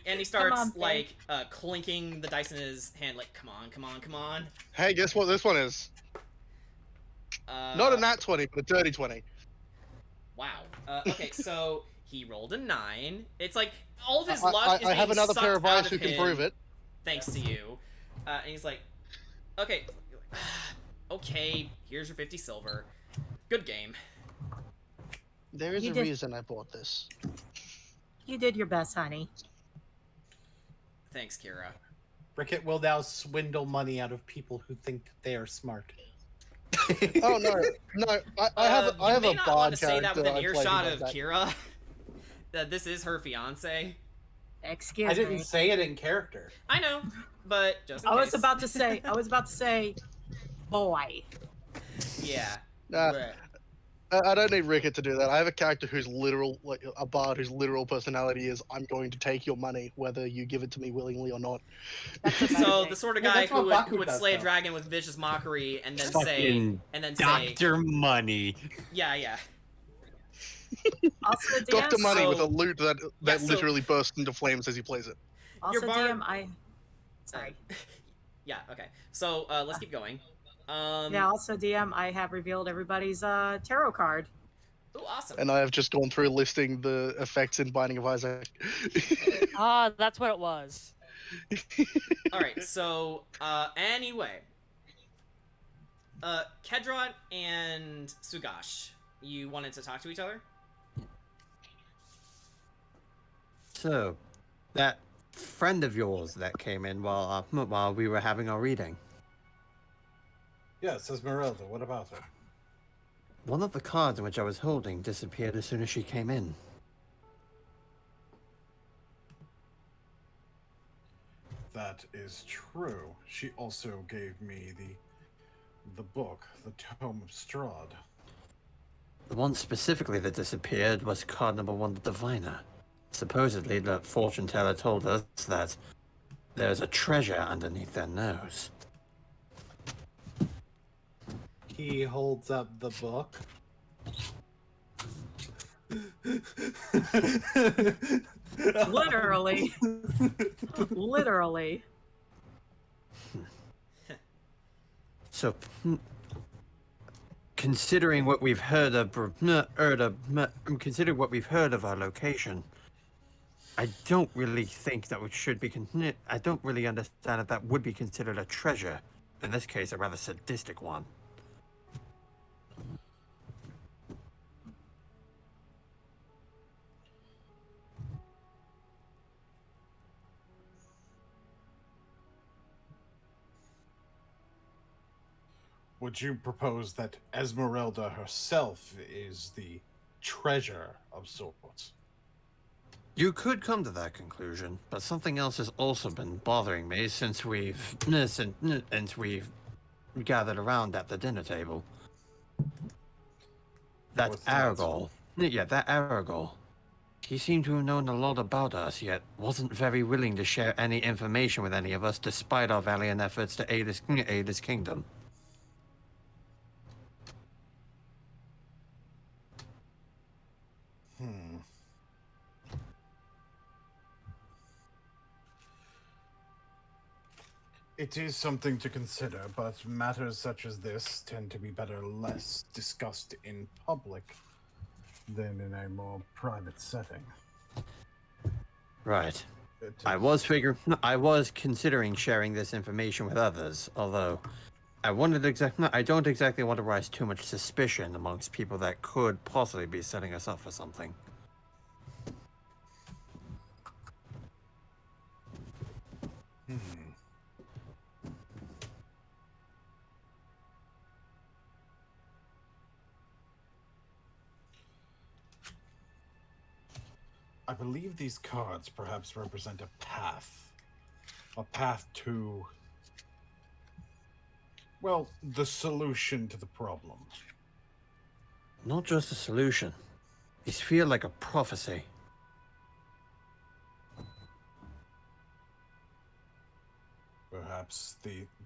And he starts on, like clinking the dice in his hand, like, "Come on, come on, come on." Hey, guess what this one is? Not a nat 20, but a dirty 20. Wow. Okay, so he rolled a 9. It's like all of his luck is I have being another pair sucked of eyes out who can him prove it. Thanks to you. And he's like, "Okay, okay, here's your 50 silver. Good game." There is You a did- reason I bought this. You did your best, honey. Thanks, Kira. Rickett will now swindle money out of people who think that they are smart. Oh no, I have You a may not want bard to say that character within I play earshot who of does that. Kira. That this is her fiance. Excuse I didn't me. say it in character. I know, but just in I was case. about to say, boy. Yeah. Nah, Right. I don't need Rickett to do that. I have a character who's literal, like a bard whose literal personality is, "I'm going to take your money, whether you give it to me willingly or not." That's So amazing. the sort of Yeah, guy that's who what would Baku slay a does, though. dragon with vicious mockery and then Fucking say, Dr. Money. yeah. Also, DM. Dr. Money with a So- loot that Yeah, so- literally bursts into flames as he plays it. Also, Your bard- DM. Sorry. Yeah. Okay. So let's keep going. Yeah. Also, DM. I have revealed everybody's tarot card. Ooh, awesome. And I have just gone through listing the effects in Binding of Isaac. Ah, that's what it was. All right. So anyway, Kedrot and Sugash, you wanted to talk to each other? So, that friend of yours that came in while we were having our reading. Yes, Esmeralda. What about her? One of the cards in which I was holding disappeared as soon as she came in. That is true. She also gave me the book, the Tome of Strahd. The one specifically that disappeared was card number 1, the Diviner. Supposedly, the fortune teller told us that there's a treasure underneath their nose. He holds up the book. Literally. Literally. So, considering what we've heard of, considering what we've heard of our location, I don't really think that it should be. I don't really understand if that would be considered a treasure. In this case, a rather sadistic one. Would you propose that Esmeralda herself is the treasure of sorts? You could come to that conclusion, but something else has also been bothering me since we've gathered around at the dinner table. That What's that? Aragol. Yeah, that Aragol. He seemed to have known a lot about us, yet wasn't very willing to share any information with any of us, despite our valiant efforts to aid his kingdom. It is something to consider, but matters such as this tend to be better less discussed in public than in a more private setting. Right. I was considering sharing this information with others, although I don't exactly want to raise too much suspicion amongst people that could possibly be setting us up for something. I believe these cards perhaps represent a path. A path to, well, the solution to the problem. Not just a solution. These feel like a prophecy. Perhaps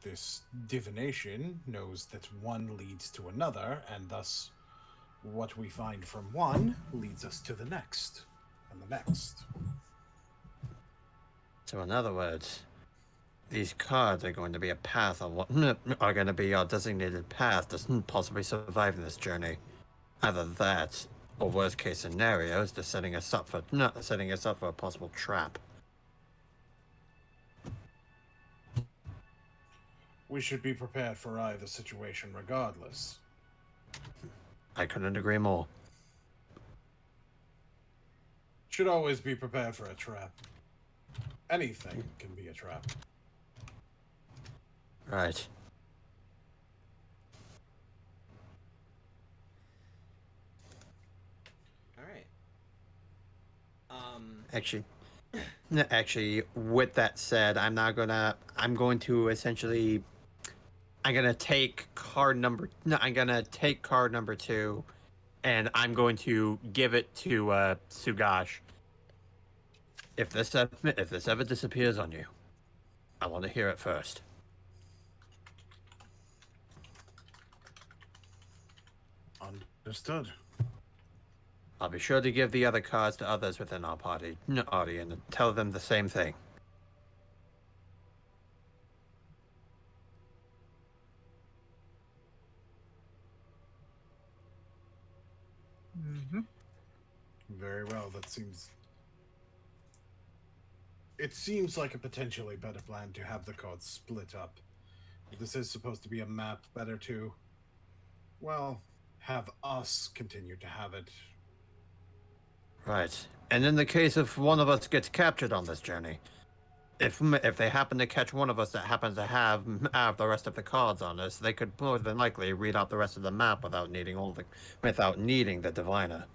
this divination knows that one leads to another, and thus what we find from one leads us to the next, and the next. So in other words, these cards are going to be a path on what are going to be our designated path to possibly surviving this journey. Either that, or worst case scenarios, to setting us up for a possible trap. We should be prepared for either situation regardless. I couldn't agree more. Should always be prepared for a trap. Anything can be a trap. Right. Actually, with that said, I'm going to essentially, I'm gonna take card number 2, and I'm going to give it to Sugash. If this ever disappears on you, I want to hear it first. Understood. I'll be sure to give the other cards to others within our party and tell them the same thing. Mm-hmm. Very well, it seems like a potentially better plan to have the cards split up. This is supposed to be a map, better to, well, have us continue to have it. Right. And in the case if one of us gets captured on this journey, if they happen to catch one of us that happens to have the rest of the cards on us, they could more than likely read out the rest of the map without needing the diviner.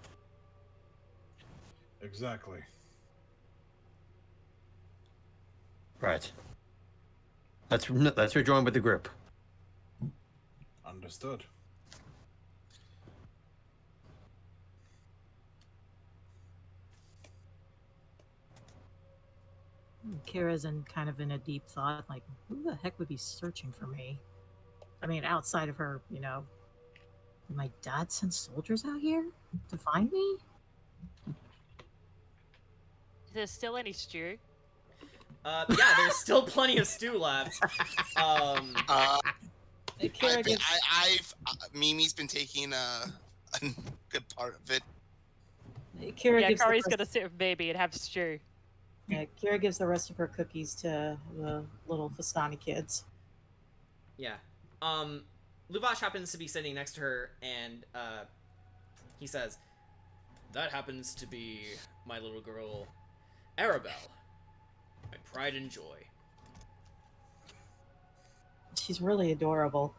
Exactly. Right. Let's rejoin with the group. Understood. Kira's in a deep thought, like, who the heck would be searching for me? I mean, outside of her, did my dad send soldiers out here to find me? Is there still any stew? Yeah, there's still plenty of stew left. Kira gives, Mimi's been taking a good part of it. Kira Yeah, gives the Kari's rest, gonna sit with Baby and have stew. yeah, Kira gives the rest of her cookies to the little Fastani kids. Yeah. Luvash happens to be sitting next to her, and he says, "That happens to be my little girl, Arabelle. My pride and joy." She's really adorable.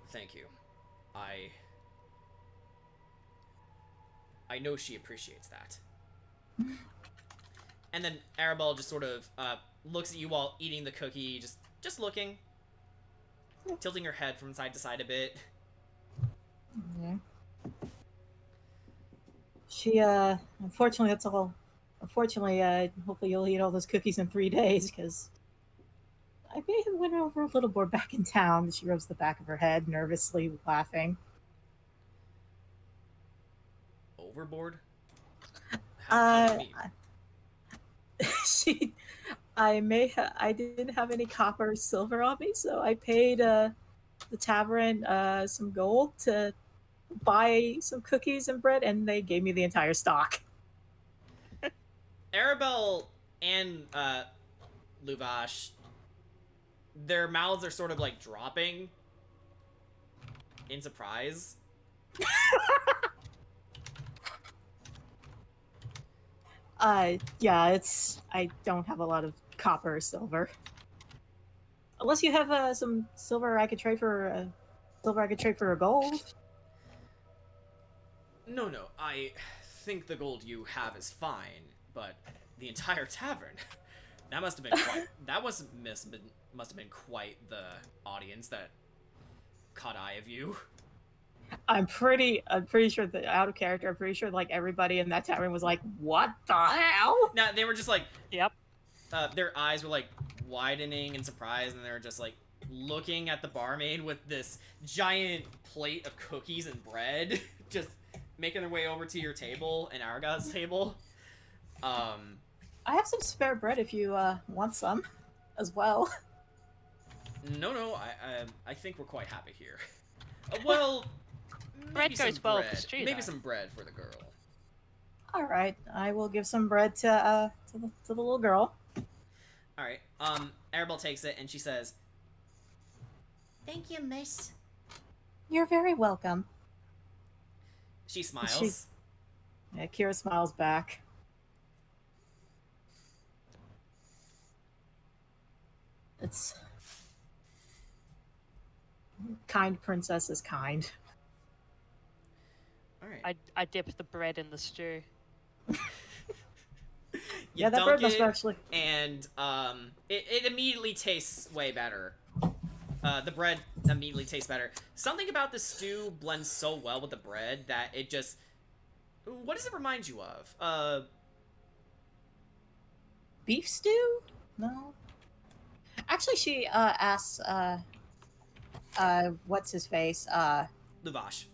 Thank you. I know she appreciates that. And then Arabelle just sort of looks at you while eating the cookie, just looking, tilting her head from side to side a bit. Yeah. She, unfortunately, that's all. Unfortunately, hopefully you'll eat all those cookies in 3 days, because I may have went over a little more back in town. She rubs the back of her head, nervously laughing. Overboard? How do you mean? I didn't have any copper or silver on me, so I paid the tavern some gold to buy some cookies and bread, and they gave me the entire stock. Arabelle and Luvash, their mouths are sort of like dropping in surprise. Yeah, I don't have a lot of copper or silver. Unless you have some silver I could trade for a gold. No, I think the gold you have is fine, but the entire tavern, that must have been quite the audience that caught eye of you. I'm pretty sure that out of character, I'm pretty sure like everybody in that tavern was like, "What the hell?" Now they were just like, Yep. Their eyes were like widening in surprise, and they were just like looking at the barmaid with this giant plate of cookies and bread, just making their way over to your table and Araga's table. I have some spare bread if you want some, as well. No, I think we're quite happy here. Well, Bread maybe some goes well with bread. the stew, Maybe though. some bread for the girl. All right, I will give some bread to the little girl. All right. Arabelle takes it and she says, "Thank you, miss." You're very welcome. She smiles. Yeah, Kira smiles back. It's kind princess is kind. All right. I dipped the bread in the stew. Yeah, that bread must it, actually. And it immediately tastes way better. The bread immediately tastes better. Something about the stew blends so well with the bread that it just. What does it remind you of? Beef stew? No. Actually, she asks, what's his face? Luvash.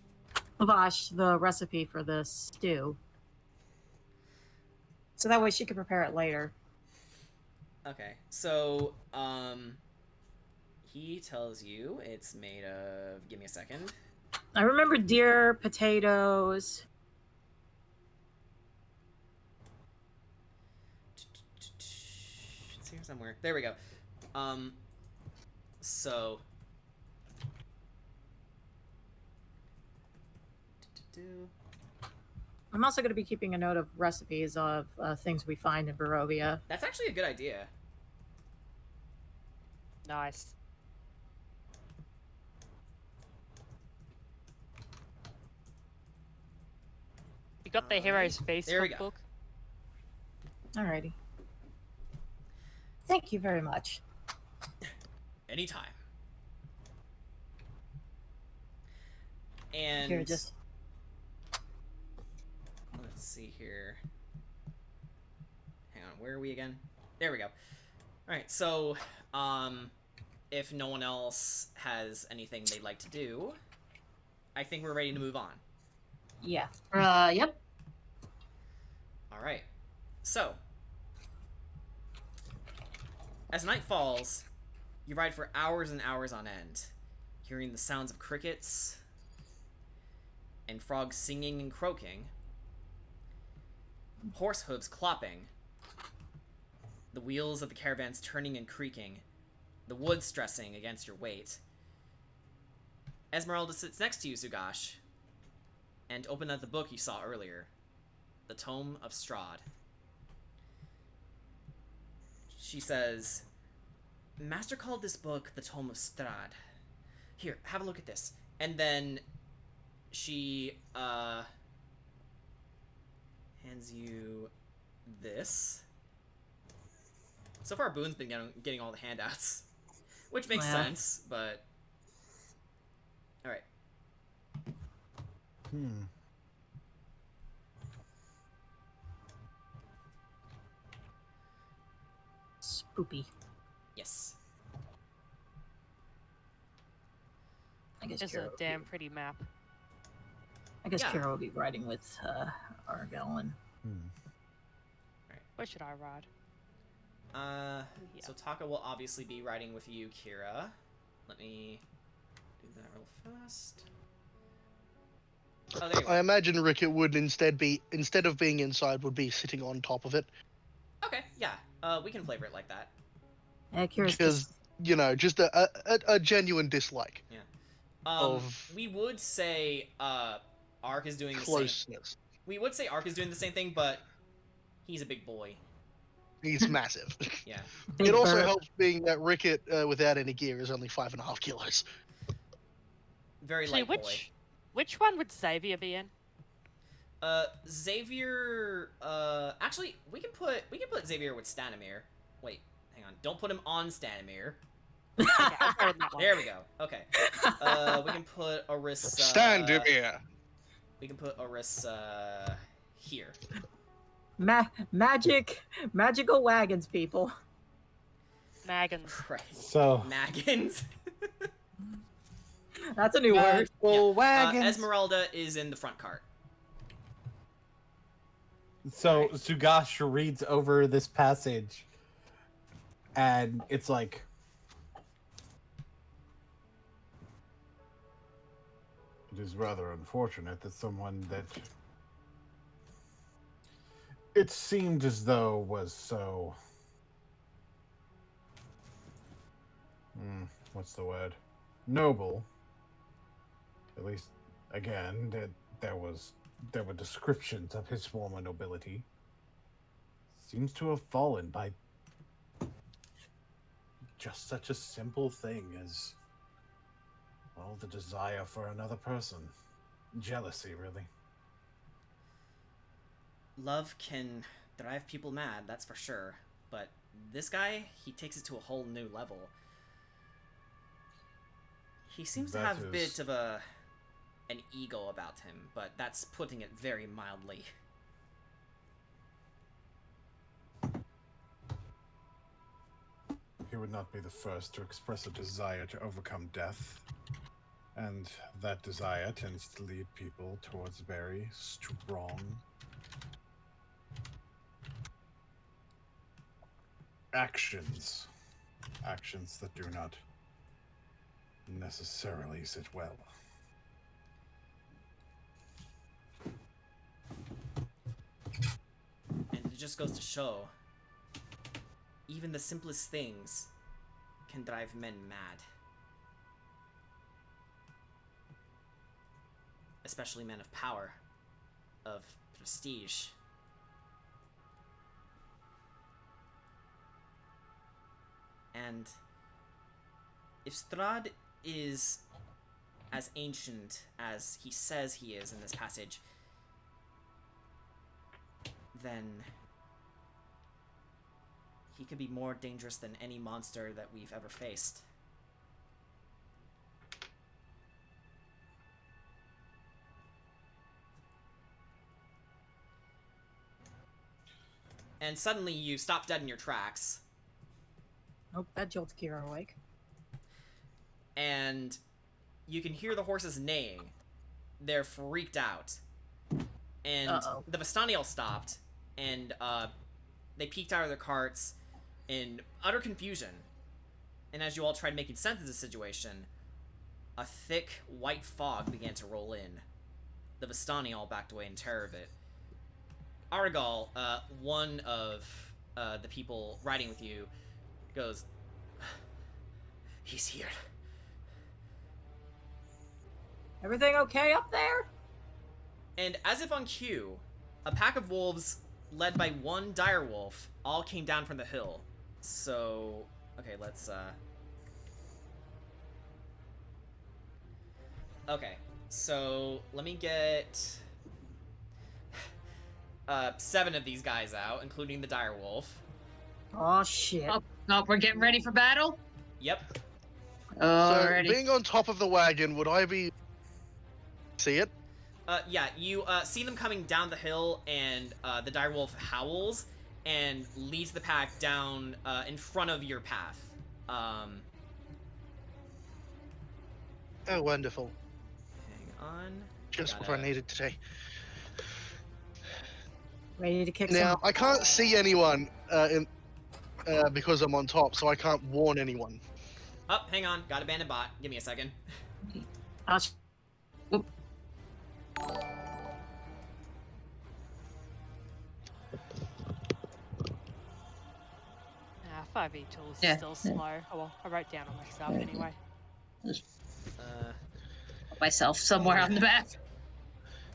Lavash, the recipe for the stew. So that way she can prepare it later. Okay, so he tells you it's made of. Give me a second. I remember deer, potatoes. It's here somewhere. There we go. So. I'm also going to be keeping a note of recipes of things we find in Barovia. That's actually a good idea. Nice. You got the hero's face There we go. book. Alrighty. Thank you very much. Anytime. And Here, just let's see here. Hang on, where are we again? There we go. Alright, so if no one else has anything they'd like to do, I think we're ready to move on. yeah. Yep. Alright. So, as night falls, you ride for hours and hours on end, hearing the sounds of crickets and frogs singing and croaking, horse hooves clopping, the wheels of the caravans turning and creaking, the wood stressing against your weight. Esmeralda sits next to you, Sugash, and open up the book you saw earlier, the Tome of Strahd. She says, Master called this book the Tome of Strahd. Here, have a look at this. And then she hands you this. So far, Boone's been getting all the handouts, which makes sense, but... Alright. Spoopy. Yes. I guess It's Kira a would damn be- pretty map. I guess Yeah. Kira will be riding with Argyle and Where should I ride? So Taka will obviously be riding with you, Kira. Let me do that real fast. Oh, there you I go. imagine Rickett would instead of being inside, would be sitting on top of it. Okay, yeah. We can flavor it like that. Kira's Because, just a genuine dislike of We would say Ark is doing the same. closeness. We would say Ark is doing the same thing, but he's a big boy. He's massive. Yeah. Big It also bird. helps being that Rickett, without any gear, is only 5.5 kilos. Very Actually, light boy. which one would Xavier be in? Xavier. Actually, we can put Xavier with Stanimir. Wait, hang on. Don't put him on Stanimir. Okay, I'll go with that one. There we go. Okay. We can put Orisa. Stand him here. We can put Orisa here. Magical wagons, people. Maggins. Right. So Maggins. That's a new word. Magical wagons. Esmeralda is in the front cart. So Sugash reads over this passage, and it's like, It is rather unfortunate that someone that it seemed as though was so... what's the word? Noble. At least, again, that there were descriptions of his former nobility. Seems to have fallen by just such a simple thing as, well, the desire for another person. Jealousy, really. Love can drive people mad, that's for sure. But this guy, he takes it to a whole new level. He seems to That have a bit is- of an ego about him, but that's putting it very mildly. He would not be the first to express a desire to overcome death. And that desire tends to lead people towards very strong actions. Actions that do not necessarily sit well. And it just goes to show, even the simplest things can drive men mad. Especially men of power, of prestige. And if Strahd is as ancient as he says he is in this passage, then he could be more dangerous than any monster that we've ever faced. And suddenly you stop dead in your tracks, Nope, that jolts Kira awake. and you can hear the horses neighing. They're freaked out. And Uh-oh. the Vistani all stopped, and they peeked out of their carts in utter confusion. And as you all tried making sense of the situation, a thick white fog began to roll in. The Vistani all backed away in terror of it. Argal, one of the people riding with you, goes, "He's here." Everything okay up there? And as if on cue, a pack of wolves led by one dire wolf all came down from the hill. So, okay, let's okay, so let me get 7 of these guys out, including the dire wolf. Oh shit. Oh, we're getting ready for battle? Yep. So, Alrighty. being on top of the wagon, would I be... see it? Yeah, you see them coming down the hill, and the direwolf howls and leads the pack down in front of your path. Oh, wonderful. Hang on. Just what I needed today. Ready to kick Now, some. I can't see anyone because I'm on top, so I can't warn anyone. Oh, hang on. Got a bandit bot. Give me a second. Oh, Nah, 5e tools Yeah. is still slow. Oh well, I wrote down all my stuff anyway. Myself somewhere on the map.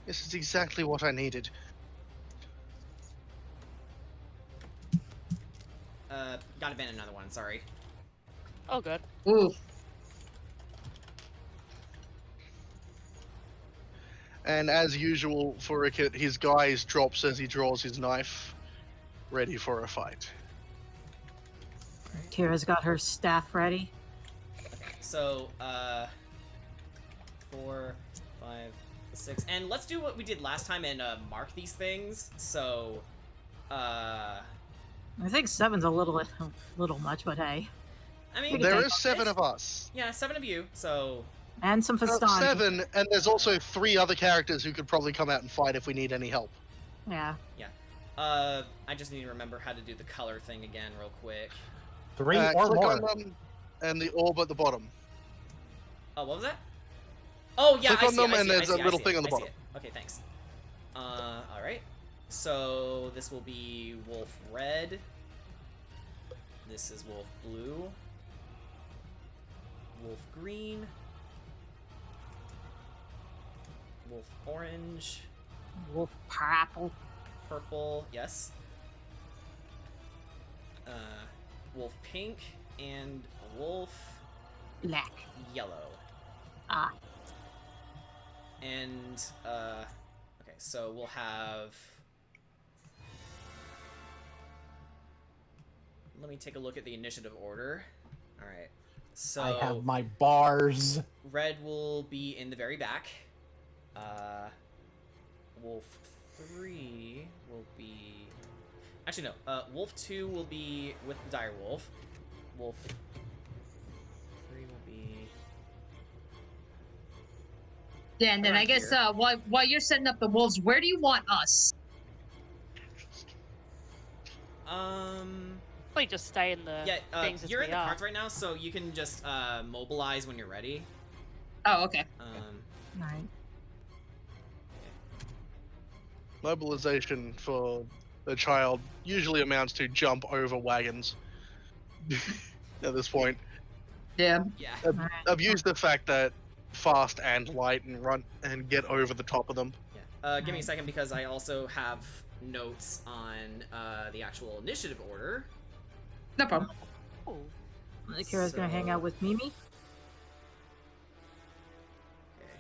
This is exactly what I needed. Gotta ban another one. Sorry. Oh, good. Ooh. And as usual for Rickett, his guise drops as he draws his knife, ready for a fight. Kira's got her staff ready. So, 4, 5, 6, and let's do what we did last time and mark these things. So, I think 7's a little much, but hey. I mean, There is 7 of us. Yeah, 7 of you. So, And some Vistani. 7, and there's also 3 other characters who could probably come out and fight if we need any help. Yeah. I just need to remember how to do the color thing again real quick. 3 or click more. on them, and the orb at the bottom. Oh, what was that? Oh, yeah, Click I on see them, it, I and see it, there's I a see it, little I see thing it, on the I see bottom. it. Okay, thanks. Alright. So, this will be wolf red. This is wolf blue. Wolf green. Wolf orange. Wolf purple. Purple, yes. Wolf pink. And wolf Black. yellow. Ah. And, okay, so we'll have... Let me take a look at the initiative order. Alright, so... I have my bars. Red will be in the very back. Wolf 3 will be... Actually, no. Wolf 2 will be with the dire wolf. Wolf 3 will be... Yeah, and then Around I guess here. while you're setting up the wolves, where do you want us? Probably just stay in the Yeah, things as you're we in the are. cards right now, so you can just mobilize when you're ready. Oh, okay. Alright. Mobilization for the child usually amounts to jump over wagons. At this point, Yeah. Yeah. Alright. I've used the fact that fast and light and run and get over the top of them. Yeah. Give me a second because I also have notes on the actual initiative order. No problem. Ooh. Kira's gonna hang So- out with Mimi. Okay.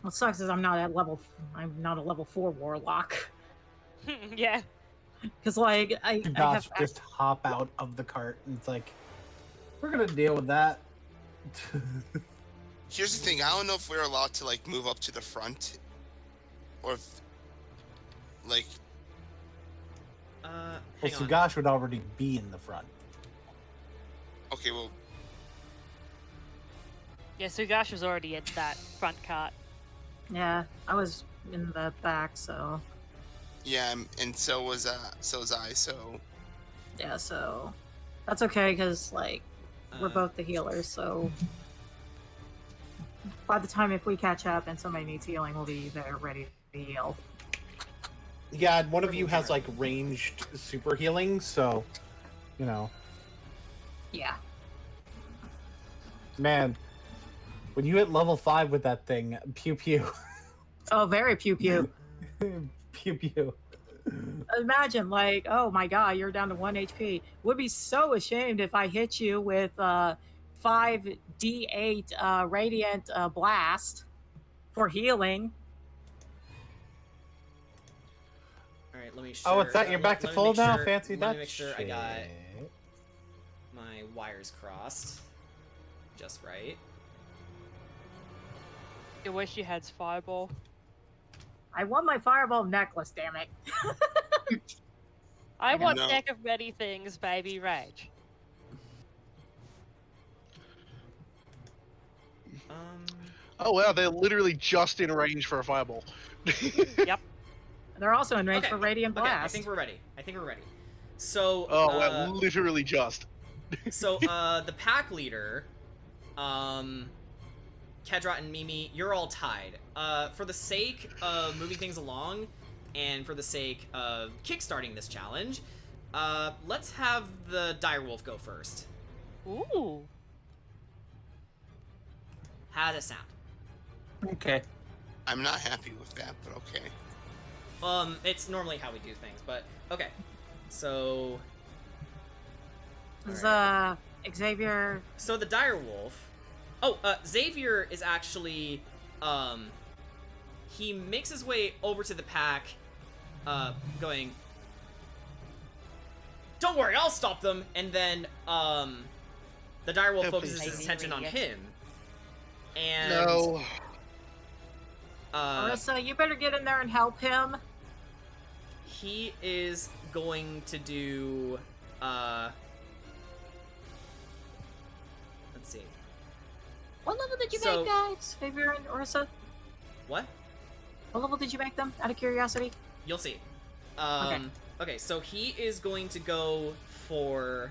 What sucks is I'm not a level 4 warlock. Yeah. Cause like I Gosh, have just hop out of the cart, and it's like, we're gonna deal with that. Here's the thing. I don't know if we're allowed to like move up to the front, or if, like, Well, hang on. Sugash would already be in the front. okay, well, Yeah, Sugash was already in that front cart. yeah, I was in the back, so Yeah, and so was I. So Yeah, so that's okay because like we're both the healers. So by the time if we catch up and somebody needs healing, we'll be there ready to heal. Yeah, and one of you has like ranged super healing, so you know. Yeah. Man, when you hit level 5 with that thing, pew pew. Oh, very pew pew. Pew pew. Imagine, like, oh my god, you're down to 1 HP. Would be so ashamed if I hit you with 5d8 radiant blast for healing. All right, let me. Oh, what's that? You're back to full now? Fancy that. Let me make sure I got shit. my wires crossed just right. You wish you had Fireball. I want my fireball necklace, damn it. I want No. deck of many things, baby. Rage. Oh wow, they're literally just in range for a fireball. Yep. They're also in range Okay, for radiant Okay, blast. I think we're ready. So, Oh, well, literally just. so the pack leader, Kedrat and Mimi, you're all tied. For the sake of moving things along, and for the sake of kickstarting this challenge, let's have the direwolf go first. Ooh. How does that sound? Okay. I'm not happy with that, but okay. It's normally how we do things, but okay. So, Is Xavier? so the direwolf. Oh, Xavier is actually, he makes his way over to the pack, going, "Don't worry, I'll stop them." And then, the direwolf Yeah, focuses please. his attention on him. And No. Marissa, you better get in there and help him. he is going to do, let's see. What level did you So- make, guys? Xavier and Orisa? What? What level did you make them, out of curiosity? You'll see. Okay, so he is going to go for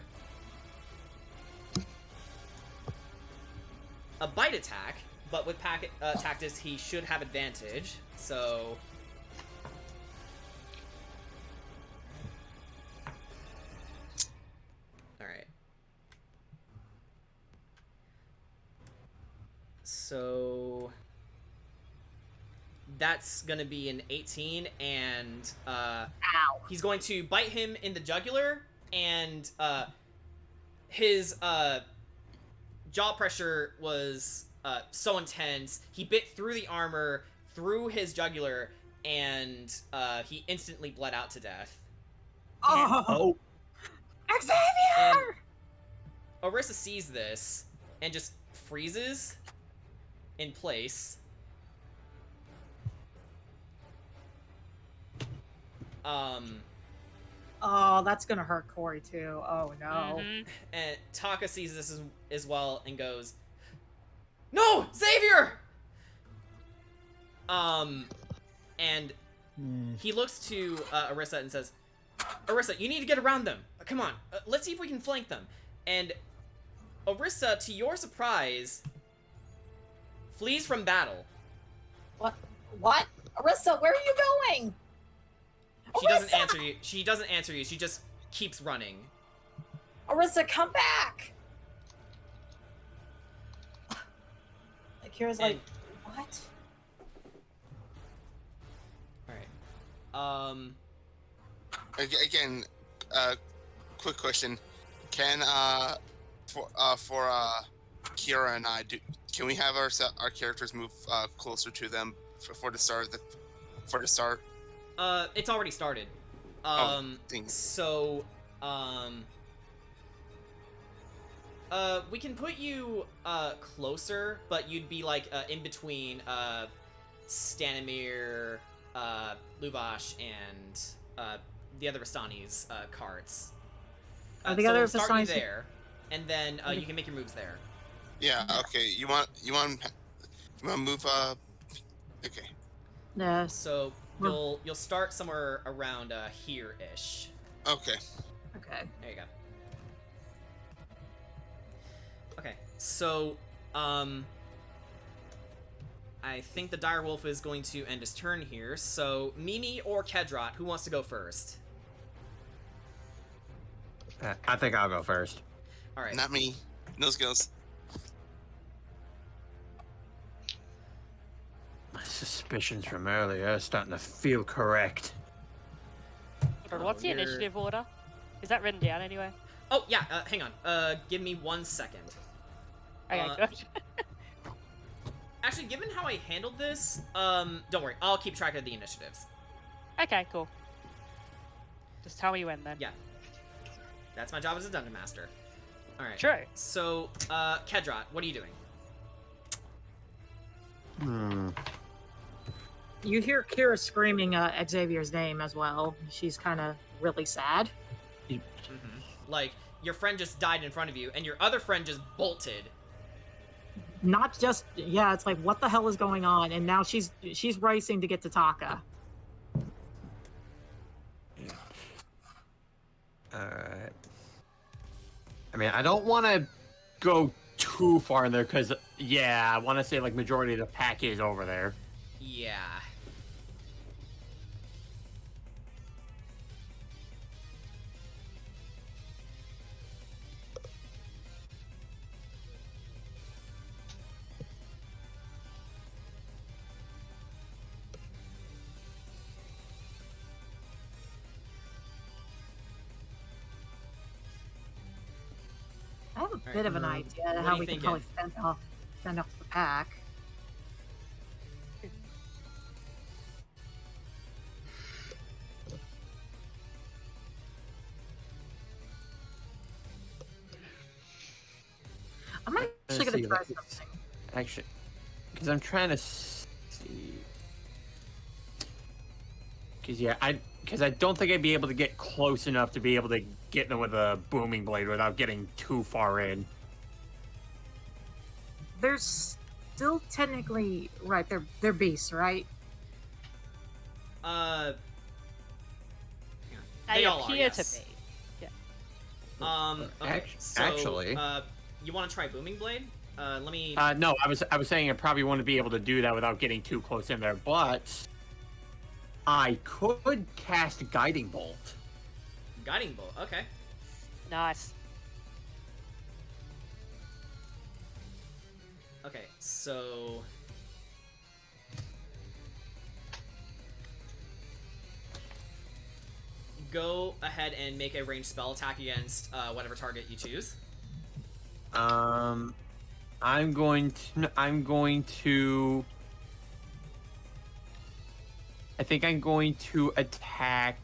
a bite attack, but with tactics he should have advantage. So all right. So that's gonna be an 18, and Ow. he's going to bite him in the jugular, and his jaw pressure was so intense, he bit through the armor, through his jugular, and he instantly bled out to death. Oh! Xavier! Orisa sees this and just freezes in place. Oh, that's gonna hurt Corey too. Oh no. Mhm. And Taka sees this as well and goes, "No, Xavier!" And he looks to Orisa and says, "Orisa, you need to get around them. Come on, let's see if we can flank them." And Orisa, to your surprise, flees from battle. What? Orisa, where are you going? She doesn't answer you. She doesn't answer you. She just keeps running. Orisa, come back! Like, Kira's like, what? Alright. Again, quick question: Can for Kira and I can we have our characters move closer to them for the start It's already started. Thanks. So, we can put you, closer, but you'd be, like, in between, Stanimir, Luvash, and, the other Vistani's, carts. The other we'll start you Vistani's- there, and then, you can make your moves there. Yeah. Okay. You want to move? Okay. Yeah. So, You'll start somewhere around here-ish. Okay. Okay. There you go. Okay, so I think the direwolf is going to end his turn here. So Mimi or Kedrot, who wants to go first? I think I'll go first. All right. Not me. No skills. My suspicions from earlier are starting to feel correct. What's the you're- initiative order? Is that written down anyway? Oh yeah. Hang on. Give me 1 second. Okay, Uh, good. Actually, given how I handled this, don't worry. I'll keep track of the initiatives. Okay, cool. Just tell me when then. Yeah. That's my job as a dungeon master. All right. True. So, Kedrot, what are you doing? You hear Kira screaming Xavier's name as well. She's kind of really sad. Like, your friend just died in front of you, and your other friend just bolted. Not just it's like what the hell is going on? And now she's racing to get to Taka. Alright. I mean, I don't want to go too far in there, because, yeah, I want to say, like, majority of the pack is over there. Yeah. I have a bit of an idea what how are we you can probably fend off the pack. I'm actually gonna try something. Actually, because I'm trying to see. Because, yeah, because I don't think I'd be able to get close enough to be able to get them with a booming blade without getting too far in. They're still technically right. They're beasts, right? They all are, appear yes. to be. Okay, so, Actually, you want to try Booming Blade? Let me... no, I was saying I probably wouldn't be able to do that without getting too close in there, but I could cast Guiding Bolt. Guiding Bolt, okay. Nice. Okay, so... Go ahead and make a ranged spell attack against whatever target you choose. I'm going to. I think I'm going to attack.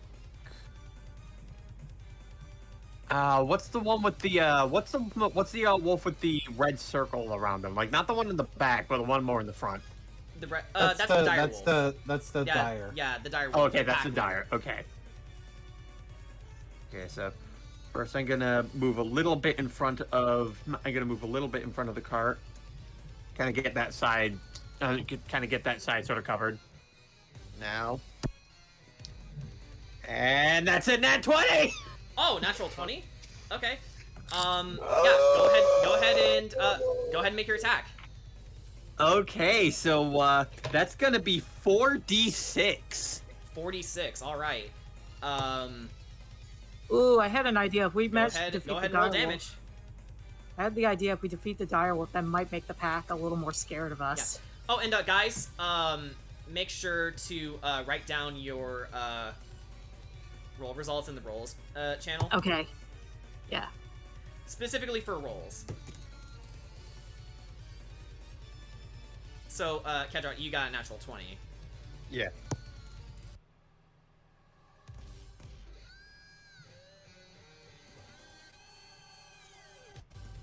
What's the one with the what's the wolf with the red circle around him? Like, not the one in the back, but the one more in the front. That's the dire wolf. That's the Yeah, dire. yeah, the dire Oh, wolf. okay, that's pack the dire. Okay. Okay, so first I'm gonna move a little bit in front of. I'm gonna move a little bit in front of the cart. Kind of get that side. Kind of get that side sort of covered. Now. And that's a nat 20. Oh, natural 20? Okay. Yeah, go ahead and make your attack. Okay, so that's gonna be 4d6. 46, alright. Ooh, I had an idea. If we Go managed to ahead defeat and the roll direwolf, damage. I had the idea if we defeat the direwolf, that might make the pack a little more scared of us. Oh, and guys, make sure to write down your roll results in the rolls channel. Okay. Yeah. Specifically for rolls. So, Kedra, you got a natural 20. Yeah.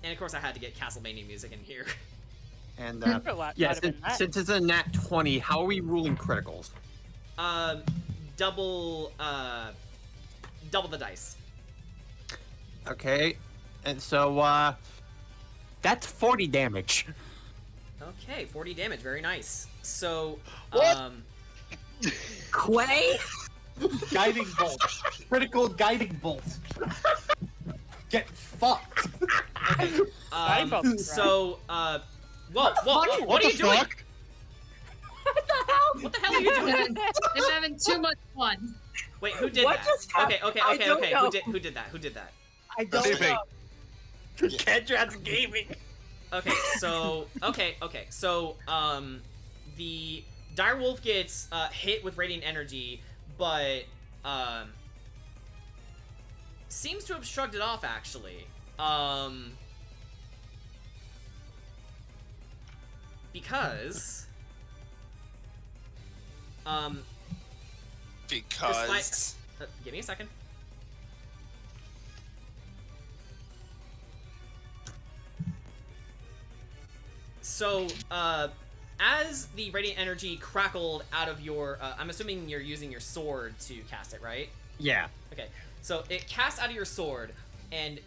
And of course, I had to get Castlevania music in here. And Might yeah, have been that. since it's a nat 20, how are we ruling criticals? Double the dice. Okay, and so that's 40 damage. Okay, 40 damage. Very nice. So, What? Quay? Guiding bolt. Critical guiding bolt. Get fucked. So, whoa, what are you doing? What the hell? What the hell are you doing? I'm having too much fun. Wait, who did What that? just happened? Okay. I don't know. Who did that? I don't Sleeping. know. Kedrat's gaming. Okay, so the direwolf gets hit with radiant energy, but seems to have shrugged it off actually. Because give me a second. So, as the radiant energy crackled out of your, I'm assuming you're using your sword to cast it, right? Yeah. Okay, so it casts out of your sword and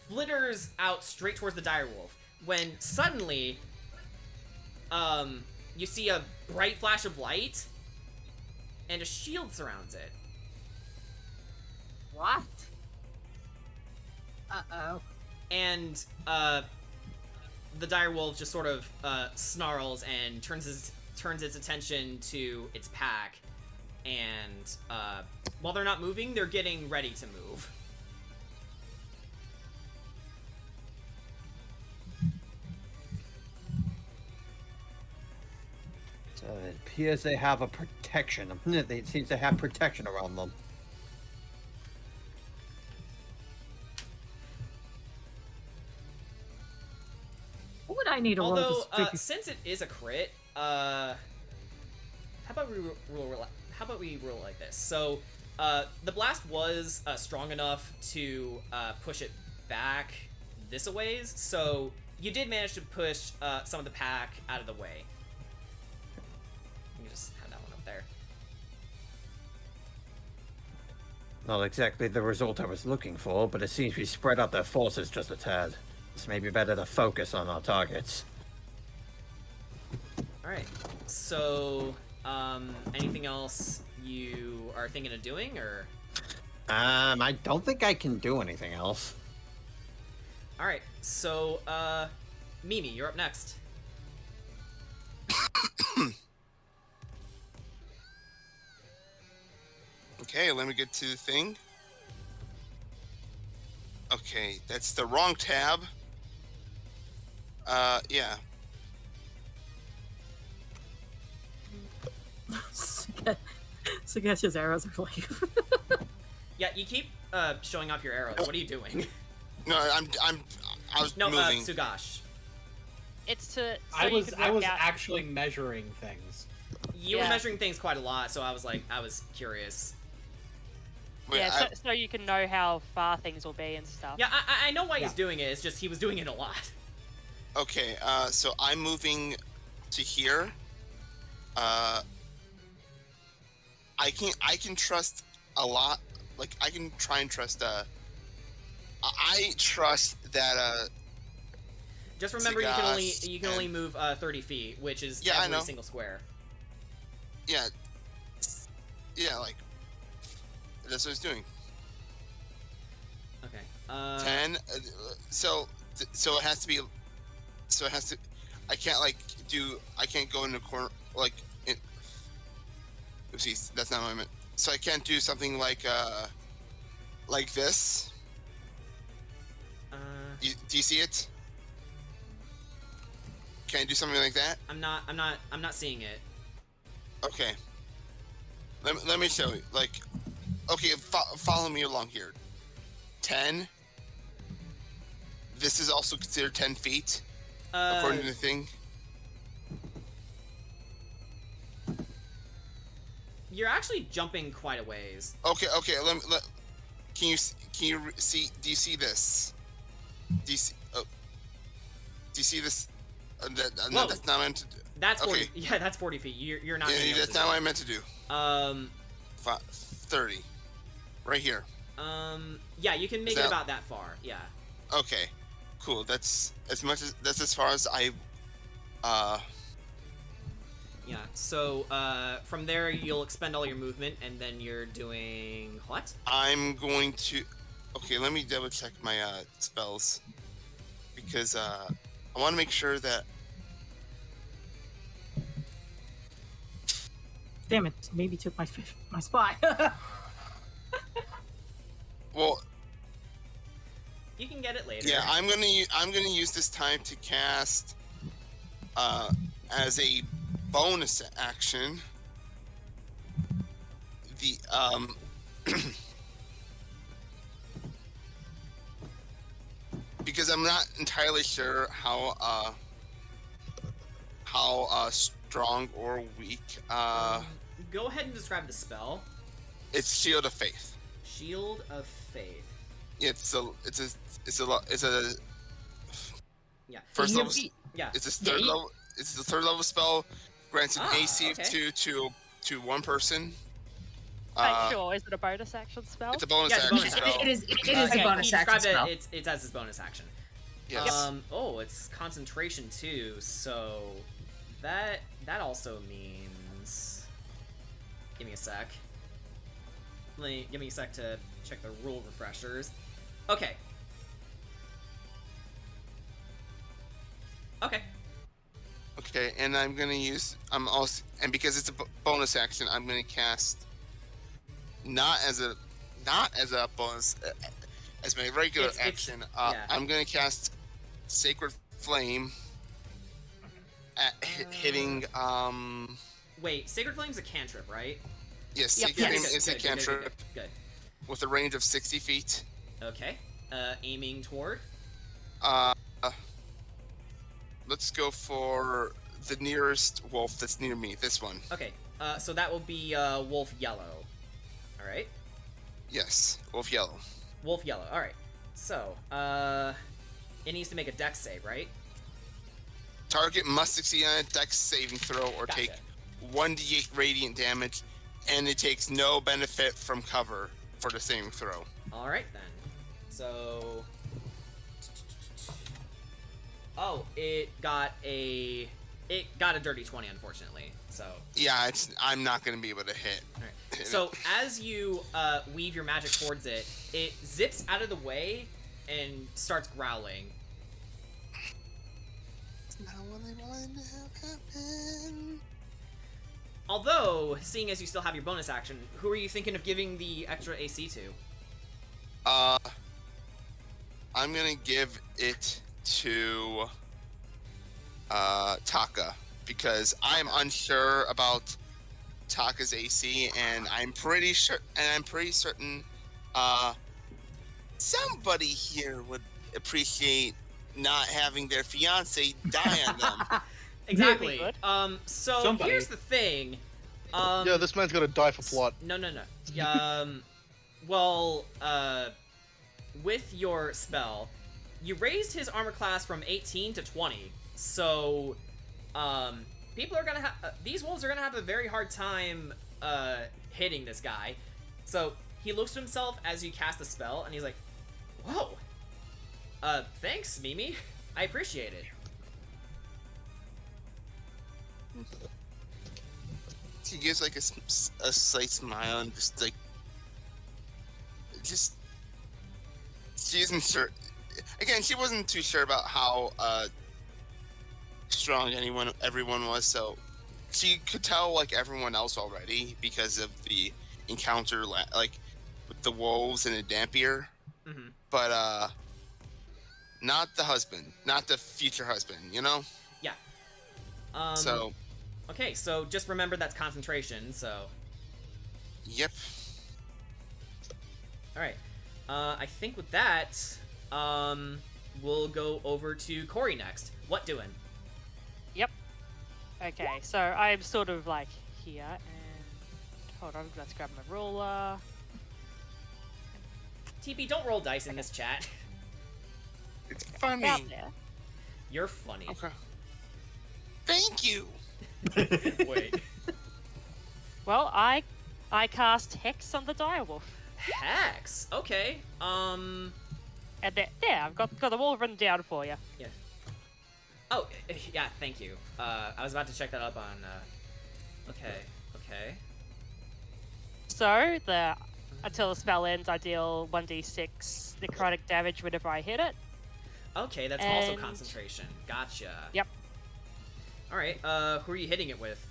flitters out straight towards the direwolf, when suddenly, you see a bright flash of light, and a shield surrounds it. What? Uh-oh. And, the direwolf just sort of snarls and turns its attention to its pack, and while they're not moving, they're getting ready to move. So it appears they have a protection. They seem to have protection around them. What would I need to roll Although, this since it is a crit, how about we rule it like this? So, the blast was strong enough to push it back this a ways, so you did manage to push some of the pack out of the way. Let me just have that one up there. Not exactly the result I was looking for, but it seems we spread out their forces just a tad. This may be better to focus on our targets. Alright, so, anything else you are thinking of doing, or? I don't think I can do anything else. Alright, so, Mimi, you're up next. Okay, let me get to the thing. Okay, that's the wrong tab. Yeah. Sagash's arrows are like... Yeah, you keep showing off your arrows. What are you doing? No, I was moving. Sugash. It's to. So I was you can work out... actually measuring things. You were measuring things quite a lot, so I was curious. Wait, Yeah, so you can know how far things will be and stuff. Yeah, I know why he's doing it. It's just he was doing it a lot. Okay, so I'm moving to here. I can trust a lot. Like, I can try and trust. I trust that. Just remember, you can only move 30 feet, which is every single square. Yeah. Yeah, like that's what it's doing. Okay. 10. So it has to be. So it has to. I can't I can't go in the corner like. Oopsies, that's not what I meant. So I can't do something like this. Do you see it? Can I do something like that? I'm not seeing it. Okay. Let me show you. Like, okay, follow me along here. 10. This is also considered 10 feet, according to the thing. You're actually jumping quite a ways. Okay. Can you see? Do you see this? Do you see? Oh, do you see this? No, that's not meant to do. That's 40. Okay. Yeah, that's 40 feet. You're not. Yeah, that's not what I meant to do. 30. Right here. Yeah, you can make it about that far. Yeah. Okay. Cool. That's as far as I. Yeah. So from there, you'll expend all your movement, and then you're doing what? I'm going to. Okay, let me double check my spells because I want to make sure that. Damn it! Maybe took my spot. Well, You can get it later. yeah, I'm gonna use this time to cast as a bonus action the because I'm not entirely sure how strong or weak Go ahead and describe the spell. it's Shield of Faith. Shield of Faith. It's a Yeah. first You- level. Yeah. It's a Yeah, third you- level. It's the third level spell. Grants an Ah, AC of okay. 2 to one person. Sure, is it a bonus action spell? It's a bonus Yeah, it's a action bonus spell. action. It is Okay, a bonus he action described spell. it's as his bonus action. Yes. Oh, it's concentration too. So that also means. Give me a sec. Give me a sec to check the rule refreshers. Okay. Okay. Okay, and I'm gonna use. I'm also, and because it's a bonus action, I'm gonna cast. Not as a bonus, as my regular It's- action. yeah. I'm gonna cast Sacred Flame. At hitting. Wait, Sacred Flame's a cantrip, right? Yes, Yep. Sacred Yes. Flame Good, is a good, good, cantrip good, good. with a range of 60 feet. Okay. Aiming toward. Let's go for the nearest wolf that's near me. This one. Okay. So that will be Wolf Yellow. All right. Yes, wolf yellow. Wolf Yellow. All right. So it needs to make a Dex save, right? Target must succeed on a Dex saving throw or Gotcha. take 1d8 radiant damage, and it takes no benefit from cover for the saving throw. All right then. So. Oh, it got a dirty 20, unfortunately. So. Yeah, I'm not gonna be able to hit. All right. So as you weave your magic towards it, it zips out of the way and starts growling. It's not what I wanted to have happen. Although, seeing as you still have your bonus action, who are you thinking of giving the extra AC to? I'm gonna give it to Taka because I'm unsure about Taka's AC, and I'm pretty certain somebody here would appreciate not having their fiance die on them. Exactly. good. So Somebody. here's the thing. Yeah, this man's gonna die for plot. No. Well, with your spell, you raised his armor class from 18 to 20. So, people are gonna have these wolves are gonna have a very hard time hitting this guy. So he looks to himself as you cast the spell, and he's like, "Whoa, thanks, Mimi. I appreciate it." She gives like a slight smile and just she isn't sure. Again, she wasn't too sure about how strong everyone was, so she could tell like everyone else already because of the encounter like with the wolves and the dampier. Mm-hmm. But not the husband, not the future husband, you know. Yeah. So Okay, so just remember that's concentration. So. yep. All right. I think with that, we'll go over to Corey next. What doing? Yep. Okay, so I'm sort of like here, and hold on, let's grab my ruler. TP, don't roll dice in this chat. It's funny. Out there. You're funny. Okay. Thank you. Wait. Well, I cast Hex on the direwolf, Hex. Okay. and there, I've got them all written down for you. Oh, yeah. Thank you. I was about to check that up on Okay. So until the spell ends, I deal 1d6 necrotic damage whenever I hit it. Okay, that's also And- concentration. Gotcha. Yep. All right. Who are you hitting it with?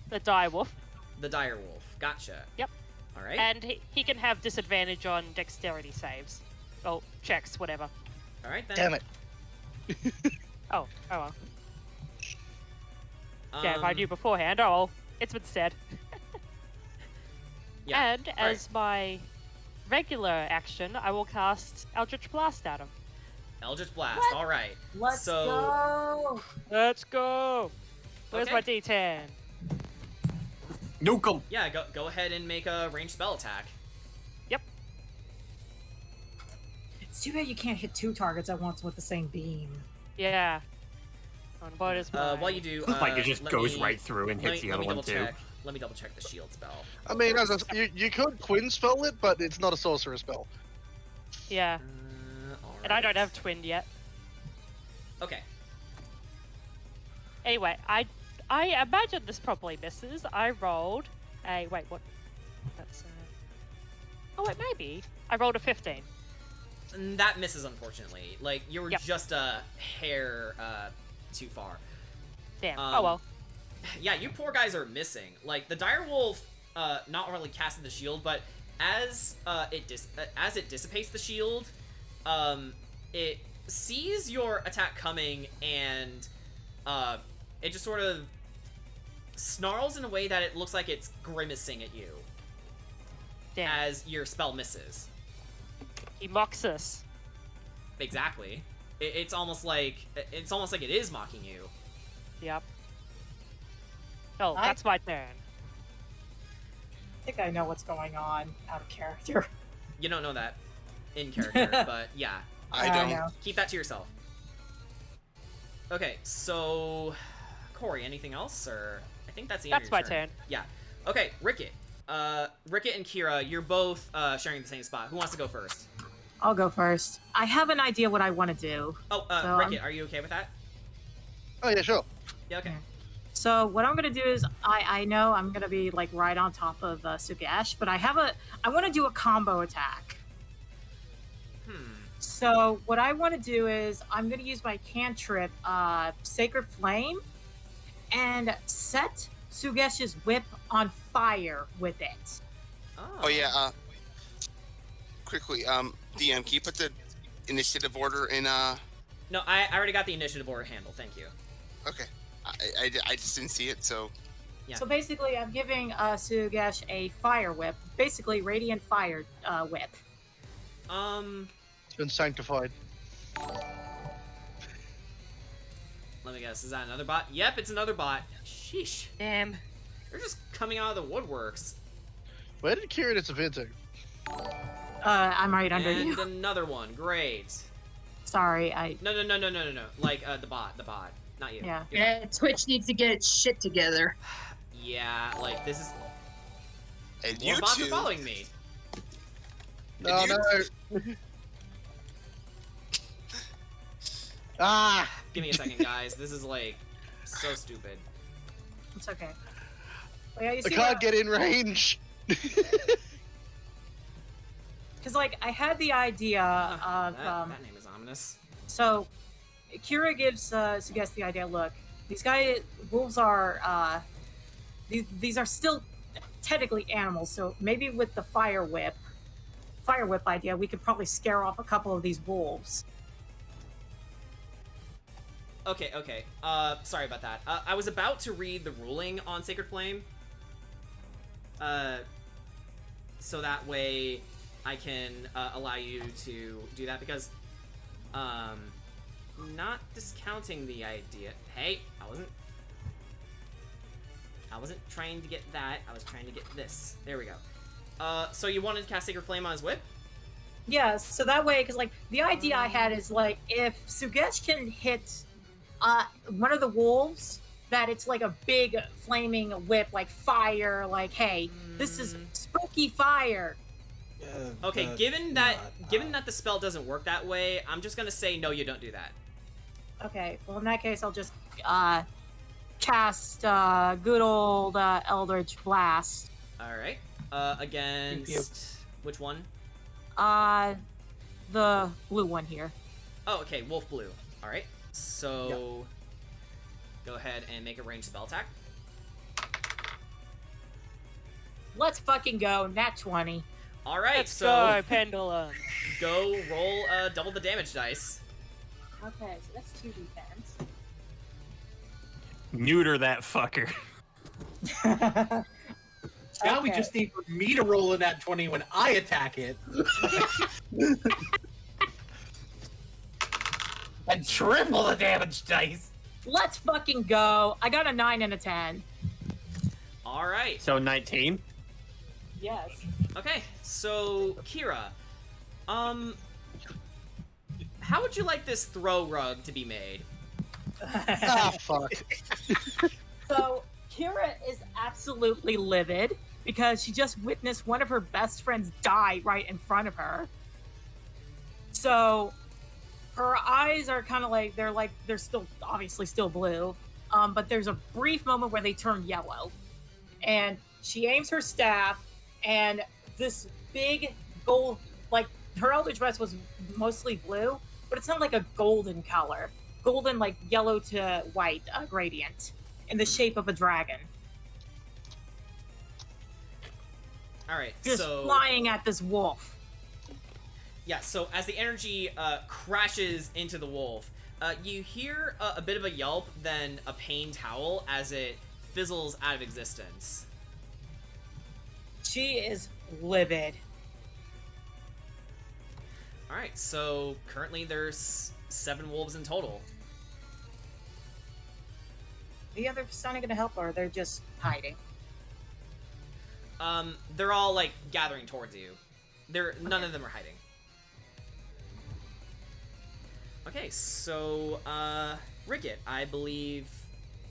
The dire wolf. The dire wolf. Gotcha. Yep. All right. And he can have disadvantage on dexterity saves. Oh, checks, whatever. All right then. Damn it. Oh well. Yeah, if I Um, knew beforehand, oh well, it's been said. Yeah. And All right. as my regular action, I will cast Eldritch Blast at him. Eldritch Blast. What? All right. Let's So- go. Let's go! Where's Okay. my D10? Nuke 'em. Yeah. Go ahead and make a ranged spell attack. It's too bad you can't hit 2 targets at once with the same beam. Yeah. On what is my... While you do, Like it just let goes me- right through and let hits me- the let other me one double too. check. Let me double check the shield spell. I mean, you could Quinn spell it, but it's not a sorcerer spell. Yeah. All And I right. don't have Twinned yet. Okay. Anyway, I imagine this probably misses. I rolled a... Wait, what? That's... Oh, wait, maybe. I rolled a 15. And that misses, unfortunately. Like, you were Yep. just a hair too far. Damn. Um, Oh, well. Yeah, you poor guys are missing. Like, the direwolf not only casted the shield, but as it dissipates the shield, it sees your attack coming and it just sort of snarls in a way that it looks like it's grimacing at you Damn. as your spell misses. He mocks us. Exactly. It's almost like it is mocking you. Yep. Oh, I- that's my turn. I think I know what's going on out of character. You don't know that in character, but yeah. I don't. know. Keep that to yourself. Okay, so Corey, anything else, or I think that's the end That's of my your turn. Yeah. Okay, Ricket. Ricket and Kira, you're both sharing the same spot. Who wants to go first? I'll go first. I have an idea what I want to do. Oh, So, Ricket, are you okay with that? Oh yeah, sure. Yeah. Okay. So what I'm gonna do is I know I'm gonna be like right on top of Sugash, but I want to do a combo attack. So what I want to do is I'm going to use my cantrip, Sacred Flame, and set Sugesh's whip on fire with it. Oh yeah. Quickly, DM, can you put the initiative order in? No, I already got the initiative order handle. Thank you. Okay. I just didn't see it, so. Yeah. So basically, I'm giving Sugesh a fire whip, basically radiant fire whip. It's been sanctified. Let me guess. Is that another bot? Yep, it's another bot. Sheesh. Damn. They're just coming out of the woodworks. Where did Kira disappear to? I'm right under And you. another one. Great. Sorry, I. No. Like the bot, not you. Yeah. You're- Yeah, Twitch needs to get its shit together. Yeah, like this is. And More you bots are two. following me. No, no. Ah! Give me a second, guys. This is like so stupid. It's okay. But yeah, you I see can't get in range. Because like I had the idea of that name is ominous. so Kira gives Sugesh the idea. Look, these wolves are these are still technically animals. So maybe with the fire whip idea, we could probably scare off a couple of these wolves. Okay. Sorry about that. I was about to read the ruling on Sacred Flame. So that way I can allow you to do that because, not discounting the idea. Hey, I wasn't trying to get that. I was trying to get this. There we go. So you wanted to cast Sacred Flame on his whip? Yeah, so that way, because like the idea I had is like if Sugesh can hit one of the wolves, that it's like a big flaming whip, like fire, like hey, this is spooky fire. Okay, That's given not that the spell doesn't work that way, I'm just gonna say no, you don't do that. Okay, well in that case, I'll just cast good old Eldritch Blast. All right. Against which one? The blue one here. Oh, okay, Wolf Blue. All right. So go ahead and make a ranged spell attack. Let's fucking go. Nat 20. All right. Let's so go, Pendulum. go roll double the damage dice. Okay, so that's 2d10s. Neuter that fucker. Now we Okay. just need for me to roll a nat 20 when I attack it. And triple the damage dice. Let's fucking go. I got a 9 and a 10. All right. So 19. Yes. Okay. So Kira, how would you like this throw rug to be made? Ah, fuck. So Kira is absolutely livid because she just witnessed one of her best friends die right in front of her. So her eyes are kind of like they're still obviously still blue, but there's a brief moment where they turn yellow, and she aims her staff, and this big gold, like her eldritch dress was mostly blue, but it's not like a golden color, golden like yellow to white gradient in the shape of a dragon, All right. just so flying at this wolf. yeah. So as the energy crashes into the wolf, you hear a bit of a yelp, then a pained howl as it fizzles out of existence. She is livid. All right. So currently there's 7 wolves in total. The other son are gonna help, or they're just hiding. They're all like gathering towards you. None of them are hiding. Okay, so Ricket, I believe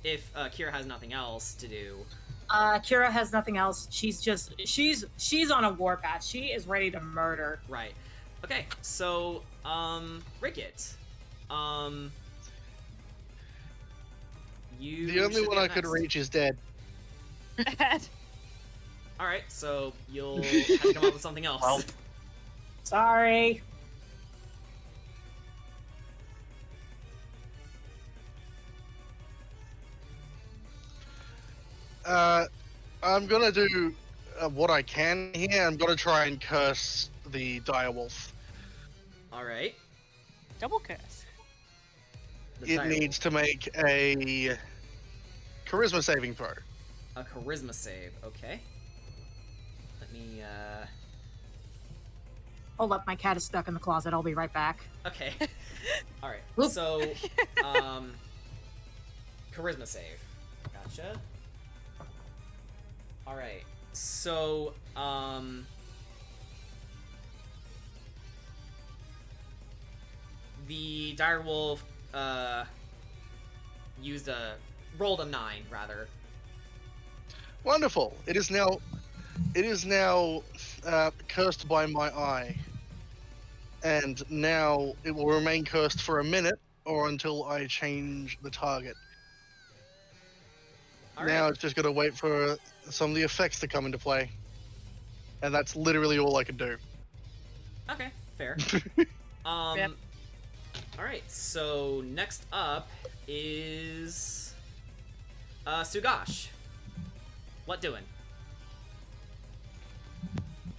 if Kira has nothing else to do. Kira has nothing else. She's on a warpath. She is ready to murder. Right. Okay, so Ricket, you. The only should one be I up could next. reach is dead. All right, so you'll have to come up with something else. Well. Sorry. I'm gonna do what I can here. I'm gonna try and curse the direwolf. All right. Double curse. The It dire needs to make a charisma saving throw. wolf. A charisma save. Okay. Let me. Hold up, my cat is stuck in the closet. I'll be right back. Okay. All right. Whoop. So, charisma save. Gotcha. All right. So, the direwolf rolled a 9 rather. Wonderful. It is now cursed by my eye, and now it will remain cursed for a minute or until I change the target. All Now right. it's just gotta wait for some of the effects to come into play, and that's literally all I can do. Okay. Fair. Yep. All right. So next up is Sugash. What doing?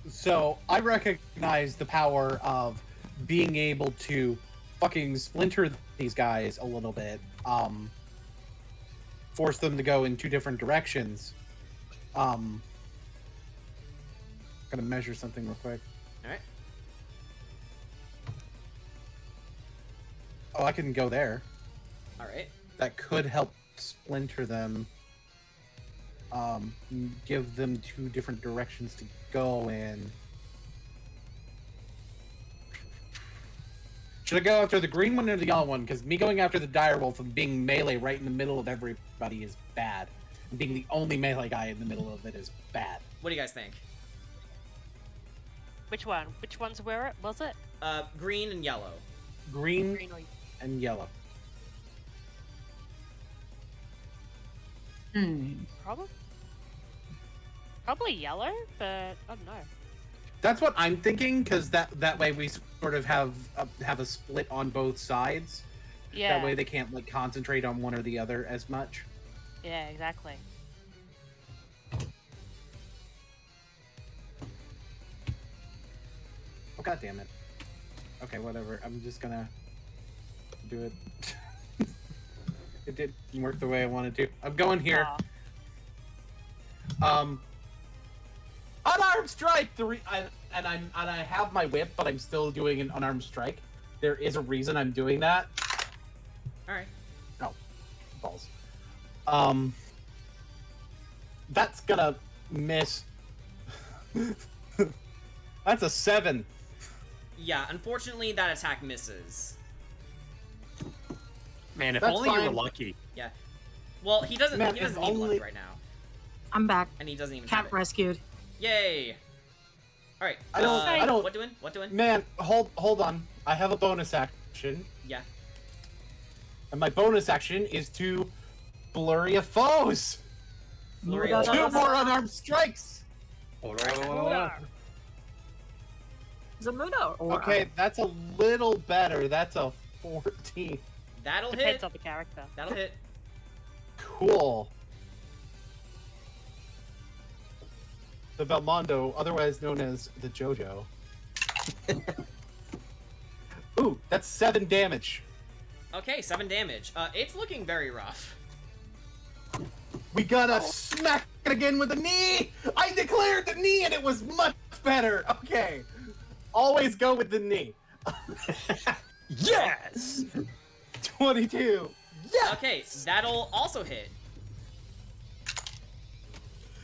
So I recognize the power of being able to fucking splinter these guys a little bit, force them to go in 2 different directions. Gonna measure something real quick. All right. Oh, I can go there. All right. That could help splinter them. Give them 2 different directions to go in. Should I go after the green one or the yellow one? Because me going after the direwolf and being melee right in the middle of everybody is bad. And being the only melee guy in the middle of it is bad. What do you guys think? Which one? Which ones were it? Was it? Green and yellow. Green Green or and yellow. Probably yellow, but I don't know. That's what I'm thinking, because that way we sort of have a split on both sides. Yeah. That way they can't like concentrate on one or the other as much. Yeah, exactly. Oh, God damn it. Okay, whatever. I'm just gonna do it. It didn't work the way I wanted to. I'm going here. Aw. Unarmed strike. I have my whip, but I'm still doing an unarmed strike. There is a reason I'm doing that. All right. Oh, balls. That's gonna miss. That's a 7. Yeah, unfortunately, that attack misses. Man, if That's only you were fine. lucky. Yeah. Well, he doesn't. Man, he doesn't if need luck only- right now, I'm back. and he doesn't even. have Cat it. rescued. Yay! All right. I don't- What doing? What doing? Man, hold on. I have a bonus action, Yeah. and my bonus action is to blurry a foes. Flurry No, of no, 2 no, blows. more unarmed strikes. Zamudo. Or, Okay, that's a little better. That's a 14. That'll Depends hit. on the character. That'll hit. Cool. The Belmondo, otherwise known as the JoJo. Ooh, that's 7 damage. Okay, 7 damage. It's looking very rough. We gotta smack it again with the knee! I declared the knee and it was much better! Okay. Always go with the knee. Yes! 22. Yes! Okay, that'll also hit.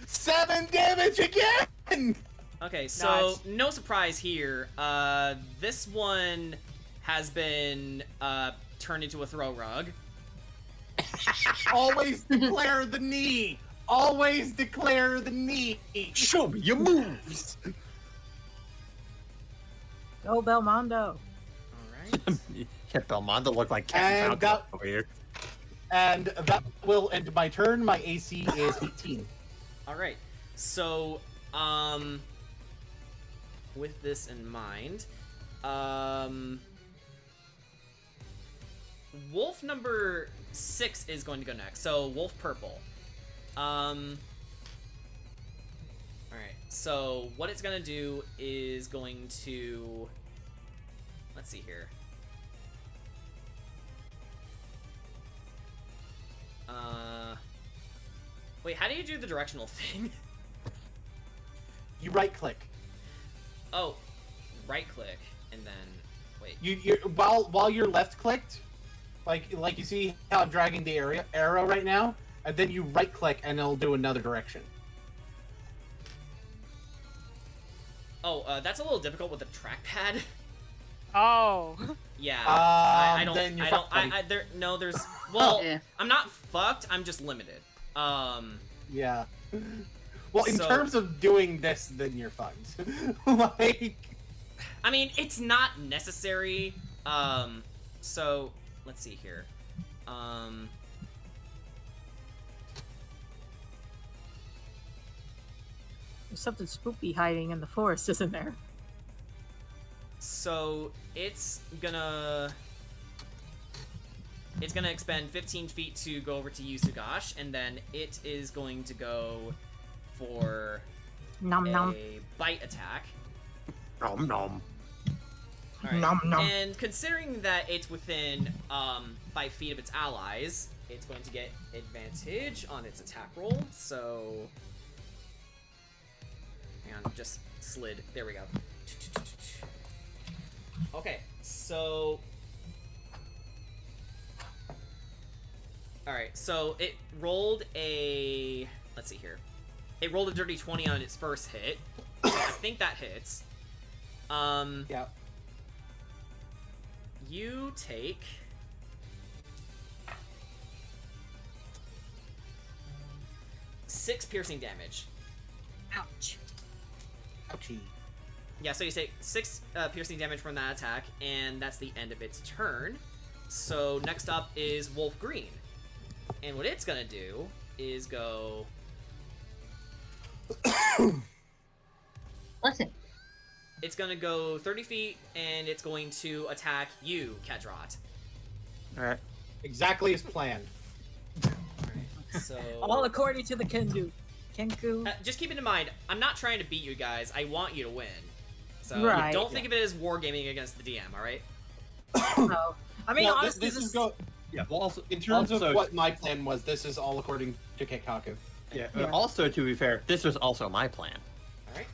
7 damage again! Okay, so Nice. no surprise here. This one has been turned into a throw rug. Always declare the knee! Always declare the knee! Show me your moves! Go Belmondo. All right. Yeah, Belmondo look like Captain And Falcon over here. And that will end my turn. My AC is 18. All right. So, with this in mind, wolf number 6 is going to go next. So, wolf purple. All right. So, what it's going to do is going to, let's see here. Wait, how do you do the directional thing? You right click. Oh, right click and then wait. You while you're left clicked, like you see how I'm dragging the arrow right now, and then you right click and it'll do another direction. Oh, that's a little difficult with the trackpad. Oh. Yeah, I don't. then you're I don't. fucked, There's. Well, Yeah. I'm not fucked. I'm just limited. Yeah. Well, in So- terms of doing this, then you're fucked. Like, I mean, it's not necessary. So let's see here. There's something spooky hiding in the forest, isn't there? So it's gonna expend 15 feet to go over to Yusugash, and then it is going to go for Nom nom. a bite attack. Nom nom. Alright. Nom nom. And considering that it's within 5 feet of its allies, it's going to get advantage on its attack roll. So, hang on, just slid. There we go. Okay, so. Alright, so it rolled a. Let's see here. It rolled a dirty 20 on its first hit. So I think that hits. yeah. You take. 6 piercing damage. Ouch. Ouchie. Yeah, so you take 6 piercing damage from that attack, and that's the end of its turn. So next up is Wolf Green. And what it's gonna do is go. Listen. It's gonna go 30 feet, and it's going to attack you, Kedrot. Alright. Exactly as planned. So All according to the Kenku. just keep it in mind, I'm not trying to beat you guys. I want you to win. So Right, don't think of it as wargaming against the DM. All right. No. I mean, Well, honestly, this is go. Yeah, well, also, In terms also, of what my plan was, this is all according to Kekaku. Yeah, Yeah. also, to be fair, this was also my plan. All right.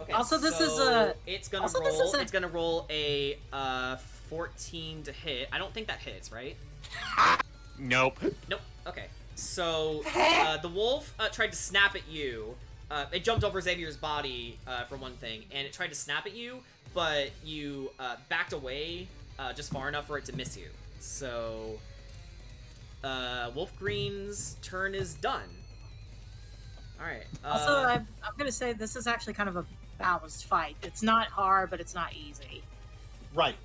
Okay. Also, this is so a- It's gonna also, roll. this is a- It's gonna roll a 14 to hit. I don't think that hits, right? Nope. Nope. Okay. So the wolf tried to snap at you. It jumped over Xavier's body for one thing, and it tried to snap at you, but you backed away just far enough for it to miss you. So Wolf Green's turn is done. All right. Also, I'm gonna say this is actually kind of a balanced fight. It's not hard, but it's not easy. Right.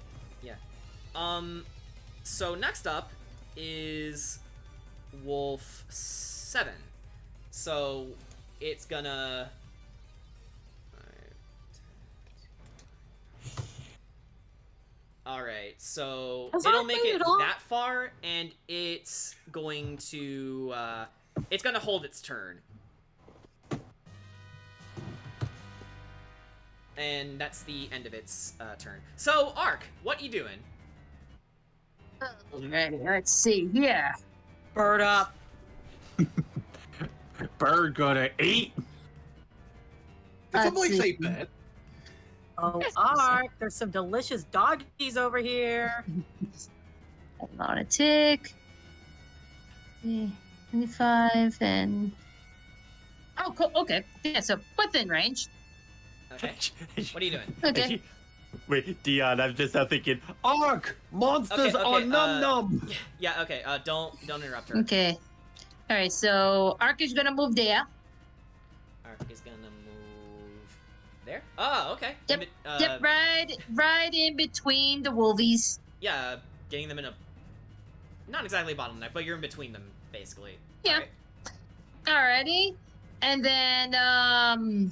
So next up is Wolf 7. So it's gonna. All right, so Has it'll Ark make made it it all? that far, and it's going to hold its turn. And that's the end of its turn. So, Ark, what you doing? Alrighty, let's see here. Bird up. Bird gonna eat. Did Let's somebody see. say bed? Oh, Ark, there's some delicious doggies over here. I'm on a tick. 25 and. Oh, cool. Okay. Yeah, so within range. Okay. What are you doing? Okay. Wait, Dion, I'm just now thinking, Ark! Monsters Okay, are num num! Yeah, okay, don't interrupt her. Okay. Alright, so Ark is gonna move there. Ark is gonna move there. Oh, okay. Yep, Yep, right in between the wolvies. Yeah, getting them in a not exactly bottleneck, but you're in between them basically. Yeah. Alright. Alrighty. And then,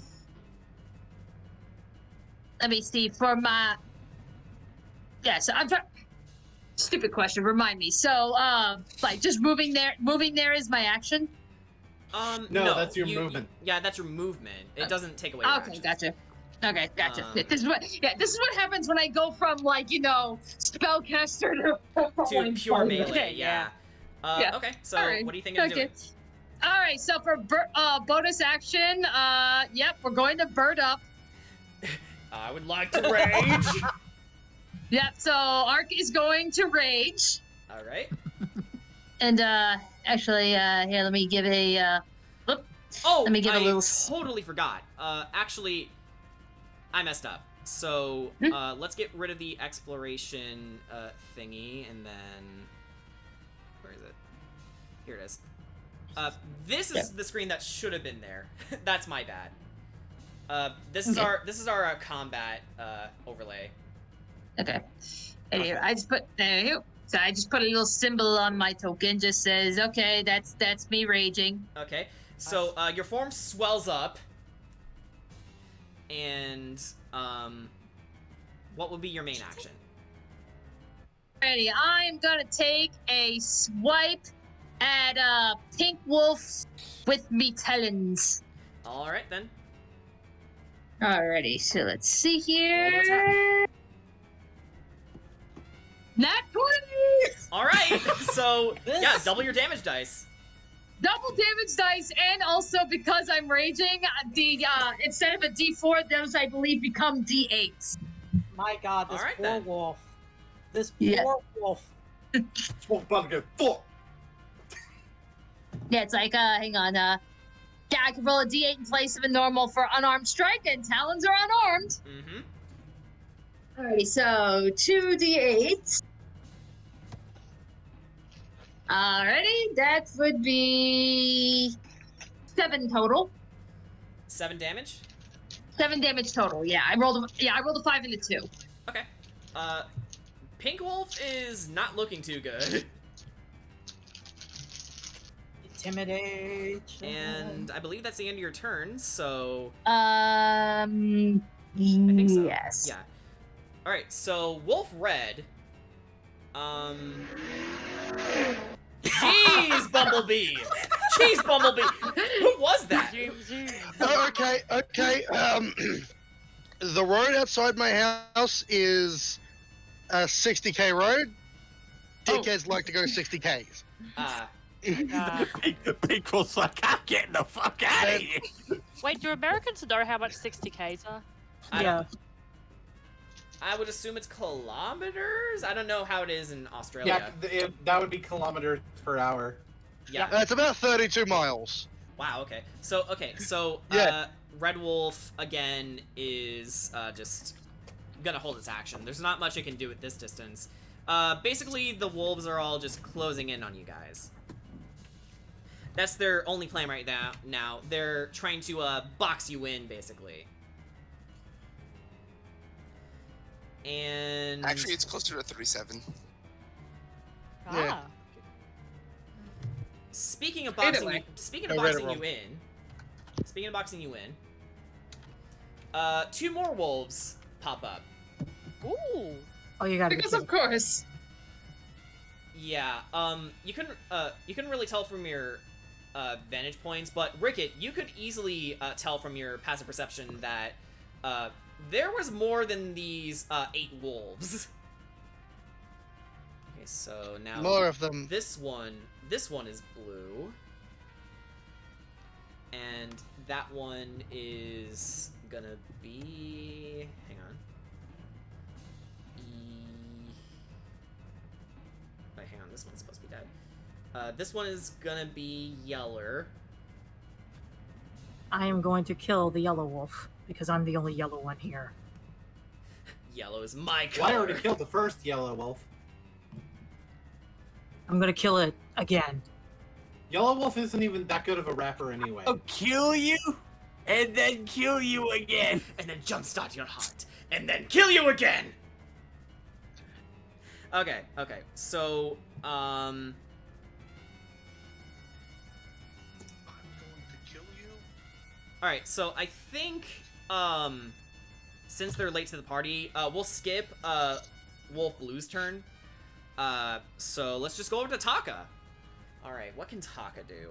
let me see, for my... Yeah, so I'm trying... Stupid question, remind me. So, like, just moving there is my action? No, that's your movement. Yeah, that's your movement. It doesn't take away your Okay, action. gotcha. Okay, gotcha. Um, this is what happens when I go from, like, spellcaster To pure melee, Okay, yeah. Yeah. Okay, so Alright, what are you thinking of doing? Alright, so for bonus action, yep, we're going to bird up. I would like to rage. Yep, so Ark is going to rage. Alright. And, actually, here, let me give a, Oh, Let me give a I little totally forgot. Actually, I messed up. So, let's get rid of the exploration thingy, and then where is it? Here it is. This is the screen that should have been there. That's my bad. This is our combat overlay. Okay. And here, I just put, there you go. So I just put a little symbol on my token, just says, okay, that's me raging. Okay. So your form swells up, and what would be your main action? Alrighty, I'm gonna take a swipe at Pink Wolf with me talons. All right then. Alrighty, so let's see Roll here. attack. Nat 20! All right. So This- yeah, double your damage dice. Double damage dice, and also because I'm raging, the instead of a D4, those I believe become D8s. My God, this Alright, poor then. wolf. This Yeah. poor wolf. Smoke bucket. Fuck. Yeah, it's like, hang on, yeah, I can roll a D8 in place of a normal for unarmed strike, and talons are unarmed. Mm-hmm. Alrighty, so 2 D8s. Alrighty, that would be 7 total. 7 damage. 7 damage total. Yeah, I rolled a 5 and a 2. Okay. Pink Wolf is not looking too good. Intimidate. And I believe that's the end of your turn, so... I think so. Yes. Yeah. Alright, so Wolf Red... Jeez, Bumblebee! Jeez, Bumblebee! Who was that? Zoom, zoom. Okay. The road outside my house is a 60k road. Dickheads like to go 60ks. Bigfoot's like, I'm getting the fuck out of here. Wait, do Americans know how much 60Ks are? Yeah. I would assume it's kilometers? I don't know how it is in Australia. Yeah, that would be kilometers per hour. Yeah. It's about 32 miles. Wow, okay. So, Yeah. Red Wolf, again, is just gonna hold its action. There's not much it can do at this distance. Basically, the wolves are all just closing in on you guys. That's their only plan right now. They're trying to, box you in, basically. And... Actually, it's closer to 37. Ah. Speaking of Either boxing, way. speaking of I read it boxing wrong. you in, 2 more wolves pop up. Ooh. Oh, you gotta Because be of course. Yeah, you couldn't really tell from your vantage points, but Rickett, you could easily tell from your passive perception that there was more than these 8 wolves. Okay, so now More of them. This one is blue, and that one is gonna be. Hang on. Wait, hang on. This one's supposed to be dead. This one is gonna be yeller. I am going to kill the yellow wolf because I'm the only yellow one here. Yellow is my Well, I color. already killed the first yellow wolf. I'm gonna kill it again. Yellow wolf isn't even that good of a rapper anyway. I'll kill you, and then kill you again. And then jumpstart your heart, and then kill you again. Okay. So, I'm going to kill you. Alright, so I think, since they're late to the party, we'll skip, Wolf Blue's turn. So let's just go over to Taka. Alright, what can Taka do?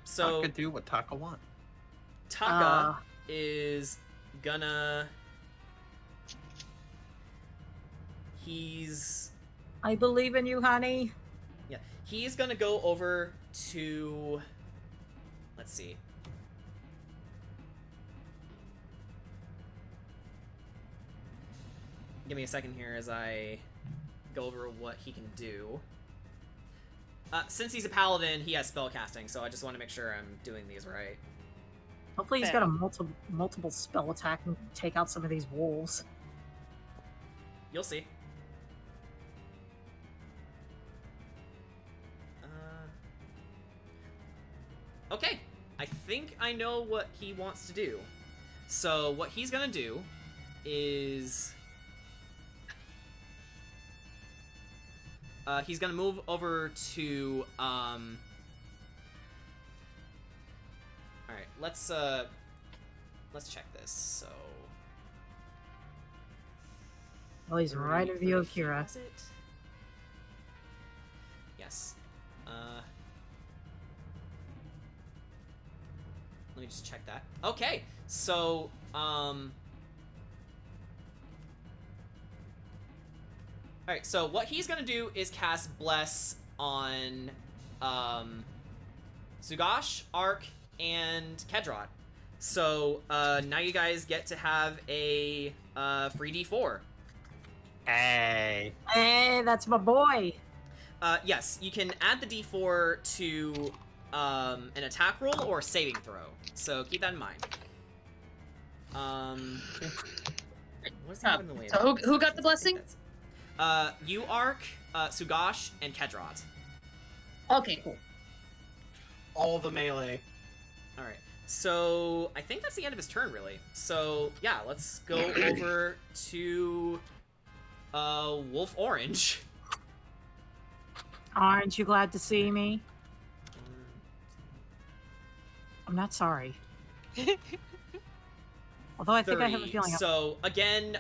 So... Taka do what Taka want. Taka is gonna... He's... I believe in you, honey. Yeah, he's gonna go over to... Let's see. Give me a second here as I go over what he can do. Since he's a paladin, he has spellcasting, so I just want to make sure I'm doing these right. Hopefully he's Fair. got a multiple spell attack and take out some of these wolves. You'll see. Okay, I think I know what he wants to do. So what he's gonna do is... he's gonna move over to, Alright, let's check this, so... Well, he's right of you, Kira. Was it? Yes. Let me just check that. Okay, so, Alright, so what he's gonna do is cast Bless on, Sugash, Ark, and Kedrot. So, now you guys get to have a, free D4. Hey. Hey, that's my boy. Yes, you can add the D4 to, an attack roll or a saving throw. So keep that in mind. What's he have in the way? So who got the blessing? You, Ark, Sugash, and Kedrot. Okay, cool. All the melee. Alright, so I think that's the end of his turn, really. So, yeah, let's go over to, Wolf Orange. Aren't you glad to see me? I'm not sorry. Although I think I have a 30. feeling. So again,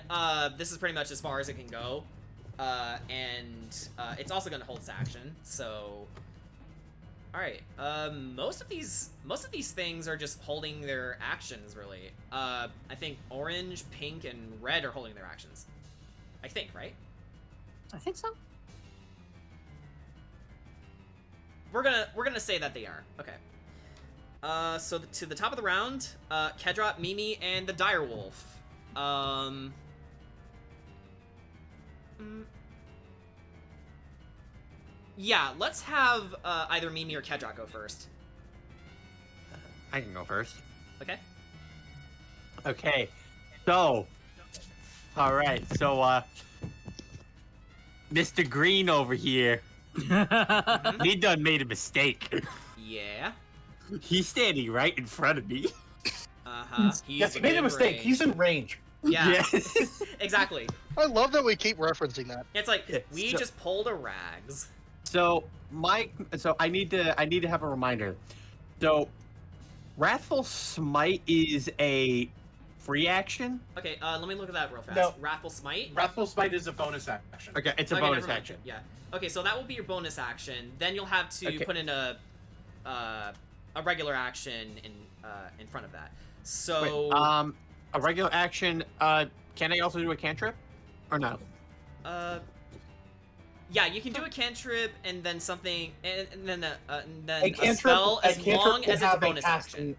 this is pretty much as far as it can go, and it's also going to hold its action. So, all right. Most of these things are just holding their actions, really. I think orange, pink, and red are holding their actions. I think, right? I think so. We're gonna say that they are. Okay. So to the top of the round, Kedrop, Mimi, and the Direwolf. Yeah, let's have either Mimi or Kedrop go first. I can go first. Okay. Okay. So. All right. So, Mr. Green over here, he done made a mistake. Yeah. He's standing right in front of me. Uh-huh. Yes, he made a mistake. range. He's in range. Yeah. Exactly. I love that we keep referencing that. It's like Yeah, we so- just pulled a rags. So I need to have a reminder. So, Wrathful Smite is a free action. Okay, let me look at that real fast. No. Wrathful Smite. Wrathful Smite is a bonus action. Okay, it's a Okay, bonus never mind. action. Yeah. Okay, so that will be your bonus action. Then you'll have to Okay. put in a regular action in front of that. So Wait, a regular action. Can I also do a cantrip, or no? yeah, you can do a cantrip and then something, and then A a cantrip, spell as long can as it's a have bonus casting- action.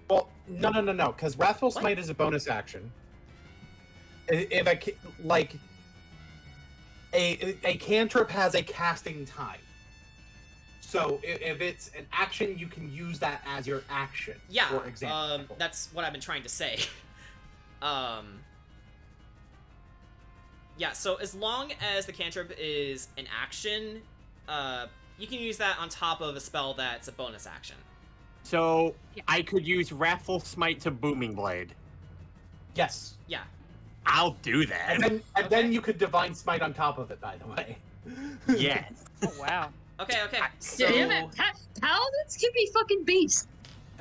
Well, no, because Wrathful What? Smite is a bonus action. If I like a cantrip has a casting time. So if it's an action, you can use that as your action. Yeah, For example. that's what I've been trying to say. Yeah, so as long as the cantrip is an action, you can use that on top of a spell that's a bonus action. So Yeah. I could use Wrathful Smite to Booming Blade. Yes. Yeah. I'll do that. And then you could Divine Smite on top of it, by the way. Yes. Oh wow. Okay, so Damn it, paladins can be fucking beasts.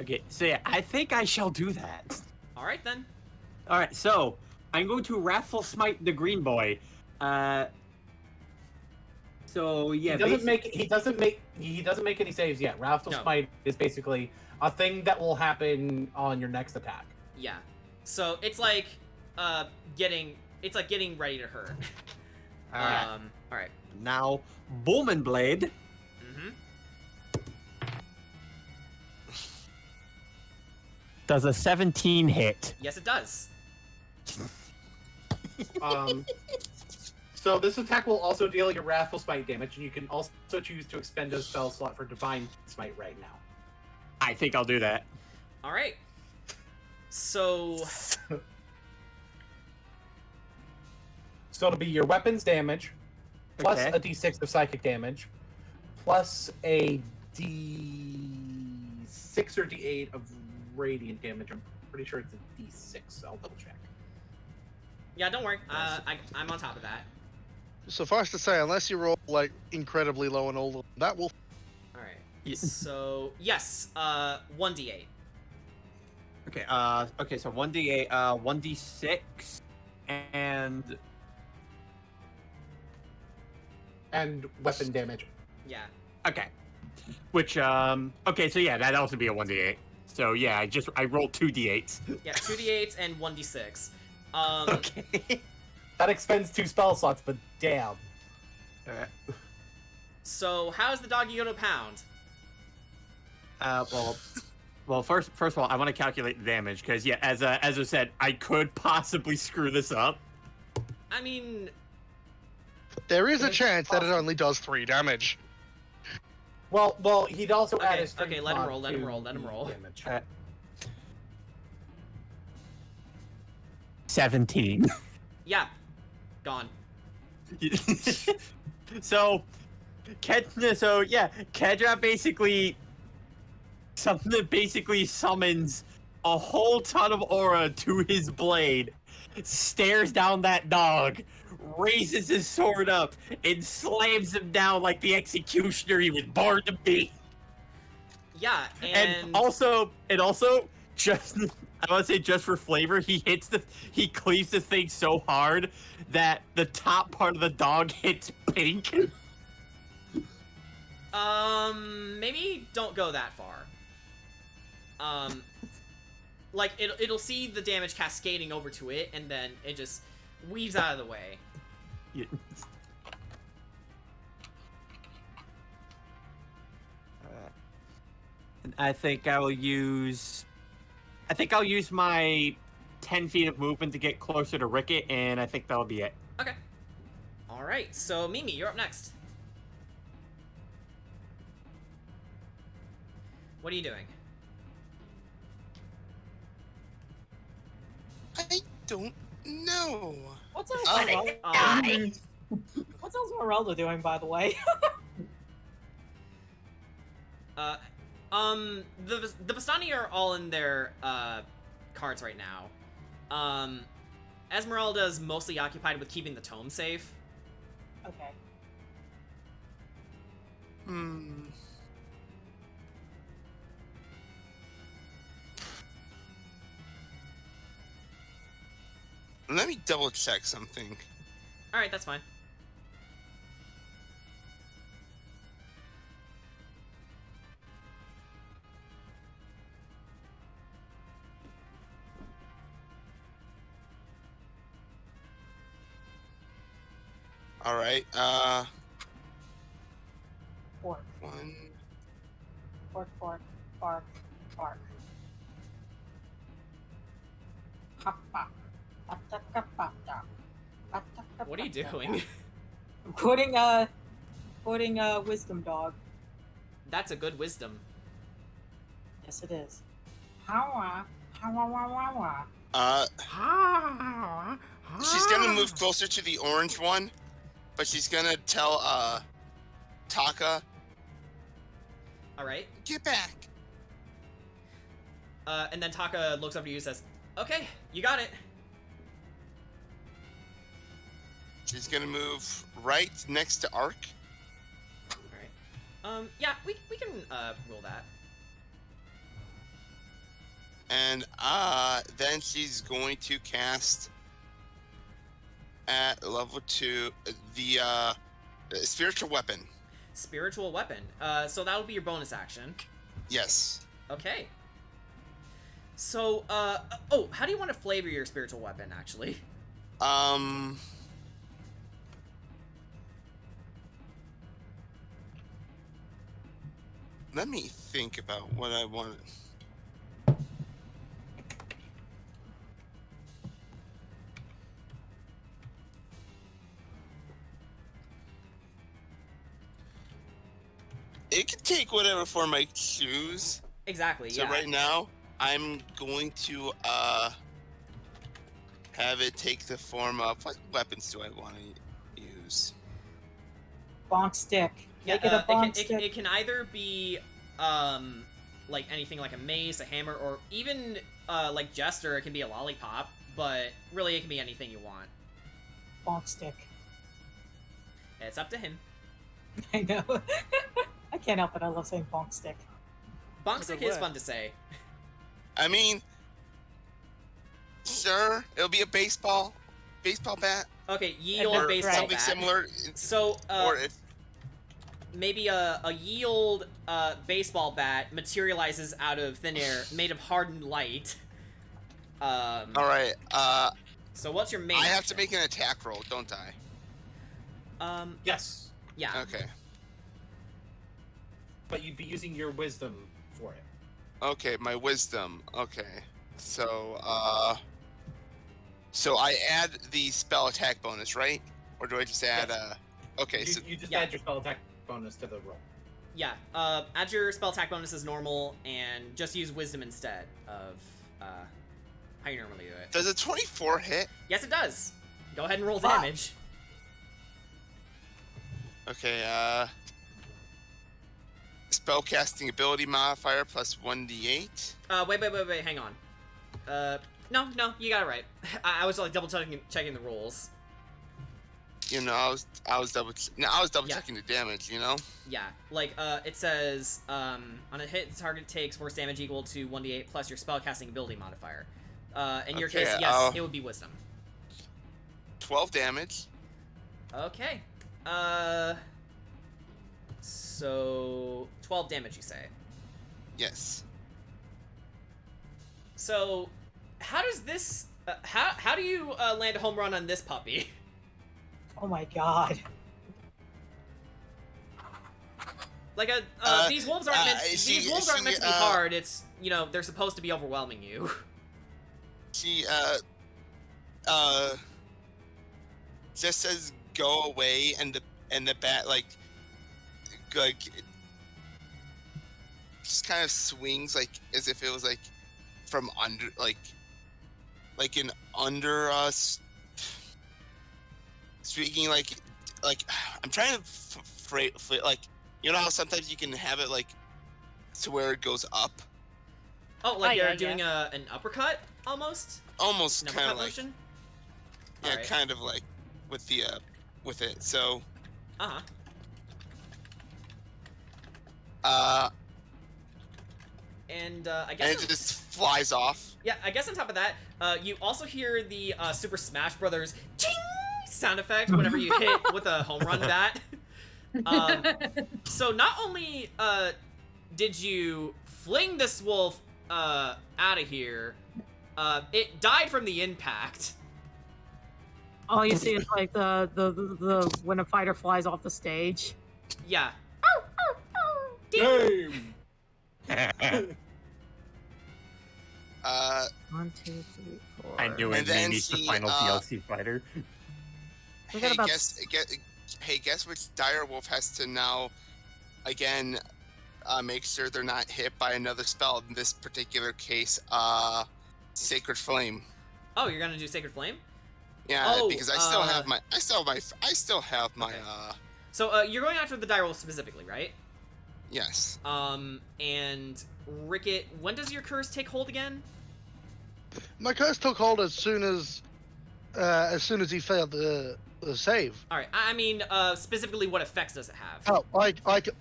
Okay. So yeah, I think I shall do that. all right then. All right. So I'm going to Wrathful Smite the Green Boy. So yeah, He doesn't make any saves yet. Wrathful No. Smite is basically a thing that will happen on your next attack. Yeah. So it's like getting ready to hurt. All right. All right. Now Booming Blade. Mhm. Does a 17 hit? Yes, it does. So this attack will also deal your Wrathful Smite damage, and you can also choose to expend a spell slot for Divine Smite right now. I think I'll do that. All right. So So it'll be your weapons damage, plus Okay. a d6 of psychic damage, plus a d6 or d8 of radiant damage. I'm pretty sure it's a d6. I'll double check. yeah, don't worry. I'm on top of that. Suffice to say, unless you roll like incredibly low on all of them, that will. All right. Yeah. So yes, 1d8. Okay. Okay. So 1d8, 1d6, and Weapon damage. Yeah. okay. Which okay. So yeah, that'd also be a 1d8. So yeah, I rolled 2d8s. Yeah, 2d8s and 1d6. Okay. That expends 2 spell slots, but damn. Alright. So how's the doggy go to pound? Well, first of all, I want to calculate the damage because yeah, as I said, I could possibly screw this up. I mean, There is a chance that it only does 3 damage. Well, he'd also add Okay, his strength okay, let him mod roll, let him to roll, let him the roll. damage. 17. yeah, gone. So Kedra basically something that basically summons a whole ton of aura to his blade stares down that dog, raises his sword up, and slams him down like the executioner he was born to be. Yeah, And also, just I want to say, just for flavor, he cleaves the thing so hard that the top part of the dog hits pink. Maybe don't go that far. Like, it'll see the damage cascading over to it, and then it just weaves out of the way. Yeah. I think I'll use my 10 feet of movement to get closer to Ricket, and I think that'll be it. Okay. Alright, so Mimi, you're up next. What are you doing? I don't know. What's Um, What's Esmeralda doing, by the way? the Vistani are all in their, cards right now. Esmeralda's mostly occupied with keeping the tome safe. Okay. Let me double check something. Alright, that's fine. All right. Pork, One. pork, bark, bark. Hoppa. What are you doing? I'm quoting a wisdom dog. That's a good wisdom. Yes, it is. Howa, howa. She's gonna move closer to the orange one, but she's gonna tell Taka, Alright. get back. And then Taka looks over to you and says, okay, you got it. She's gonna move right next to Ark. Alright. Yeah, we can, roll that. And then she's going to cast at level 2 the spiritual weapon. Spiritual weapon. So that'll be your bonus action. Yes. Okay. So, oh, how do you want to flavor your spiritual weapon, actually? Let me think about what I want. It can take whatever form I choose. Exactly, So yeah. right now, I'm going to have it take the form of what weapons do I want to use? Bonk stick. Yeah, Make it a bonk stick. it can either be, like anything like a mace, a hammer, or even, like Jester, it can be a lollipop, but really it can be anything you want. Bonk stick. It's up to him. I know. I can't help it. I love saying bonk stick. Bonk stick is fun to say. I mean, sure, it'll be a baseball bat. Okay, ye old Or baseball something bat. similar. So, Or if maybe a ye old baseball bat materializes out of thin air, made of hardened light. all right, So what's your main? I have action? to make an attack roll, don't I? Yes, Yeah. Okay. but you'd be using your wisdom for it. Okay, my wisdom. Okay. So I add the spell attack bonus, right? Or do I just add Yes. okay, so You just Yeah. add your spell attack bonus to the roll. Yeah. Add your spell attack bonus as normal, and just use wisdom instead of how you normally do it. does a 24 hit? Yes, it does. Go ahead and roll Fuck. damage. Okay, spellcasting ability modifier plus 1d8. Wait, hang on. No, you got it right. I was like double checking the rules. You know, I was double checking the damage. You know. Yeah, like it says on a hit, the target takes force damage equal to 1d8 plus your spellcasting ability modifier. In your Okay, case, yes, it would be Wisdom. 12 damage. Okay. So 12 damage, you say? Yes. So, how does this? How do you land a home run on this puppy? Oh my god. Like these wolves aren't meant. These wolves aren't meant to be hard. It's they're supposed to be overwhelming you. She just says go away, and the bat like just kind of swings like as if it was like from under like an under us speaking like I'm trying to like how sometimes you can have it like to where it goes up. Oh, like you're doing an uppercut almost. Almost an kind of uppercut like motion? yeah, Right. kind of like with the with it. So Uh-huh. And I guess and it just flies off. yeah, I guess on top of that, you also hear the Super Smash Brothers ching sound effect whenever you hit with a home run bat. So not only did you fling this wolf out of here, it died from the impact. All you see is like the when a fighter flies off the stage. Yeah. Game. 1, 2, 3, 4. I knew And it. then Mimi's the she, final DLC fighter. We got Hey, about- guess which dire wolf has to now again make sure they're not hit by another spell. In this particular case, Sacred Flame. Oh, you're gonna do Sacred Flame? Yeah, Oh, because I still have my Okay. So you're going after the dire wolf specifically, right? yes. And Ricket, when does your curse take hold again? My curse took hold as soon as he failed the save. All right. I mean, specifically, what effects does it have? Oh,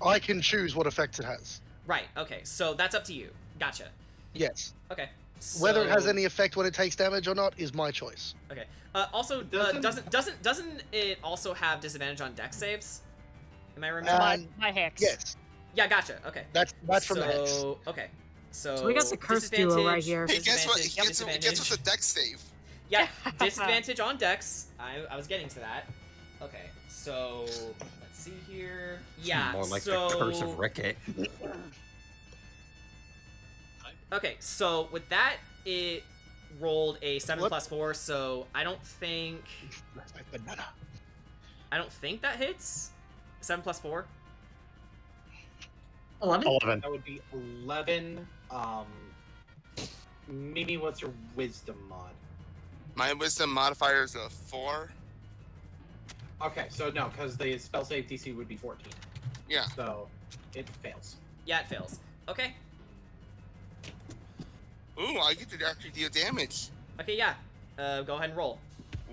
I can choose what effects it has. Right. Okay. So that's up to you. Gotcha. Yes. Okay. Whether it has so- any effect when it takes damage or not is my choice. Okay. Also, doesn't it also have disadvantage on dex saves? Am I remembering? My hex. Yes, Yeah. Gotcha. Okay. that's from the hex. Okay. So So we got the curse duo right here. Hey, guess what? Disadvantage. Guess what's a dex save? Yeah, disadvantage on dex. I was getting to that. Okay, so let's see here. Yeah, More like so the curse of Ricket. okay, so with that, it rolled a 7 What? plus 4. So I don't think Banana. that hits. 7 plus 4. 11? 11. That would be 11. Mimi, what's your wisdom mod? My wisdom modifier is a 4. Okay, so no, because the spell save DC would be 14. Yeah. So it fails. Yeah, it fails. Okay. Ooh, I get to actually deal damage. Okay, yeah. Go ahead and roll.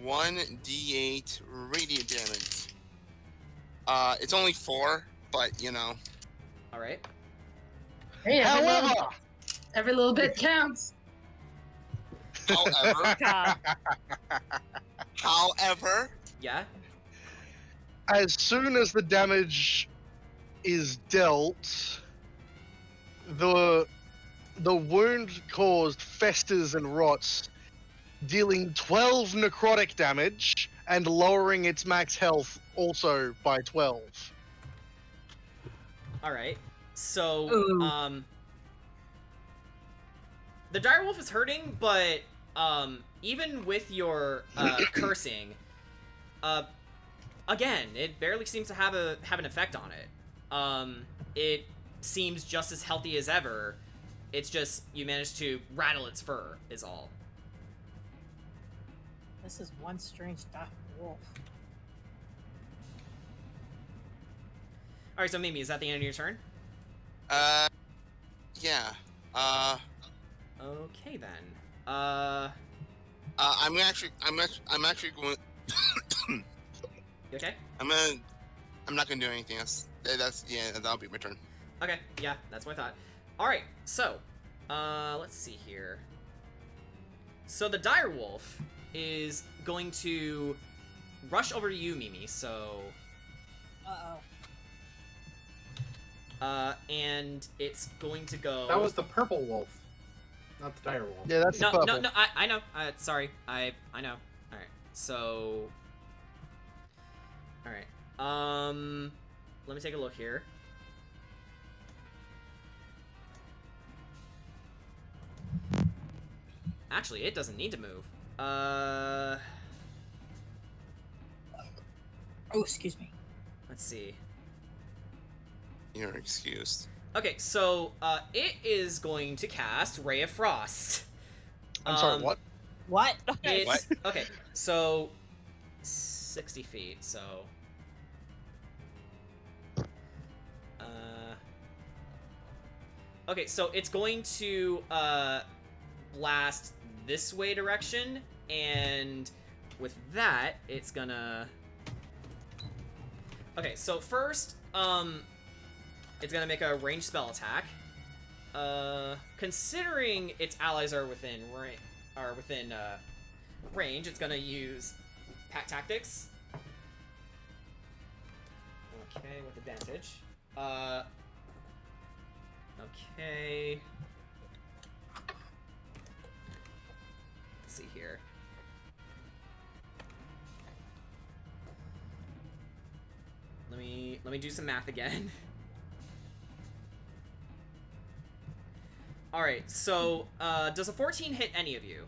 1d8 radiant damage. It's only 4, but All right. Hey, However, every little bit counts. However, Yeah. as soon as the damage is dealt, the wound caused festers and rots, dealing 12 necrotic damage and lowering its max health also by 12. All right. So, Ooh. the direwolf is hurting, but even with your cursing, again, it barely seems to have an effect on it. It seems just as healthy as ever. It's just you managed to rattle its fur, is all. This is one strange dark wolf. All right, so Mimi, is that the end of your turn? yeah. Okay then. I'm actually going. You okay? I'm not gonna do anything else. That'll be my turn. Okay, yeah, that's what I thought. Alright, so, let's see here. So the dire wolf is going to rush over to you, Mimi, so... and it's going to go... That was the purple wolf, not the dire wolf. Yeah, that's No, the no, purple. no, I know. Sorry, I know. Alright, so... Alright, let me take a look here. Actually, it doesn't need to move. Oh, excuse me. Let's see. You're excused. Okay, so, it is going to cast Ray of Frost. I'm sorry, what? What? It's, What? Okay, so 60 feet, so okay, so it's going to blast this way direction, and with that, it's gonna... Okay, so first, it's gonna make a ranged spell attack. Considering its allies are within range, it's gonna use Pack Tactics. Okay, with advantage. Okay. Let's see here. Let me do some math again. Alright, so, does a 14 hit any of you?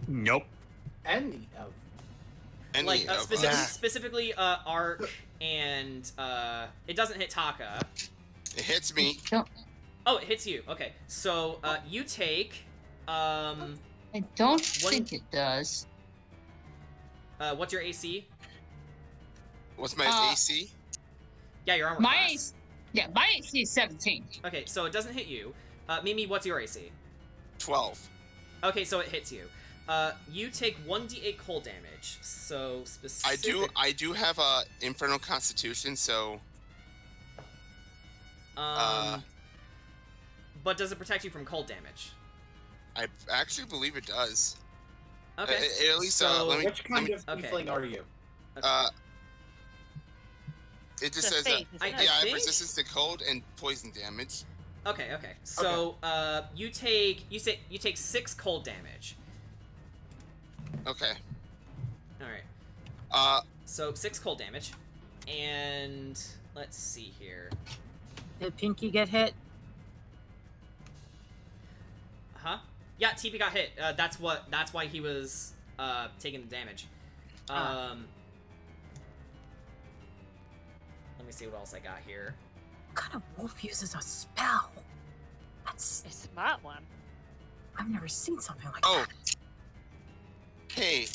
Nope. Any of Like, Nah. specifically, Ark, and, it doesn't hit Taka. It hits me. Oh, it hits you. Okay, so, you take, I don't One- think it does. what's your AC? What's my AC? Yeah, your armor My class. AC, my AC is 17. Okay, so it doesn't hit you. Mimi, what's your AC? 12. Okay, so it hits you. You take 1d8 cold damage. So I do have a Infernal Constitution, so but does it protect you from cold damage? I actually believe it does. Okay. At least, so let me- which kind of okay. tiefling are you? It just The says faith, isn't I it? I have think- resistance to cold and poison damage. Okay. So you take 6 cold damage. Okay. All right. Uh, So 6 cold damage, and let's see here. Did Pinky get hit? Huh? Yeah, TP got hit. That's why he was taking the damage. Let me see what else I got here. What kind of wolf uses a spell? That's... A smart one. I've never seen something like Oh. that. Hey.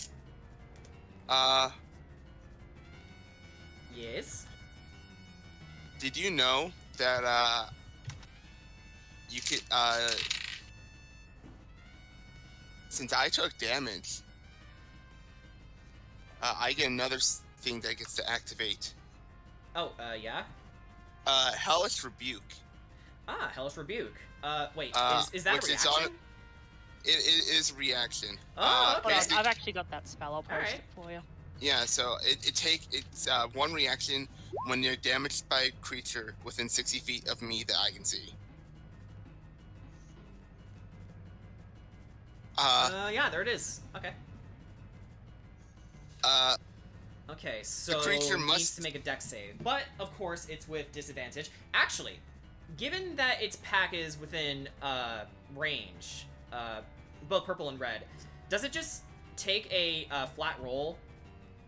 Yes. Did you know that you could since I took damage, I get another thing that gets to activate. Oh, yeah. Hellish Rebuke. Ah, Hellish Rebuke. Wait, is that a which is reaction? It is a reaction. Oh, okay. Well, Basically- I've actually got that spell. I'll post Alright. it for you. Yeah, so it's one reaction when you're damaged by a creature within 60 feet of me that I can see. Yeah, there it is. Okay. Okay, so creature needs must- to make a dex save, but of course it's with disadvantage. Actually, given that its pack is within range, both purple and red, does it just take a flat roll?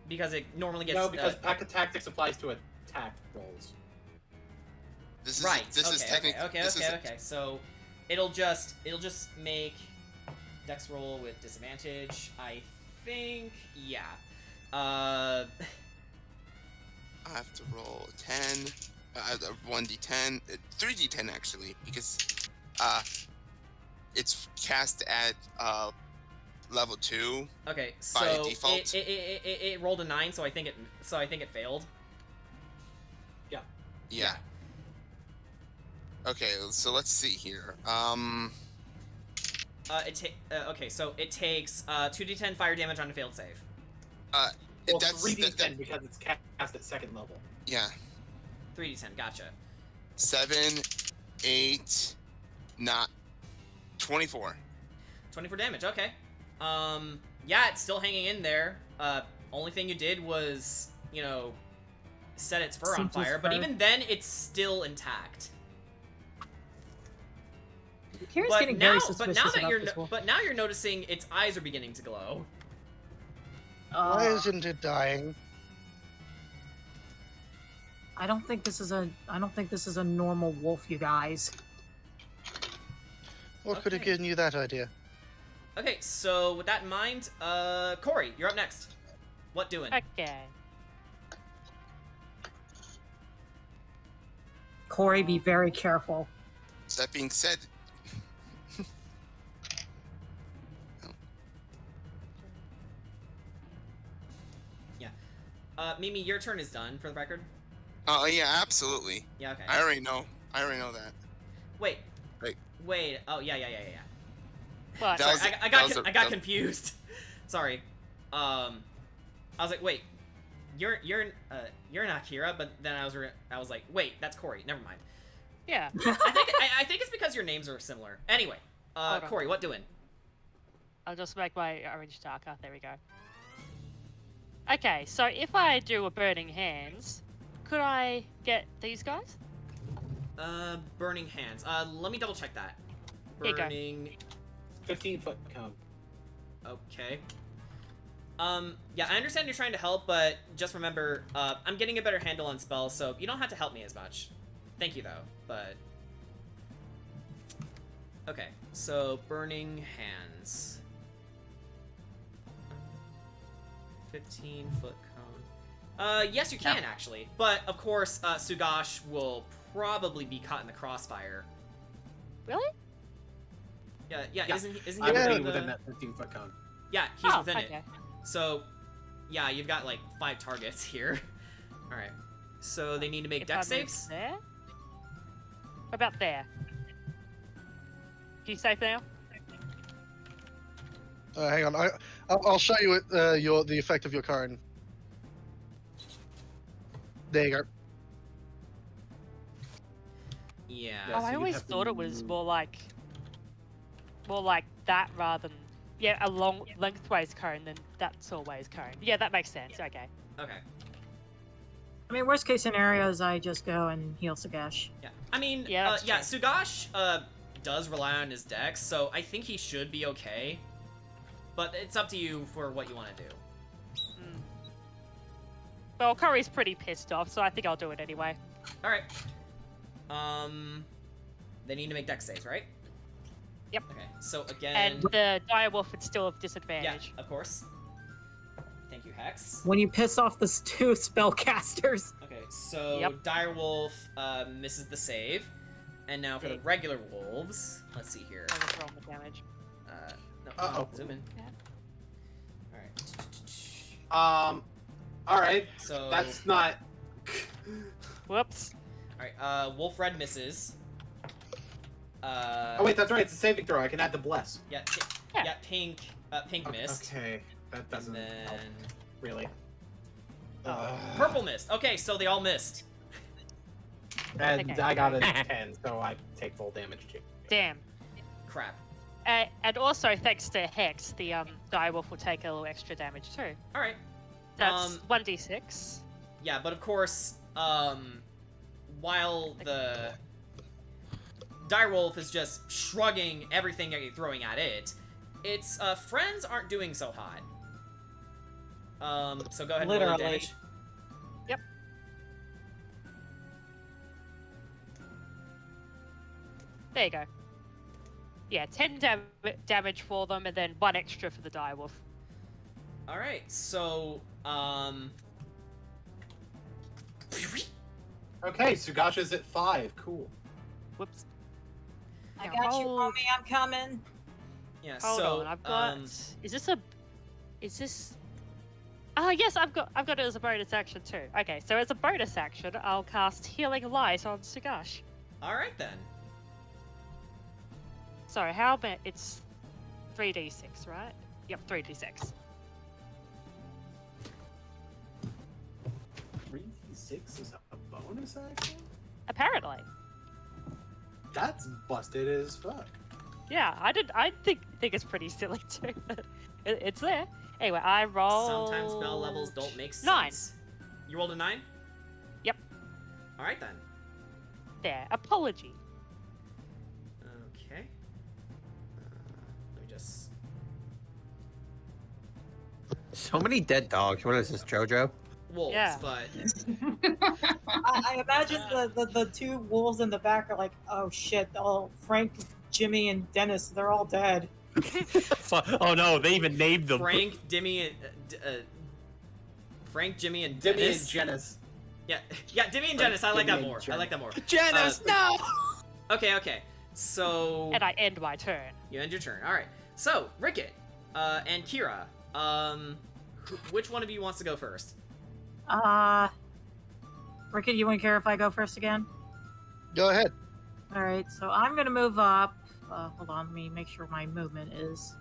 Because it normally gets No, because Pack of Tactics applies to attack rolls. This is right. This is technically. Okay. So it'll just make dex roll with disadvantage. I think, yeah. I have to roll 10, 1d10, 3d10 actually, because it's cast at level 2. Okay, By so default? it rolled a 9, so I think it failed. Yeah. Okay, so let's see here. Okay, so it takes 2d10 fire damage on a failed save. Well, That's 3d10 because it's cast at second level. yeah. 3d10, gotcha. 7, 8, not 24. 24 damage, okay. Yeah, it's still hanging in there. Only thing you did was, you know, set its fur on Simple fire, but fur. even then, it's still intact. Kira's But getting now, very but suspicious now that about you're, this wolf. but now you're noticing its eyes are beginning to glow. Why isn't it dying? I don't think this is a normal wolf, you guys. What could have Okay. given you that idea? Okay, so with that in mind, Corey, you're up next. What doing? Okay. Corey, be very careful. That being said, Mimi, your turn is done, for the record. oh yeah, absolutely. Yeah, okay. I already know that. Wait. Wait. Wait. Oh, yeah. What? That Sorry, was- I that was got a- that was- confused. Sorry. I was like, wait, you're not Kira, but then I was like, wait, that's Corey. Never mind. Yeah. I think it's because your names are similar. Anyway, Hold on. Corey, what doing? I'll just make my orange darker. There we go. Okay, so if I do a Burning Hands, could I get these guys? Burning hands. Let me double check that. Here you go. Burning. 15-foot cone. Okay. Yeah, I understand you're trying to help, but just remember, I'm getting a better handle on spells, so you don't have to help me as much. Thank you, though, but... Okay, so Burning Hands. 15-foot cone. Yes, you can, actually. But, of course, Sugash will probably be caught in the crossfire. Really? Yeah, Yeah. isn't he I would within be the- within that 15-foot cone. Yeah, he's Oh, within it. okay. So, yeah, you've got like 5 targets here. Alright. So they need to make If I dex move saves? There? About there. Do you safe now? Hang on, I'll show you the effect of your card. There you go. Yeah. Yeah, Oh, so I you'd always have to thought it was move- more like that rather than a long lengthways cone than that's always cone. Yeah, that makes sense. Okay. Okay. I mean, worst case scenario is I just go and heal Sugash. Yeah. I mean, Yeah, that's yeah, true. Sugash does rely on his dex, so I think he should be okay. But it's up to you for what you want to do. Mm. Well, Curry's pretty pissed off, so I think I'll do it anyway. Alright. They need to make dex saves, right? Yep. Okay, so again... And the direwolf would still have yeah, disadvantage. of course. Thank you, Hex. When you piss off the 2 spellcasters. Okay, so Yep. Direwolf misses the save. And now for the Okay. regular wolves, let's see here. I was wrong with damage. No, Uh-oh. zoom in. Yeah. Alright. Alright. So, That's not... Whoops. alright, Wolf Red misses. Oh wait, that's right, it's a saving throw. I can add the bless. Yeah, Yeah. yeah, Pink missed. Okay, that And doesn't then... help, really. Purple missed. Okay, so they all missed. And Okay. I got a 10, so I take full damage too. Damn. Crap. And also, thanks to Hex, the direwolf will take a little extra damage too. Alright. That's 1d6. Yeah, but of course, while the Direwolf is just shrugging everything that you're throwing at it, its friends aren't doing so hot. So go ahead and roll the Literally. damage. Yep. There you go. Yeah, 10 damage for them, and then 1 extra for the direwolf. Alright, so, Okay, Sugasha's at 5. Cool. Whoops. I Now got you, hold- homie. I'm coming. Yeah. Hold so on, I've got. Is this? Oh yes, I've got it as a bonus action too. Okay, so as a bonus action, I'll cast Healing Light on Sugash. All right then. Sorry, how about it's 3d6, right? Yep, 3d6. 3d6 is a bonus action? Apparently. That's busted as fuck. Yeah, I think it's pretty silly too, but it's there. Anyway, I roll. Sometimes spell levels don't make sense. 9. You rolled a 9? Yep. All right then. There. Apology. Okay. Let me just. So many dead dogs. What is this, JoJo? Wolves, Yeah. but I imagine the two wolves in the back are like, oh shit, all Frank, Jimmy, and Dennis, they're all dead. Oh no, they even named them. Frank, Jimmy, and Frank, Jimmy, and Dimmy Dennis. and Janice. Yeah, Dimmy and Janice. I like that more. I like that more. Janice, no! Okay. So And I end my turn. you end your turn. All right. So Ricket, and Kira, which one of you wants to go first? Ricket, you wouldn't care if I go first again? Go ahead. Alright, so I'm gonna move up. Hold on, let me make sure my movement is.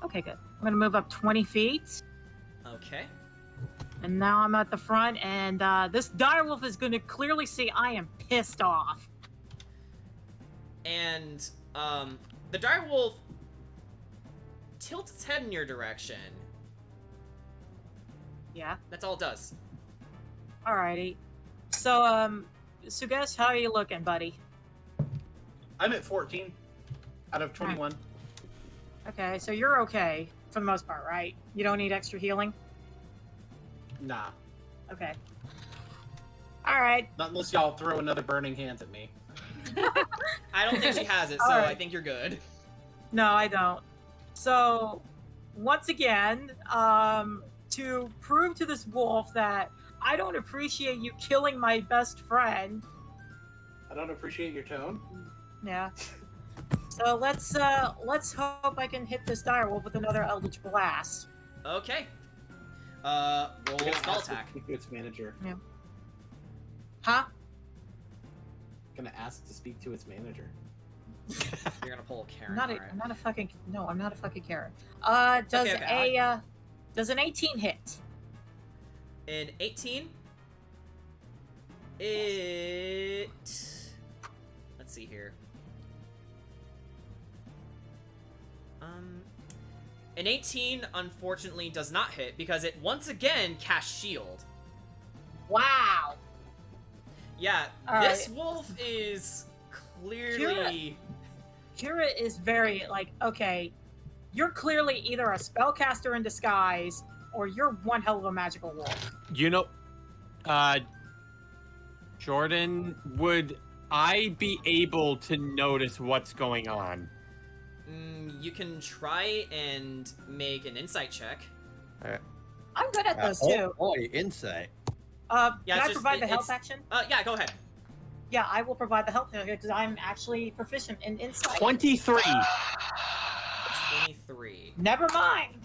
Okay, good. I'm gonna move up 20 feet. Okay. And now I'm at the front, and this direwolf is gonna clearly see I am pissed off. And the direwolf tilts its head in your direction. Yeah. That's all it does. Alrighty. So, Sugesh, how are you looking, buddy? I'm at 14 out of 21. Okay, so you're okay for the most part, right? You don't need extra healing? Nah. Okay. Alright. Not unless y'all throw another burning hands at me. I don't think she has it, so Alright. I think you're good. No, I don't. So, once again, to prove to this wolf that I don't appreciate you killing my best friend. I don't appreciate your tone. Yeah. So let's hope I can hit this direwolf with another Eldritch Blast. Okay. Roll I'm gonna spell ask to attack. speak to its manager. Huh? Gonna ask to speak to its manager. You're gonna pull a Karen. I'm not alright. a fucking Karen. Does an 18 hit? In 18, it. Let's see here. An 18 unfortunately does not hit because it once again casts shield. Wow. Yeah, All this right. wolf is clearly. Kira is very okay, you're clearly either a spellcaster in disguise or you're one hell of a magical wolf. You know, Jordan, would I be able to notice what's going on? You can try and make an insight check. I'm good at those too. Boy, insight. Can Yeah, I it's just- provide the it's- health action? Yeah, go ahead. Yeah, I will provide the health because I'm actually proficient in insight. 23. 23. Never mind.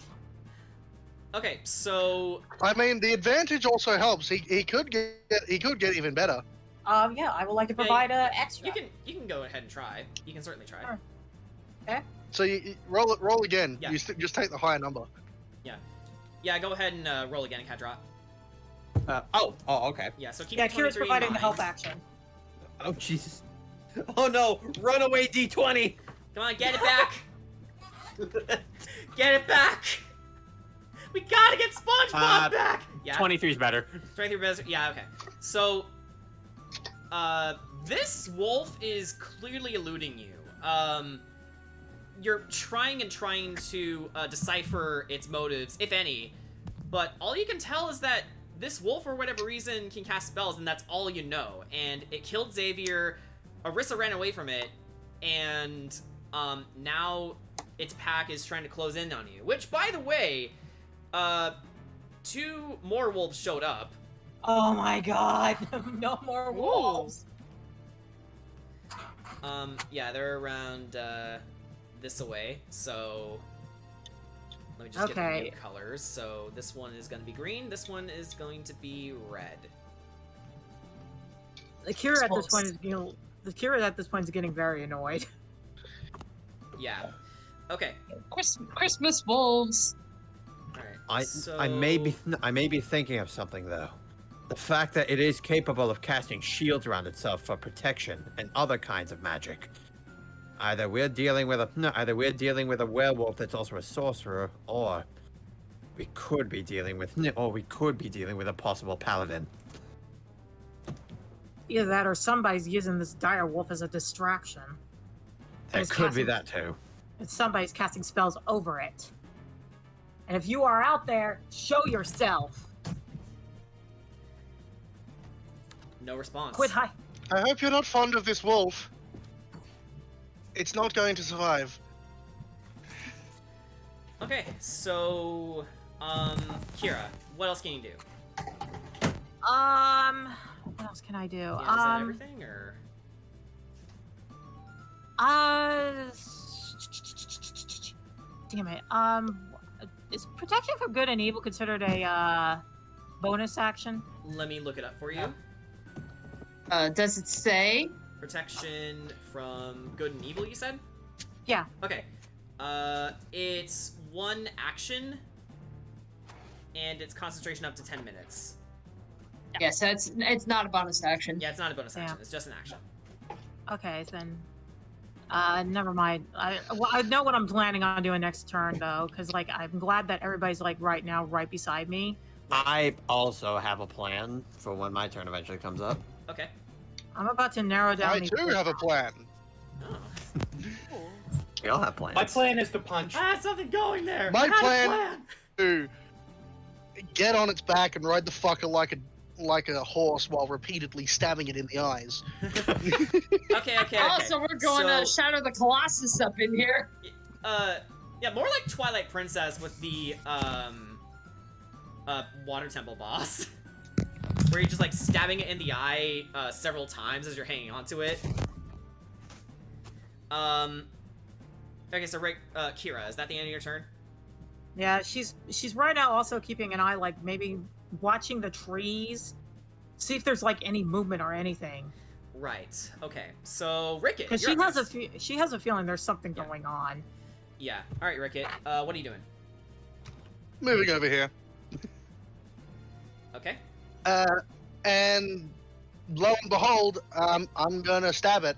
Okay, so I mean, the advantage also helps. He could get even better. Yeah, I would like to provide extra. you can go ahead and try. You can certainly try. Sure. Okay. So you roll again. Yeah. You just take the higher number. Yeah, go ahead and roll again, Cat Drop. Oh, okay. Yeah, so keep Yeah, your Kira's 23 in providing the mind. health action. Oh, Jesus. Oh, no. Runaway D20. Come on, get it back. Get it back. We gotta get SpongeBob back. Yeah, 23 is better. 23 better. Yeah, okay. So, this wolf is clearly eluding you. You're trying to decipher its motives, if any, but all you can tell is that this wolf, for whatever reason, can cast spells, and that's all you know. And it killed Xavier, Arissa ran away from it, and now its pack is trying to close in on you. Which, by the way, 2 more wolves showed up. Oh my god, no more wolves. Yeah, they're around this away. So let me just get the Okay. new colors. So this one is going to be green. This one is going to be red. The Kira at this point is getting very annoyed. Yeah. Okay. Christmas wolves. All right. So... I may be thinking of something though. The fact that it is capable of casting shields around itself for protection and other kinds of magic. Either we're dealing with a werewolf that's also a sorcerer, or we could be dealing with a possible paladin. Either that or somebody's using this dire wolf as a distraction. It could be that too. And somebody's casting spells over it. And if you are out there, show yourself. No response. Quit high. I hope you're not fond of this wolf. It's not going to survive. Okay, so Kira, what else can you do? What else can I do? Yeah, is that everything, or? Damn it. Is protection from good and evil considered a bonus action? Let me look it up for you. Does it say? Protection from good and evil, you said? Yeah. Okay. It's one action, and it's concentration up to 10 minutes. Yeah, so it's not a bonus action. Yeah, it's not a bonus action. Yeah. It's just an action. Okay, then. Never mind. I know what I'm planning on doing next turn though, because like I'm glad that everybody's like right now right beside me. I also have a plan for when my turn eventually comes up. Okay. I'm about to narrow down. I too have a plan. Oh. We all have plans. My plan is to punch. I had something going there. My I had a plan- to get on its back and ride the fucker like a horse while repeatedly stabbing it in the eyes. Okay. Oh, so we're going to So- Shadow the Colossus up in here. Yeah, more like Twilight Princess with the Water Temple boss, where you're just like stabbing it in the eye several times as you're hanging onto it. Okay, so Kira, is that the end of your turn? Yeah, she's right now also keeping an eye, like maybe watching the trees, see if there's like any movement or anything. Right. Okay. So Ricket, Because she has a feeling there's something going on. Yeah. All right, Ricket. What are you doing? Moving over here. Okay. And lo and behold, I'm gonna stab it.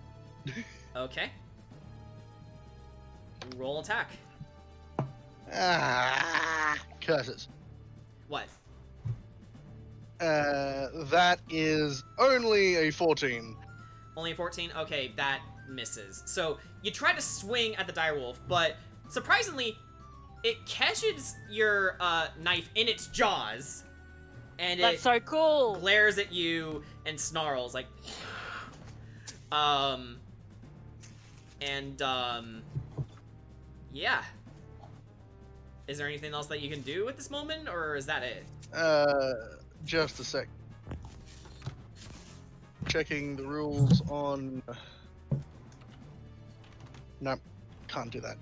Okay. Roll attack. Curses. What? That is only a 14. Only a 14? Okay, that misses. So, you try to swing at the direwolf, but surprisingly, it catches your knife in its jaws, and That's it so cool. glares at you and snarls, like... Yeah. Is there anything else that you can do at this moment, or is that it? Just a sec. Checking the rules on... No, can't do that.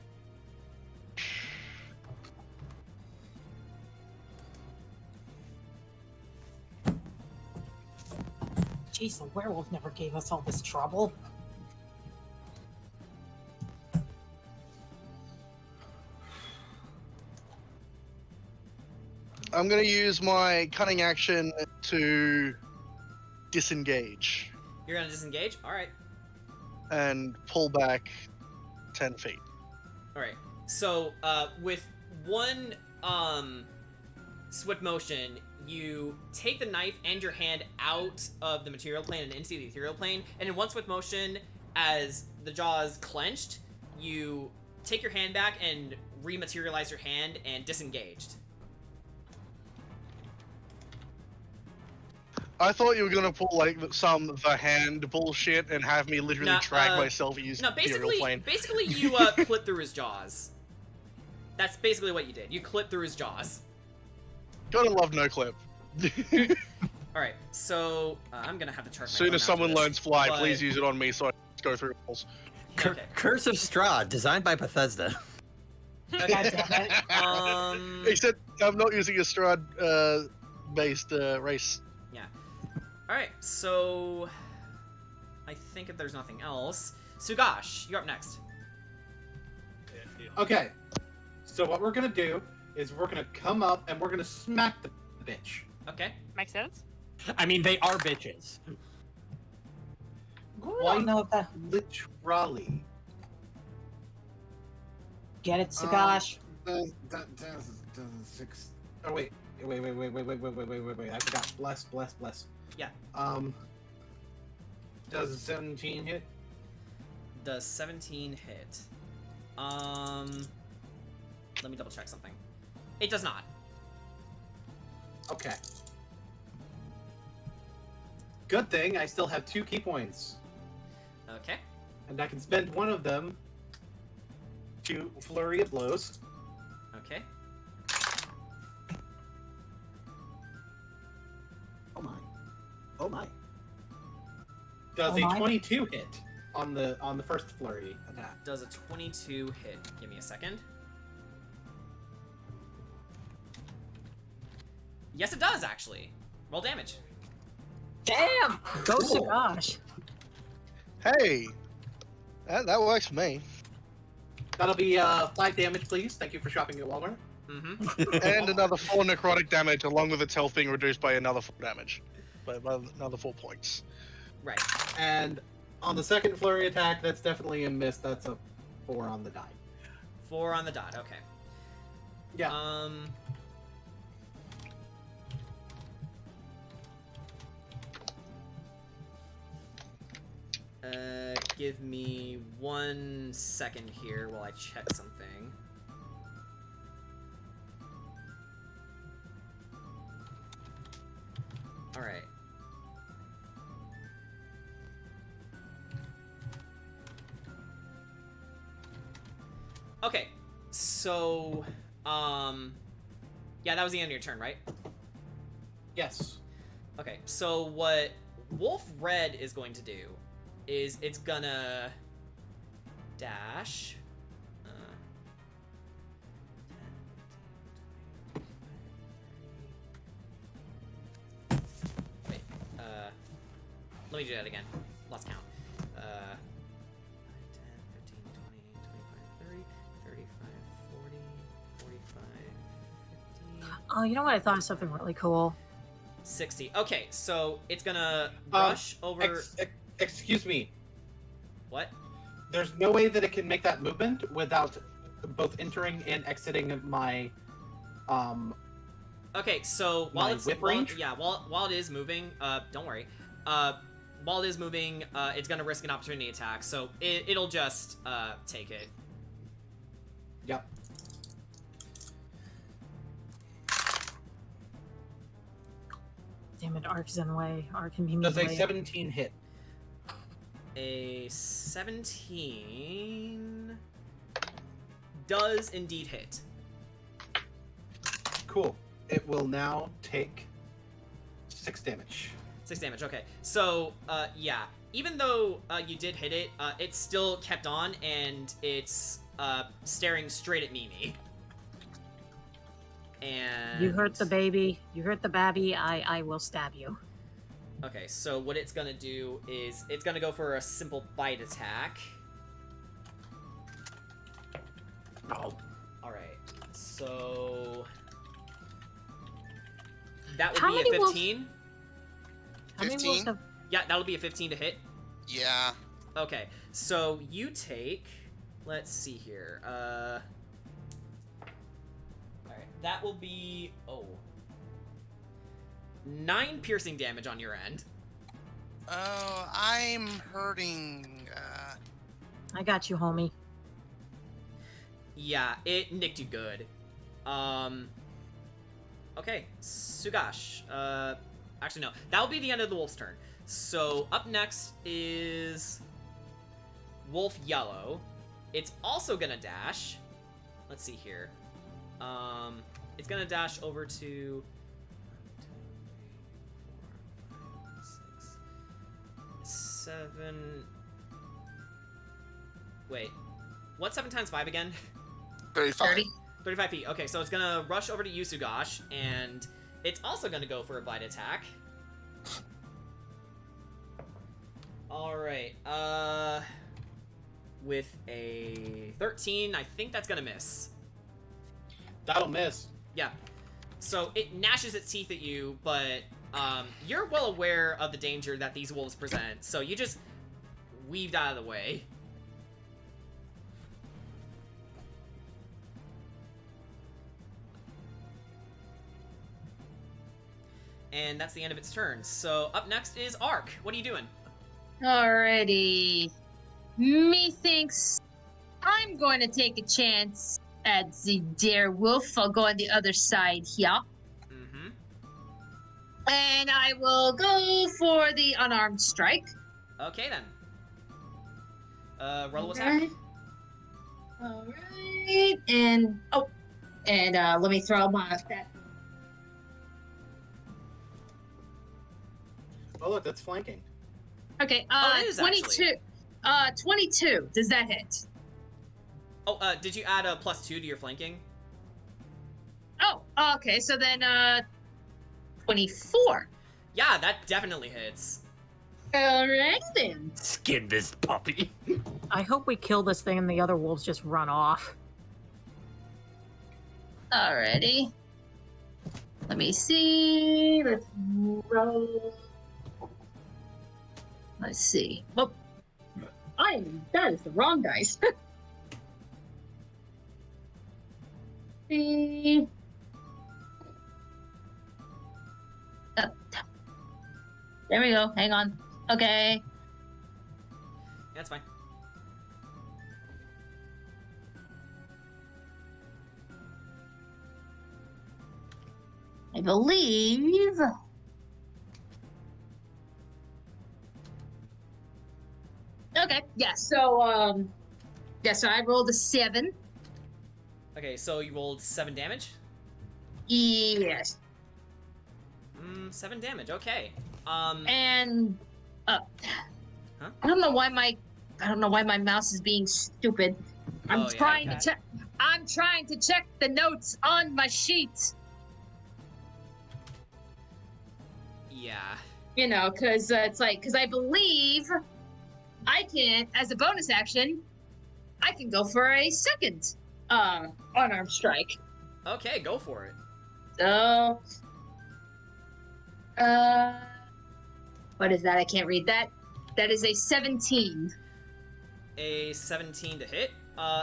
Jeez, the werewolf never gave us all this trouble. I'm gonna use my cunning action to disengage You're gonna disengage? Alright. and pull back 10 feet. Alright. So, with one, swift motion, you take the knife and your hand out of the material plane and into the ethereal plane, and in one swift motion, as the jaw is clenched, you take your hand back and rematerialize your hand and disengaged. I thought you were gonna pull like some the hand bullshit and have me literally Nah, drag myself using No, the ethereal plane. basically you clip through his jaws. That's basically what you did. You clipped through his jaws. Gotta love no clip. Alright, so I'm gonna have to chart As my soon phone as after someone this, learns fly, but- please use it on me so I can go through walls. Okay. Curse of Strahd, designed by Bethesda. God damn it. Except I'm not using a Strahd based race. All right, so I think if there's nothing else, Sugash, you're up next. Okay. So what we're gonna do is we're gonna come up and we're gonna smack the bitch. Okay. Makes sense. I mean, they are bitches. I don't know if that. Literally. Get it, Sugash. Does six. Oh wait. Wait. I forgot. Bless. Yeah. Does a 17 hit? Does 17 hit? Let me double check something. It does not. Okay. Good thing I still have 2 key points. Okay. And I can spend one of them to flurry of blows. Okay. Oh my. Does Oh a my. 22 hit on the first flurry attack? Does a 22 hit? Give me a second. Yes, it does, actually. Roll damage. Damn! Go Sugash. Hey, that works for me. That'll be 5 damage, please. Thank you for shopping at Walmart. Mm-hmm. And another 4 necrotic damage, along with its health being reduced by another 4 damage. By another 4 points. Right. And on the second flurry attack, that's definitely a miss. That's a 4 on the die. 4 on the dot. Okay. Yeah. Give me 1 second here while I check something. All right. Okay, so, yeah, that was the end of your turn, right? Yes. Okay, so what Wolf Red is going to do is it's gonna dash. Wait, let me do that again. Lost count. 10, 15, 20, 25, 30, 35, 40, 45, 50. Oh, you know what? I thought of something really cool. 60. Okay, so it's gonna rush over. Excuse me. What? There's no way that it can make that movement without both entering and exiting my Okay, so while My it's whip while, range? yeah, while it is moving, don't worry. While it is moving, it's gonna risk an opportunity attack, so it'll just take it. Yep. Damn it, Ark's in the way. Ark can be me. Does a 17 hit? A 17 does indeed hit. Cool. It will now take 6 damage. 6 damage. Okay, so yeah, even though you did hit it, it still kept on, and it's staring straight at Mimi. And You hurt the baby. You hurt the babby. I will stab you. Okay, so what it's gonna do is it's gonna go for a simple bite attack. Oh. Alright, so that would How be a many wolves- 15. How many wolves 15? have... Yeah, that'll be a 15 to hit. Yeah. Okay, so you take, let's see here, alright, that will be, 9 piercing damage on your end. Oh, I'm hurting. I got you, homie. Yeah, it nicked you good. Okay, Sugash, actually no, that'll be the end of the wolf's turn. So, up next is Wolf Yellow. It's also gonna dash. Let's see here. It's gonna dash over to 1, 2, 3, 4, 5, 6, 7. Wait. What's 7 times 5 again? 35. 30. 35 feet. Okay, so it's gonna rush over to you, Sugosh, and it's also gonna go for a bite attack. Alright, with a 13, I think that's gonna miss. That'll miss. Yeah. So it gnashes its teeth at you, but you're well aware of the danger that these wolves present, so you just weaved out of the way. And that's the end of its turn. So up next is Ark. What are you doing? Alrighty. Methinks I'm going to take a chance at the dare wolf. I'll go on the other side here. Mm-hmm. And I will go for the unarmed strike. Okay then. Roll attack. Alright. And let me throw my that. Oh look, that's flanking. Okay, it is 22. 22. Does that hit? Oh, did you add a +2 to your flanking? Oh, okay. So then, 24. Yeah, that definitely hits. Alright then. Skin this puppy. I hope we kill this thing and the other wolves just run off. Alrighty. Let me see. Let's roll. Let's see. Oh, that is the wrong dice. See. There we go. Hang on. Okay. That's fine. I believe. Okay. Yeah. So so I rolled a 7. Okay, so you rolled 7 damage? Yes. 7 damage, okay. And Huh? I don't know why my mouse is being stupid. I'm Oh, yeah, trying okay. to check. I'm trying to check the notes on my sheet. Yeah. You know, because because I believe I can, as a bonus action, I can go for a second unarmed strike. Okay, go for it. So, what is that? I can't read that. That is a 17. A 17 to hit?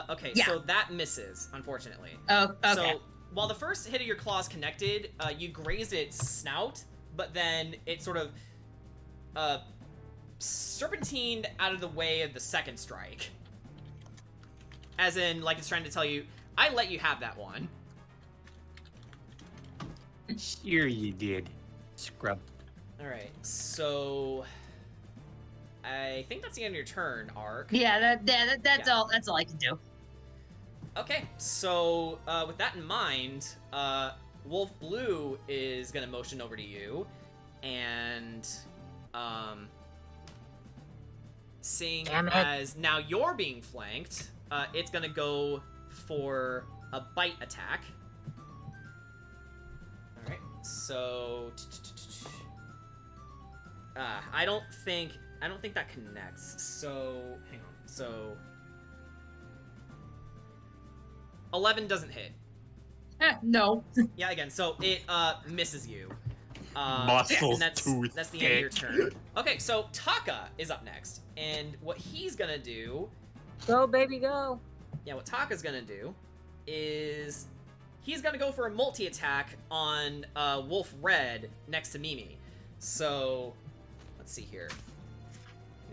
Okay, Yeah. so that misses, unfortunately. Oh, okay. So, while the first hit of your claws connected, you grazed its snout, but then it sort of, serpentined out of the way of the second strike. As in, like, it's trying to tell you, I let you have that one. Sure you did. Scrub. Alright, so... I think that's the end of your turn, Ark. Yeah, that's Yeah. all. That's all I can do. Okay, so with that in mind, Wolf Blue is gonna motion over to you, and seeing Damn it. as now you're being flanked, it's gonna go for a bite attack. All right, so I don't think that connects. So hang on, so. 11 doesn't hit. No. Yeah, again, so it misses you. Muscle and that's tooth the end of your turn. Okay, so Taka is up next, and what he's gonna do, Go, baby, go. yeah, what Taka's gonna do is he's gonna go for a multi-attack on Wolf Red next to Mimi. So let's see here.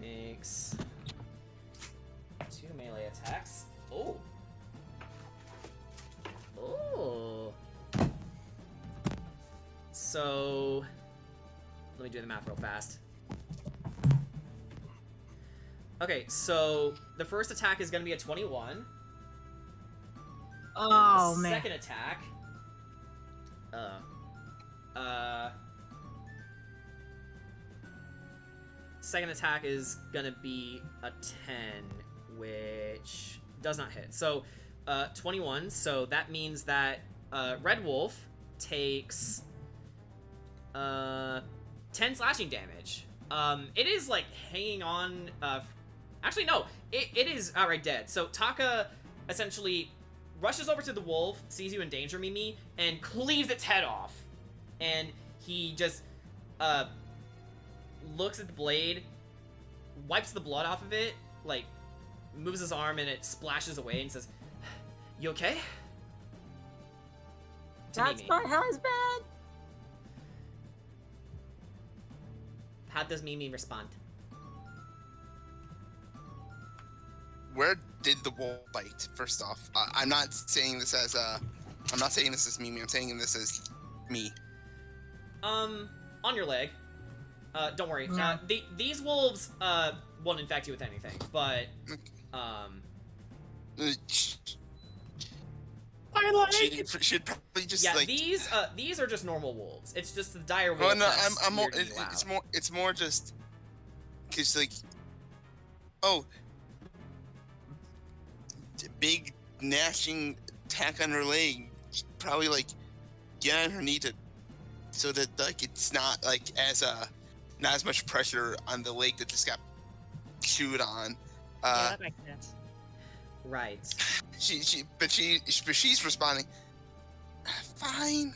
Makes 2 melee attacks. Oh. Oh. So, let me do the math real fast. Okay, so the first attack is going to be a 21. Oh, the man. second attack. Second attack is going to be a 10, which does not hit. So 21. So that means that Red Wolf takes 10 slashing damage. It is like hanging on. Actually, no, it is outright dead. So Taka essentially rushes over to the wolf, sees you in danger, Mimi, and cleaves its head off. And he just looks at the blade, wipes the blood off of it, like moves his arm, and it splashes away, and says, "You okay?" To That's Mimi. my husband. How does Mimi respond? Where did the wolf bite? First off, I'm not saying this as I'm not saying this as Mimi. I'm saying this as me. On your leg. Don't worry. Yeah. These wolves won't infect you with anything, but Should probably just yeah, like. these are just normal wolves. It's just the dire wolf. Well, no, that's I'm more. weirding you out. It's more just because like, oh, big gnashing attack on her leg. Probably like get on her knee to, so that like it's not like not as much pressure on the leg that just got chewed on. Yeah, that makes sense. Right. But she's responding. Fine.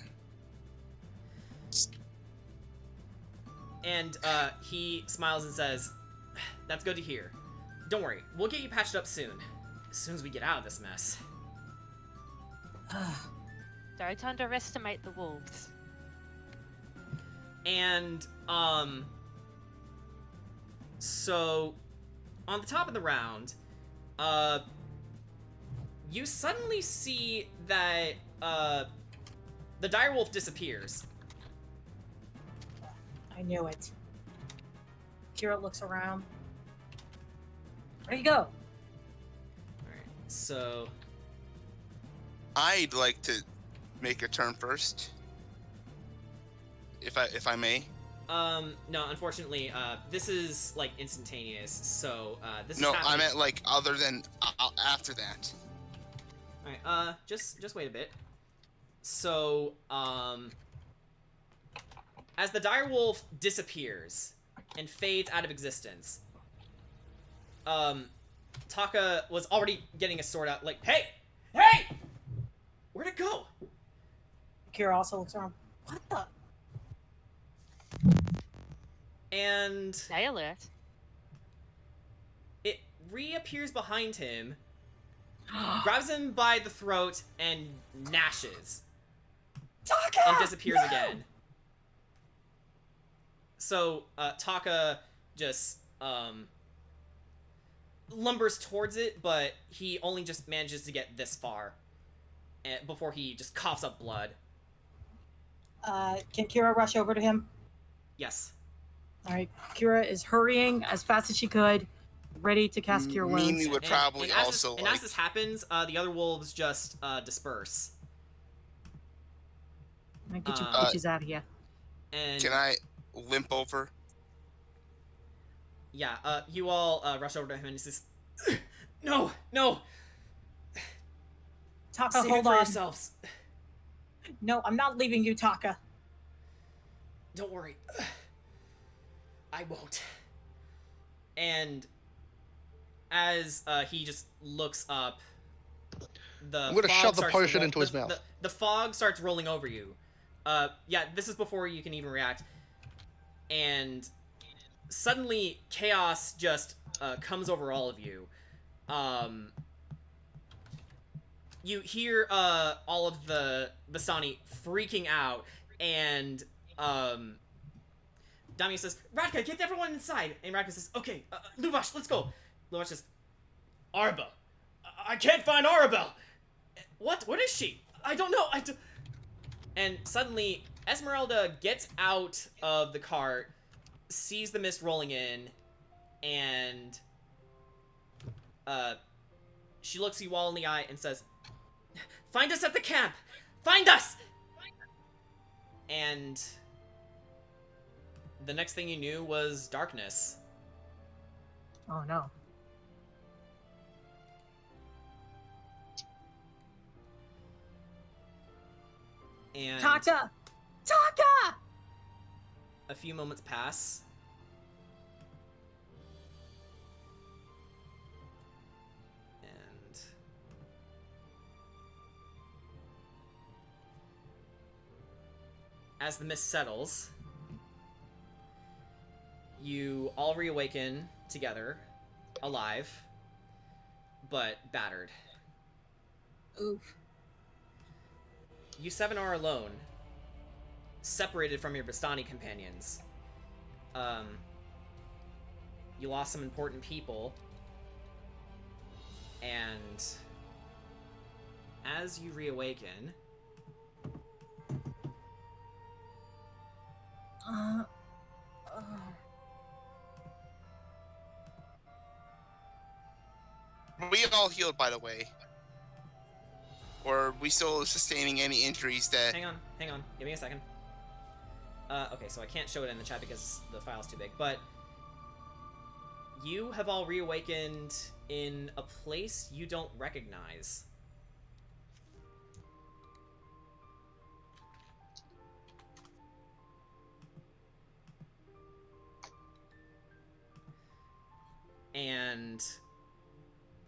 And he smiles and says, "That's good to hear. Don't worry, we'll get you patched up soon. As soon as we get out of this mess." Don't underestimate the wolves. And so on the top of the round, you suddenly see that the direwolf disappears. I knew it. Kira looks around. Where'd he go? All right, so I'd like to make a turn first, if I may. no, unfortunately, this is like instantaneous. So this No, is happening. I meant like other than after that. All right, just wait a bit. So, as the direwolf disappears and fades out of existence, Taka was already getting a sword out, like, hey, where'd it go? Kira also looks around. What the? And Stay alert. it reappears behind him, grabs him by the throat, and gnashes. Taka! And disappears No! again. So, Taka just, lumbers towards it, but he only just manages to get this far before he just coughs up blood. Can Kira rush over to him? Yes. Alright, Kira is hurrying as fast as she could, ready to cast Cure Wounds. Mimi would probably as also this, and as this happens, the other wolves just disperse. Get your bitches out of here. And Can I limp over? yeah, you all rush over to him and he says, No! Taka, Save it hold for on. yourselves. No, I'm not leaving you, Taka. Don't worry. I won't. And as he just looks up, I'm gonna fog shove the starts to potion roll- into his mouth. The fog starts rolling over you. Yeah, this is before you can even react. And suddenly, chaos just comes over all of you. You hear all of the Vistani freaking out, and Dami says, "Radka, get everyone inside." And Radka says, "Okay, Luvash, let's go." Luvash says, "Arba, I can't find Arabelle. What is she? I don't know. And suddenly, Esmeralda gets out of the cart, sees the mist rolling in, and she looks you all in the eye and says, "Find us at the camp! Find us!" And the next thing you knew was darkness. Oh no. And Taka! Taka! a few moments pass. And as the mist settles, you all reawaken together, alive, but battered. Oof. You seven are alone, separated from your Vistani companions. You lost some important people, and as you reawaken, We all healed, by the way. Or are we still sustaining any injuries that... hang on, give me a second. Okay, so I can't show it in the chat because the file's too big, but you have all reawakened in a place you don't recognize. And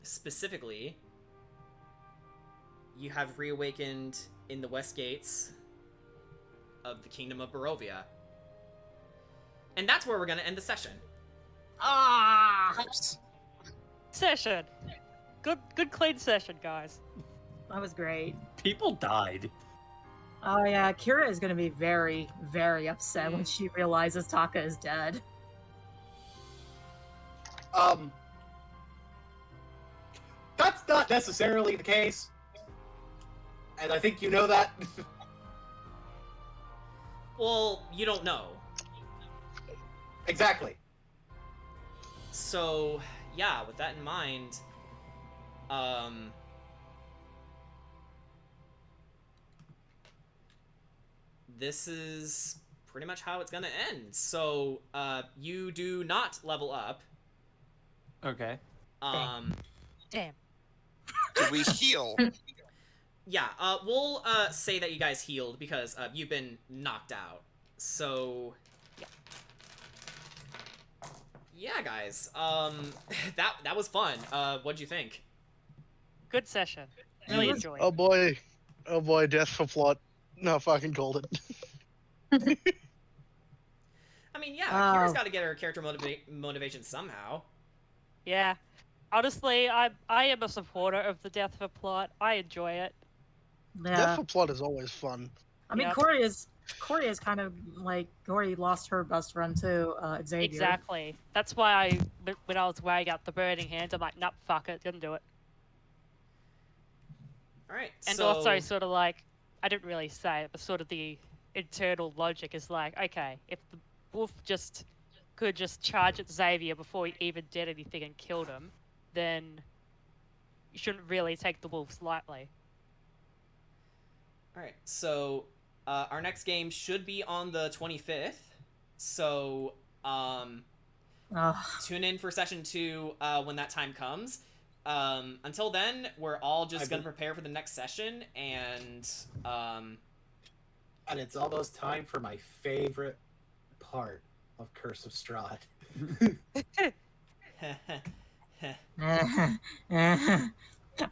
specifically, you have reawakened in the west gates of the Kingdom of Barovia. And that's where we're gonna end the session. Ah! Session. Good clean session, guys. That was great. People died. Oh yeah, Kira is gonna be very, very upset when she realizes Taka is dead. That's not necessarily the case. And I think you know that. Well, you don't know. Exactly. So, yeah, with that in mind, this is pretty much how it's gonna end. So, you do not level up. Okay. Damn. Do we heal? Yeah, we'll say that you guys healed because you've been knocked out. So, yeah, guys. That was fun. What'd you think? Good session. Really enjoyed. Oh boy, death for plot. No, fucking called it. I mean, yeah, Kira's got to get her character motivation somehow. Yeah. Honestly, I am a supporter of the death for plot. I enjoy it. Yeah. Death for plot is always fun. I mean, Yep. Corey is kind of like Corey lost her best friend too, Xavier. Exactly. That's why when I was weighing out the burning hands, I'm like, nope, fuck it, didn't do it. All right. And so... also, sort of like, I didn't really say it, but sort of the internal logic is like, okay, if the wolf could just charge at Xavier before he even did anything and killed him, then you shouldn't really take the wolves lightly. All right. So our next game should be on the 25th. So tune in for session 2 when that time comes. Until then, we're all just gonna prepare for the next session, and it's almost time for my favorite part of Curse of Strahd.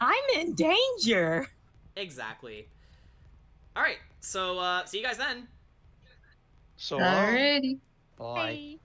I'm in danger. Exactly. All right. So see you guys then. So Alrighty. Bye. Hey.